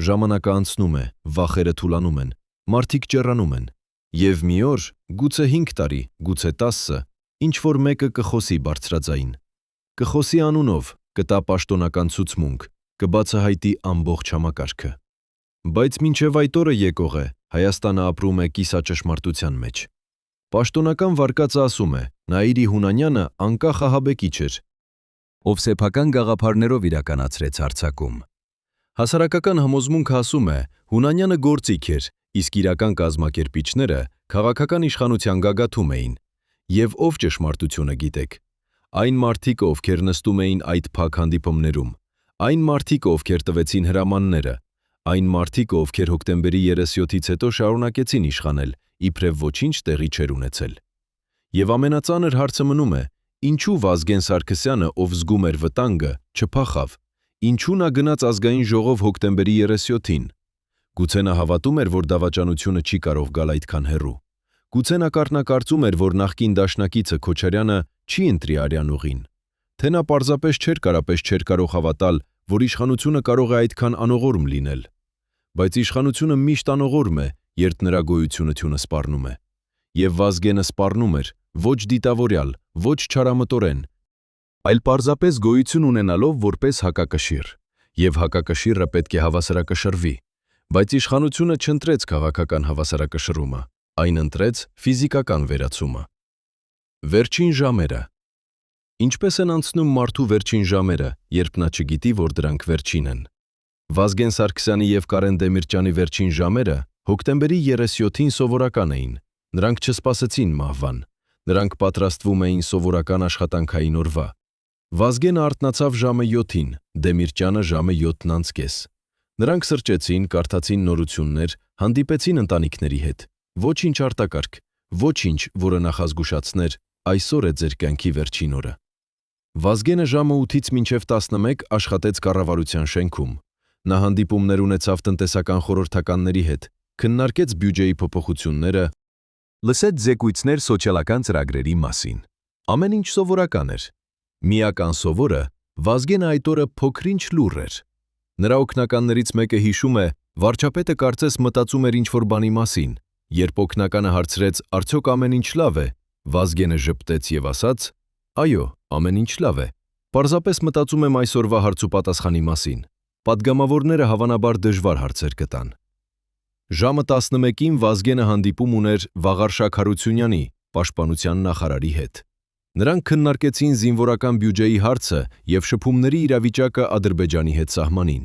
Ժամանակը անցնում է, վախերը թուլանում են, մարդիկ ճեռանում են։ Եվ մի օր, գուցե 5 տարի, գուցե 10, ինչ-որ մեկը կխոսի բարձրաձայն։ Կխոսի անունով, կտա պաշտոնական ցուցմունք, կբացահայտի ամբողջ համակարգը։ Բայց մինչև այդ օրը եկող է, Հայաստանը ապրում է կիսաճշմարտության մեջ։ Պաշտոնական վարկածը ասում է, Նաիրի Հունանյանը անկախ ահաբեկիչ էր, ով սեփական գաղափարներով իրականացրեց հարձակում։ Հասարակական համոզմունքը ասում է, Հունանյանը գործիք էր, իսկ իրական կազմակերպիչները քաղաքական իշխանության գագաթում էին։ Եվ ով ճշմարտությունը գիտեք։ Այն մարդիկը, ովքեր նստում էին այդ փակ հանդիպումներում, այն մարդիկը, ովքեր տվեցին հրամանները, այն մարդիկը, ովքեր հոկտեմբերի 37-ից հետո շարունակեցին իշխանել, իբրև ոչինչ տեղի չէր ունեցել։ Եվ ամենածանր հարցը մնում է, ինչու Վազգեն Սարգսյանը, ով զգում էր վտանգը, չփախավ, ինչու նա գնաց ազգային ժողով հոկտեմբերի 37-ին։ Գուցե նա հավատում էր, որ դավաճանությունը չի կարող գալ այդքան հեռու։ Գուցե նա կառնակարծում էր, որ նախկին դաշնակիցը Քոչարյանը չի ընտրի արյան ուղին։ Թե նա պարզապես չէր կարող հավատալ, որ իշխանությունը կարող է այդքան անողորմ լինել։ Բայց իշխանությունը միշտ անողորմ է, երբ նրա գոյությունությունը սպառնում է։ Եվ Վազգենը սպառնում էր, ոչ դիտավորյալ, ոչ չարամտորեն, այլ պարզապես գոյություն ունենալով որպես հակակշիռ, եւ հակակշիռը պետք է հավասարակշռվի, բայց իշխանությունը չընտրեց քաղաքական հավասարակշռումը, այն ընտրեց ֆիզիկական վերացումը։ Վերջին ժամերը։ Ինչպես են անցնում մարդու վերջին ժամերը, երբ նա չգիտի, որ դրանք վերջին են։ Վազգեն Սարգսյանի եւ Կարեն Դեմիրճյանի վերջին ժամերը հոկտեմբերի 37-ին սովորական էին։ Նրանք չսպասեցին մահվան։ Նրանք պատրաստվում էին սովորական աշխատանքային օրվա։ Վազգենը արթնացավ ժամը 7-ին, Դեմիրճյանը ժամը 7:30։ Նրանք սրճեցին, կարդացին նորություններ, հանդիպեցին ընտանիքների հետ։ Ոչինչ արտակարգ, ոչինչ, որը նախազգուշացներ, այսօր է ձեր կյանքի վերջին օրը։ Վազգենը ժամը 8-ից մինչև 11 աշխատեց կառավարության շենքում։ Նա հանդիպումներ ունեցավ տնտեսական խորհրդականների հետ, քննարկեց բյուջեի փոփոխությունները, լսեց զեկույցներ սոցիալական ծրագրերի մասին։ Ամեն ինչ սովորական էր։ Միական սովորը Վազգենը այդ օրը փոքրինչ լուռ էր։ Նրա օգնականներից մեկը հիշում է, վարչապետը կարծես մտածում էր ինչ-որ բանի մասին, երբ օգնականը հարցրեց, արդյոք ամեն ինչ լավ է, Վազգենը ժպտեց եւ ասաց. «Այո, ամեն ինչ լավ է։ Պարզապես մտածում եմ այսօրվա հարցուպատասխանի մասին։ Պատգամավորները հավանաբար դժվար հարցեր կտան»։ Ժամը 11-ին Վազգենը հանդիպում ուներ Վաղարշակ Հարությունյանի, պաշտպանության նախարարի հետ։ Նրանք քննարկեցին զինվորական բյուջեի հարցը եւ շփումների իրավիճակը Ադրբեջանի հետ սահմանին։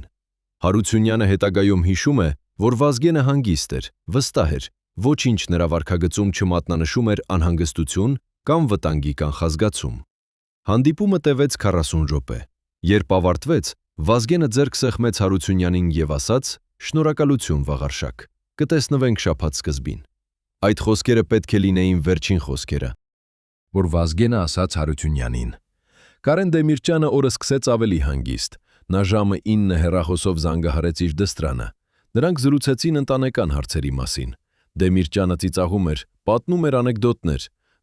Հարությունյանը հետագայում հիշում է, որ Վազգենը հանգիստ էր, վստահ էր, ոչինչ նրա վարքագծում չմատնանշում էր անհանգստություն կամ վտանգի կանխազգացում։ Հանդիպումը տևեց 40 րոպե։ Երբ ավարտվեց, Վազգենը ձեռք սեղմեց Հարությունյանին եւ ասաց. «Շնորհակալություն, Վաղարշակ, կտեսնվենք շաբաթ սկզբին»։ Այդ խոսքերը պետք է լինեին վերջին խոսքերը, որ Վազգենը ասաց Հարությունյանին։ Կարեն Դեմիրճյանը օրը սկսեց ավելի հանգիստ։ Նա ժամը 9 հեռախոսով զանգահարեց իր դստրանը։ Նրանք զրուցեցին ընտանեկան հարցերի մասին։ Դեմիրճյանը ծիծաղում էր, պատմում էր անեկդոտներ։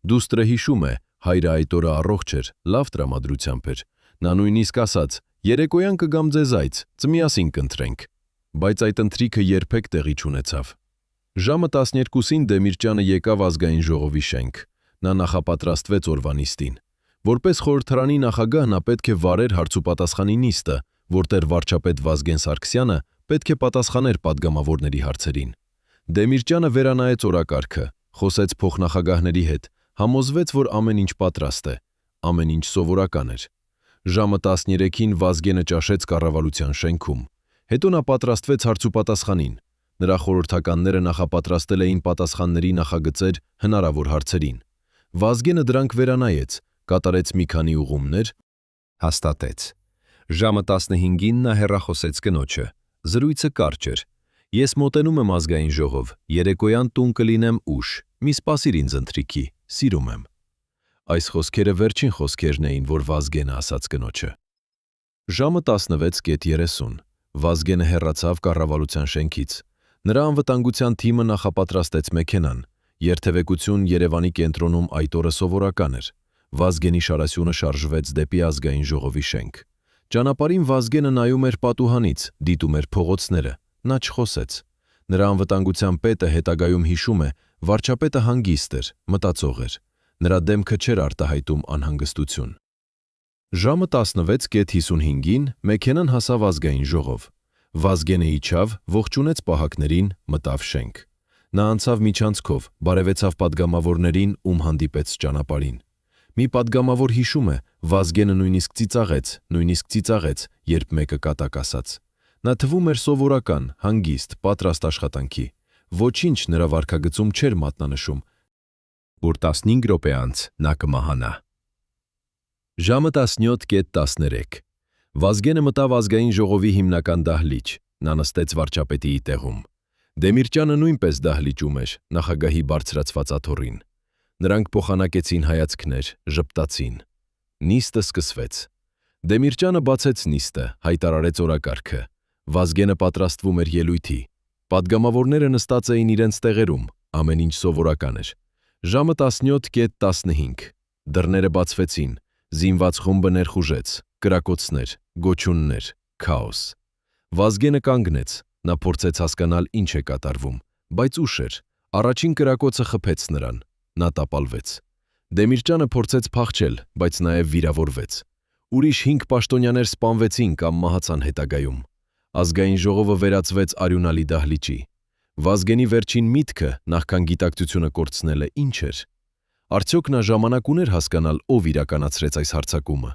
Դուստրը հիշում է, հայրը այդ օրը առողջ էր, լավ տրամադրությամբ էր։ Նա նույնիսկ ասաց. «Երեկոյան կգամ ձեզ այց, ծմիասին կընտրենք»։ Բայց այդ ընթրիքը երբեք տեղի չունեցավ։ Ժամը 12-ին Դեմիրճյանը եկավ ազգային ժողովի շենք։ Նա նախապատրաստվեց օրվա նիստին։ Որպես խորհրդարանի նախագահ նա պետք է վարեր հարցուպատասխանի նիստը, որտեղ վարչապետ Վազգեն Սարգսյանը պետք է պատասխաներ պատգամավորների հարցերին։ Դեմիրճյանը վերանայեց օրակարգը, խոսեց փոխնախագահների հետ, համոզվեց, որ ամեն ինչ պատրաստ է, ամեն ինչ սովորական էր։ Ժամը 13-ին Վազգենը ճաշեց կառավարության շենքում։ Հետո նա պատրաստվեց հարցուպատասխանին։ Նրա խորհրդականները նախապատրաստել էին պատասխանների նախագծեր հնարավոր հարցերին։ Վազգենը դրանք վերանայեց, կատարեց մի քանի ուղումներ, հաստատեց։ Ժամը 15-ին նա հեռախոսեց կնոջը։ Զրույցը կարճ էր։ Ես մոտենում եմ ազգային ժողով, երեկոյան տուն կլինեմ ուշ, մի սպասիր ինձ ընթրիքի, սիրում եմ։ Այս խոսքերը վերջին խոսքերն էին, որ Վազգենը ասաց կնոջը։ Ժամը 16:30 Վազգենը հեռացավ կառավարության շենքից։ Նրա անվտանգության թիմը նախապատրաստեց մեքենան։ Երթևեկություն Երևանի կենտրոնում այդ օրը սովորական էր։ Վազգենի շարասյունը շարժվեց դեպի ազգային ժողովի շենք։ Ճանապարհին Վազգենը նայում էր պատուհանից, դիտում էր փողոցները, նա չխոսեց։ Նրա անվտանգության պետը հետագայում հիշում է, վարչապետը հանգիստ էր, մտածող էր։ Նրա դեմքը չէր արտահայտում անհանգստություն։ Ժամը 16:55-ին մեքենան հասավ ազգային ժողով։ Վազգենը իջավ, ողջունեց պահակներին, մտավ շենք։ Նա անցավ միջանցքով, բարևեցավ պատգամավորներին, ում հանդիպեց ճանապարհին։ Մի պատգամավոր հիշում է, Վազգենը նույնիսկ ծիծաղեց, երբ մեկը կատակ ասաց։ Նա թվում էր սովորական, հանգիստ, պատրաստ աշխատանքի։ Ոչինչ նրա վարքագծում չէր մատնանշում, որ 15 րոպե անց նա կմահանա։ Ժամը 17:13 Վազգենը մտավ ազգային ժողովի հիմնական դահլիճ, նա նստեց վարչապետիի տեղում։ Դեմիրճյանը նույնպես դահլիճում էր, նախագահի բարձրացված աթոռին։ Նրանք փոխանակեցին հայացքներ, ժպտացին։ Նիստը սկսվեց։ Դեմիրճյանը բացեց նիստը, հայտարարեց օրակարգը։ Վազգենը պատրաստվում էր ելույթի։ Պատգամավորները նստած էին իրենց տեղերում, ամեն ինչ սովորական էր։ Ժամը 17:15 Դռները բացվեցին, զինված խումբը ներխուժեց, կրակոցներ, գոչյուններ, քաոս։ Վազգենը կանգնեց, նա փորձեց հասկանալ ինչ է կատարվում, բայց ուշ էր, առաջին կրակոցը խփեց նրան, նա տապալվեց։ Դեմիրճյանը փորձեց փախչել, բայց նաև վիրավորվեց։ Ուրիշ 5 պաշտոնյաներ սպանվեցին կամ մահացան հետագայում։ Ազգային ժողովը վերածվեց արյունալի դահլիճի։ Վազգենի վերջին միտքը, նախքան գիտակցությունը կորցնելը, ինչ էր։ Արդյոք նա ժամանակ ուներ հասկանալ, ով իրականացրեց այս հարձակումը։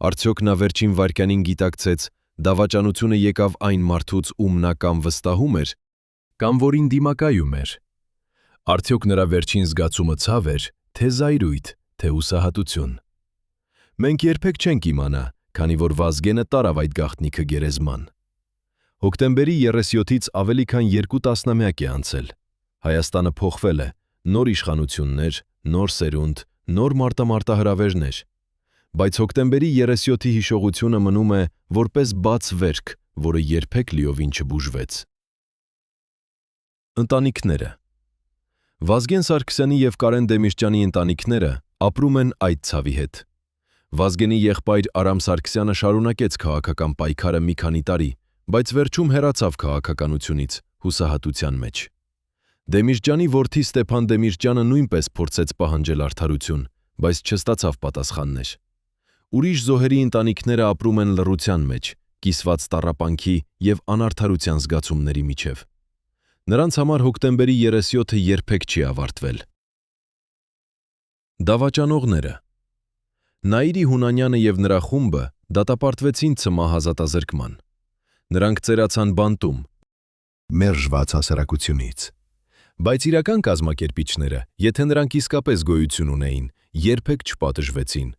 Արդյոք նա վերջին վայրկյանին գիտակցեց, դավաճանությունը եկավ այն մարդուց, ում նա կամ վստահում էր, կամ որին դիմակայում էր։ Արդյոք նրա վերջին զգացումը ցավ էր, թե զայրույթ, թե հուսահատություն։ Մենք երբեք չենք իմանա, քանի որ Վազգենը տարավ այդ գաղտնիքը գերեզման։ Հոկտեմբերի 37-ից ավելի քան 2 տասնամյակ է անցել։ Հայաստանը փոխվել է, նոր իշխանություններ, նոր սերունդ, նոր մարտահրավերներ։ Բայց հոկտեմբերի 37-ի հիշողությունը մնում է որպես բաց վերք, որը երբեք լիովին չբուժվեց։ Ընտանիքները Վազգեն Սարգսյանի և Կարեն Դեմիրճյանի ընտանիքները ապրում են այդ ցավի հետ։ Վազգենի եղբայր Արամ Սարգսյանը շարունակեց քաղաքական պայքարը մի քանի տարի, բայց վերջում հեռացավ քաղաքականությունից, հուսահատության մեջ։ Դեմիրճյանի որդի Ստեփան Դեմիրճյանը նույնպես փորձեց պահանջել արդարություն, բայց չստացավ պատասխաններ։ Ուրիշ զոհերի ընտանիքները ապրում են լռության մեջ, կիսված տառապանքի և անարդարության զգացումների միջև։ Նրանց համար հոկտեմբերի 37-ը երբեք չի ավարտվել։ Դավաճանողները Նաիրի Հունանյանը և նրա խումբը դատապարտվեցին ՑՄՀ ազատազրկման։ Նրանք ծերացան բանտում, մերժված հասարակությունից։ Բայց իրական կազմակերպիչները, եթե նրանք իսկապես գոյություն ունեին, երբեք չպատժվեցին։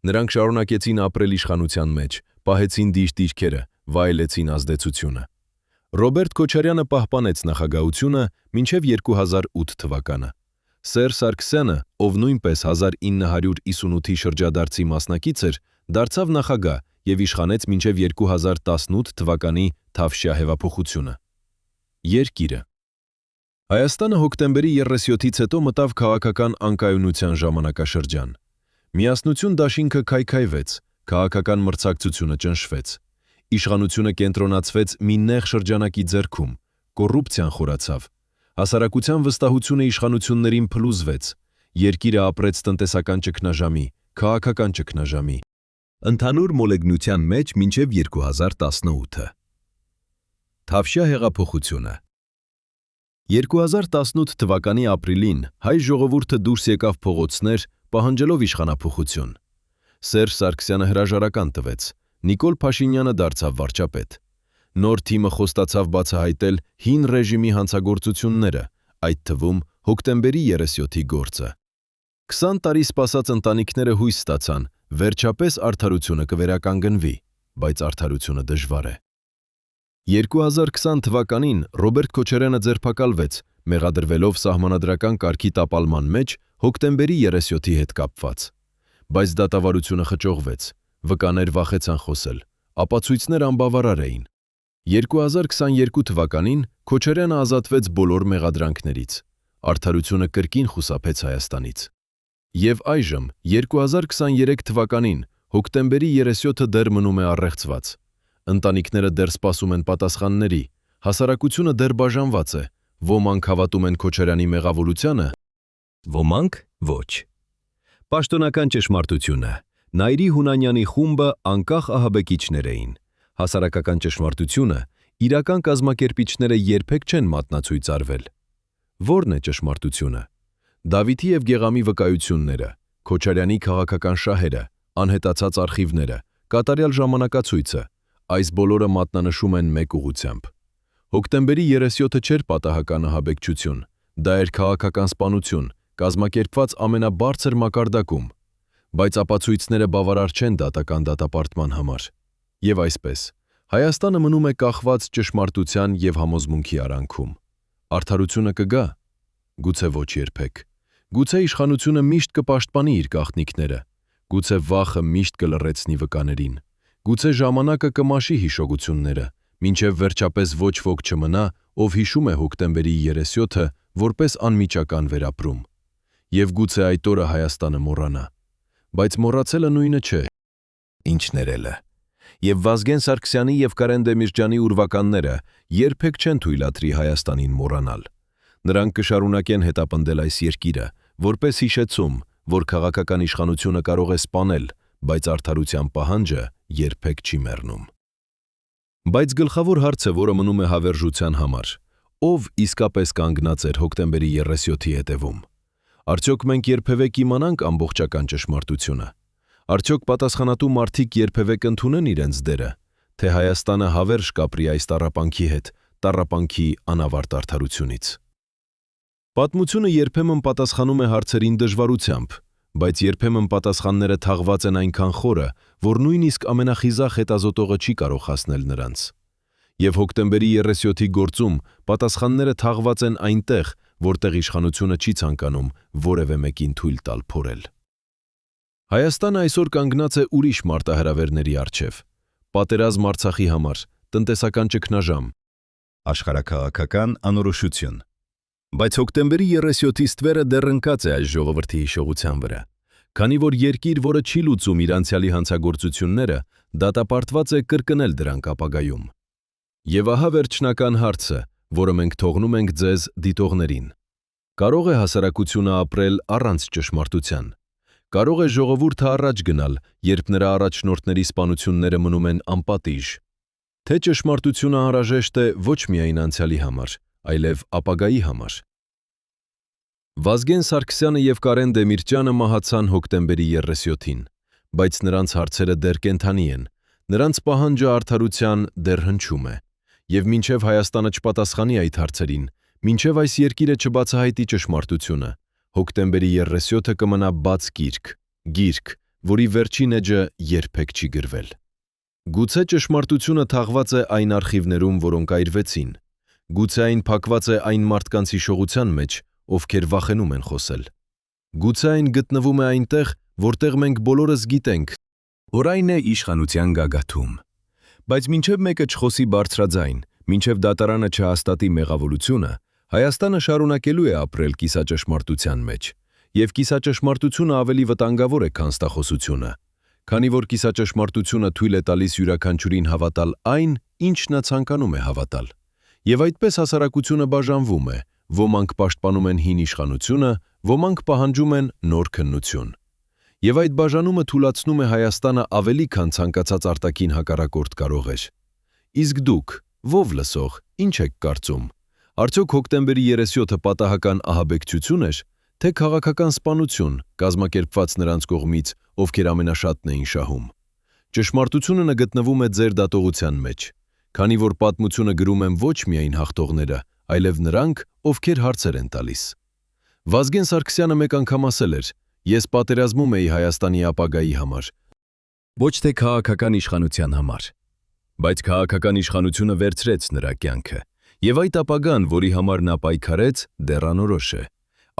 Նրանք շարունակեցին ապրել իշխանության մեջ, պահեցին դիրքերը, վայելեցին ազդեցությունը։ Ռոբերտ Քոչարյանը պահպանեց նախագահությունը մինչև 2008 թվականը։ Սերժ Սարգսյանը, ով նույնպես 1998-ի շրջադարձի մասնակից էր, դարձավ նախագահ և իշխանեց մինչև 2018 թվականի Թավշյա հեղափոխությունը։ Երկիրը Հայաստանը հոկտեմբերի 37-ից հետո մտավ քաղաքական անկայունության ժամանակաշրջան։ Միասնություն դաշինքը քայքայվեց, քաղաքական մրցակցությունը ճնշվեց։ Իշխանությունը կենտրոնացվեց մի նեղ շրջանակի ձեռքում, կոռուպցիան խորացավ։ Հասարակության վստահությունը իշխանություններին փլուզվեց։ Երկիրը ապրեց տնտեսական ճգնաժամի, քաղաքական ճգնաժամի։ Ընդհանուր մոլեգնության մեջ մինչև 2018-ը։ Թավշյա հեղափոխությունը 2018 թվականի ապրիլին հայ ժողովուրդը դուրս եկավ փողոցներ, պահանջելով իշխանափոխություն։ Սերժ Սարգսյանը հրաժարական տվեց, Նիկոլ Փաշինյանը դարձավ վարչապետ։ Նոր թիմը խոստացավ բացահայտել հին ռեժիմի հանցագործությունները, այդ թվում հոկտեմբերի 37-ի գործը։ 20 տարի սպասած ընտանիքները հույս ստացան, վերջապես արդարությունը կվերականգնվի, բայց արդարությունը դժվար է։ 2020 թվականին Ռոբերտ Քոչարյանը ձերբակալվեց, մեղադրվելով սահմանադրական կարգի տապալման մեջ հոկտեմբերի 37-ի հետ կապված։ Բայց դատավարությունը խճողվեց, վկաներ վախեցան խոսել, ապացույցներ անբավարար էին։ 2022 թվականին Քոչարյանը ազատվեց բոլոր մեղադրանքներից, արդարությունը կրկին խուսափեց Հայաստանից։ Եվ այժմ 2023 թվականին հոկտեմբերի 37-ը դեռ մնում է առեղծված։ Ընտանիքները դեռ սպասում են պատասխանների, հասարակությունը դեռ բաժանված է, ոմանք հավատում են Քոչարյանի մեղավորությանը, ոմանք ոչ։ Պաշտոնական ճշմարտությունը, Նայիրի Հունանյանի խումբը անկախ ահաբեկիչներ էին։ Հասարակական ճշմարտությունը, իրական կազմակերպիչները երբեք չեն մատնացույց արվել։ Որն է ճշմարտությունը։ Դավիթի և Գեղամի վկայությունները, Քոչարյանի քաղաքական շահերը, անհետացած արխիվները, կատարյալ ժամանակացույցը, այս բոլորը մատնանշում են մեկ ուղղությամբ։ Հոկտեմբերի 37-ը չէր պատահական ահաբեկչություն, դա էր քաղաքական սպանություն, կազմակերպված ամենաբարձր մակարդակում, բայց ապացույցները բավարար չեն դատական դատապարտման համար։ Եվ այսպես, Հայաստանը մնում է կախված ճշմարտության և համոզմունքի արանքում։ Արդարությունը կգա։ Գուցե ոչ երբեք։ Գուցե իշխանությունը միշտ կպաշտպանի իր գաղտնիքները, գուցե վախը միշտ կլռեցնի վկաներին, գուցե ժամանակը կմաշի հիշողությունները, մինչև վերջապես ոչ ոք չմնա, ով հիշում է հոկտեմբերի 37-ը որպես անմիջական վերապրում։ Եվ գուցե այդ օրը Հայաստանը մոռանա։ Բայց մոռացելը նույնը չէ, ինչ ներելը։ Եվ Վազգեն Սարգսյանի և Կարեն Դեմիրճյանի ուրվականները երբեք չեն թույլատրի Հայաստանին մոռանալ։ Նրանք կշարունակեն հետապնդել այս երկիրը, որպես հիշեցում, որ քաղաքական իշխանությունը կարող է սպանել, բայց արդարության պահանջը երբեք չի մեռնում։ Բայց գլխավոր հարցը, որը մնում է հավերժության համար, ով իսկապես կանգնած էր հոկտեմբերի 37-ի հետևում։ Արդյոք մենք երբևէ կիմանանք ամբողջական ճշմարտությունը։ Արդյոք պատասխանատու մարդիկ երբևէ կընդունեն իրենց դերը, թե Հայաստանը հավերժ կապրի այս տառապանքի հետ, տառապանքի անավարտ արդարությունից։ Պատմությունը երբեմն պատասխանում է հարցերին դժվարությամբ, բայց երբեմն պատասխանները թաղված են այնքան խորը, որ նույնիսկ ամենախիզախ հետազոտողը չի կարող հասնել նրանց։ Եվ հոկտեմբերի 37-ի գործում պատասխանները թաղված են այնտեղ, որտեղ իշխանությունը չի ցանկանում որևէ մեկին թույլ տալ փորել։ Հայաստանը այսօր կանգնած է ուրիշ մարտահրավերների առջև։ Պատերազմ Արցախի համար, տնտեսական ճգնաժամ, աշխարհաքաղաքական անորոշություն։ Բայց հոկտեմբերի 37-ի ստվերը դեռ ընկած է այս ժողովրդի հիշողության վրա, քանի որ երկիր, որը չի լուծում իր անցյալի հանցագործությունները, դատապարտված է կրկնել դրանք ապագայում։ Եվ ահա վերջնական հարցը, որը մենք թողնում ենք ձեզ դիտողներին։ Կարող է հասարակությունը ապրել առանց ճշմարտության։ Կարող է ժողովուրդը առաջ գնալ, երբ նրա առաջնորդների սպանությունները մնում են անպատիժ։ Թե ճշմարտությունը անհրաժեշտ է ոչ միայն անցյալի համար, այլև ապագայի համար։ Վազգեն Սարգսյանը և Կարեն Դեմիրճյանը մահացան հոկտեմբերի 37-ին, բայց նրանց հարցերը դեռ կենդանի են, նրանց պահանջը արդարության դեռ հնչում է, և մինչև Հայաստանը չպատասխանի այդ հարցերին, մինչև այս երկիրը չբացահայտի ճշմարտությունը, հոկտեմբերի 37-ը կմնա բաց գիրք, որի վերջին էջը երբեք չի գրվել։ Գուցե ճշմարտությունը թաղված է այն արխիվներում, որոնք այրվեցին, գուցե այն փակված է այն մարդկանց հիշողության մեջ, ովքեր վախենում են խոսել։ Գուցե այն գտնվում է այնտեղ, որտեղ մենք բոլորս գիտենք, որ այն է իշխանության գագաթում։ Բայց մինչև մեկը չխոսի բարձրաձայն, մինչև դատարանը չհաստատի մեղավորությունը, Հայաստանը շարունակելու է ապրել կիսաճշմարտության մեջ, և կիսաճշմարտությունը ավելի վտանգավոր է, քան ստախոսությունը, քանի որ կիսաճշմարտությունը թույլ է տալիս յուրաքանչյուրին հավատալ այն, ինչ նա ցանկանում է հավատալ։ Եվ այդպես հասարակությունը բաժանվում է, ոմանք պաշտպանում են հին իշխանությունը, ոմանք պահանջում են նոր քննություն։ Եվ այդ բաժանումը թուլացնում է Հայաստանը ավելի, քան ցանկացած արտաքին հակառակորդ կարող էր։ Իսկ դուք, ով լսող, ինչ եք կարծում։ Արդյոք հոկտեմբերի 37-ը պատահական ահաբեկչություն էր, թե քաղաքական սպանություն կազմակերպված նրանց կողմից, ովքեր ամենաշատն էին շահում։ Ճշմարտությունը գտնվում է ձեր դատողության մեջ, քանի որ պատմությունը գրում են ոչ միայն հաղթողները, այլև նրանք, ովքեր հարցեր են տալիս։ Վազգեն Սարգսյանը մեկ անգամ ասել էր. «Ես պատերազմում էի Հայաստանի ապագայի համար»։ Ոչ թե քաղաքական իշխանության համար։ Բայց քաղաքական իշխանությունը վերցրեց նրա կյանքը, եւ այդ ապագան, որի համար նա պայքարեց, դեռ անորոշ է։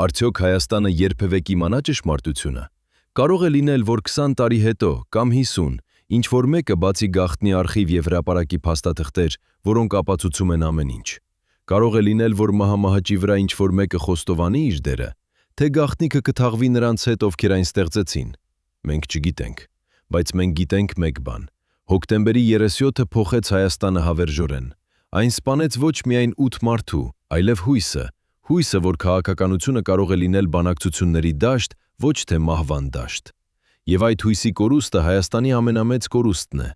Արդյոք Հայաստանը երբևէ կիմանա ճշմարտությունը։ Կարող է լինել, որ 20 տարի հետո կամ 50 ինչ որ մեկը բացի գաղտնի արխիվ եւ հրապարակի փաստաթղթեր, որոնք ապացուցում են ամեն ինչ։ Կարող է լինել, որ մահամահաճի վրա ինչ որ մեկը խոստովանի իր դերը, թե գաղտնիքը կթաղվի նրանց հետ, ովքեր այն ստեղծեցին։ Մենք չգիտենք, բայց մենք գիտենք մեկ բան. հոկտեմբերի 37-ը փոխեց Հայաստանը հավերժորեն։ Այն սպանեց ոչ միայն 8 մարդու, այլև հույսը, որ քաղաքականությունը կարող է լինել բանակցությունների դաշտ, ոչ թե մահվան դաշտ։ Եվ այդ հույսի կորուստը Հայաստանի ամենամեծ կորուստն է։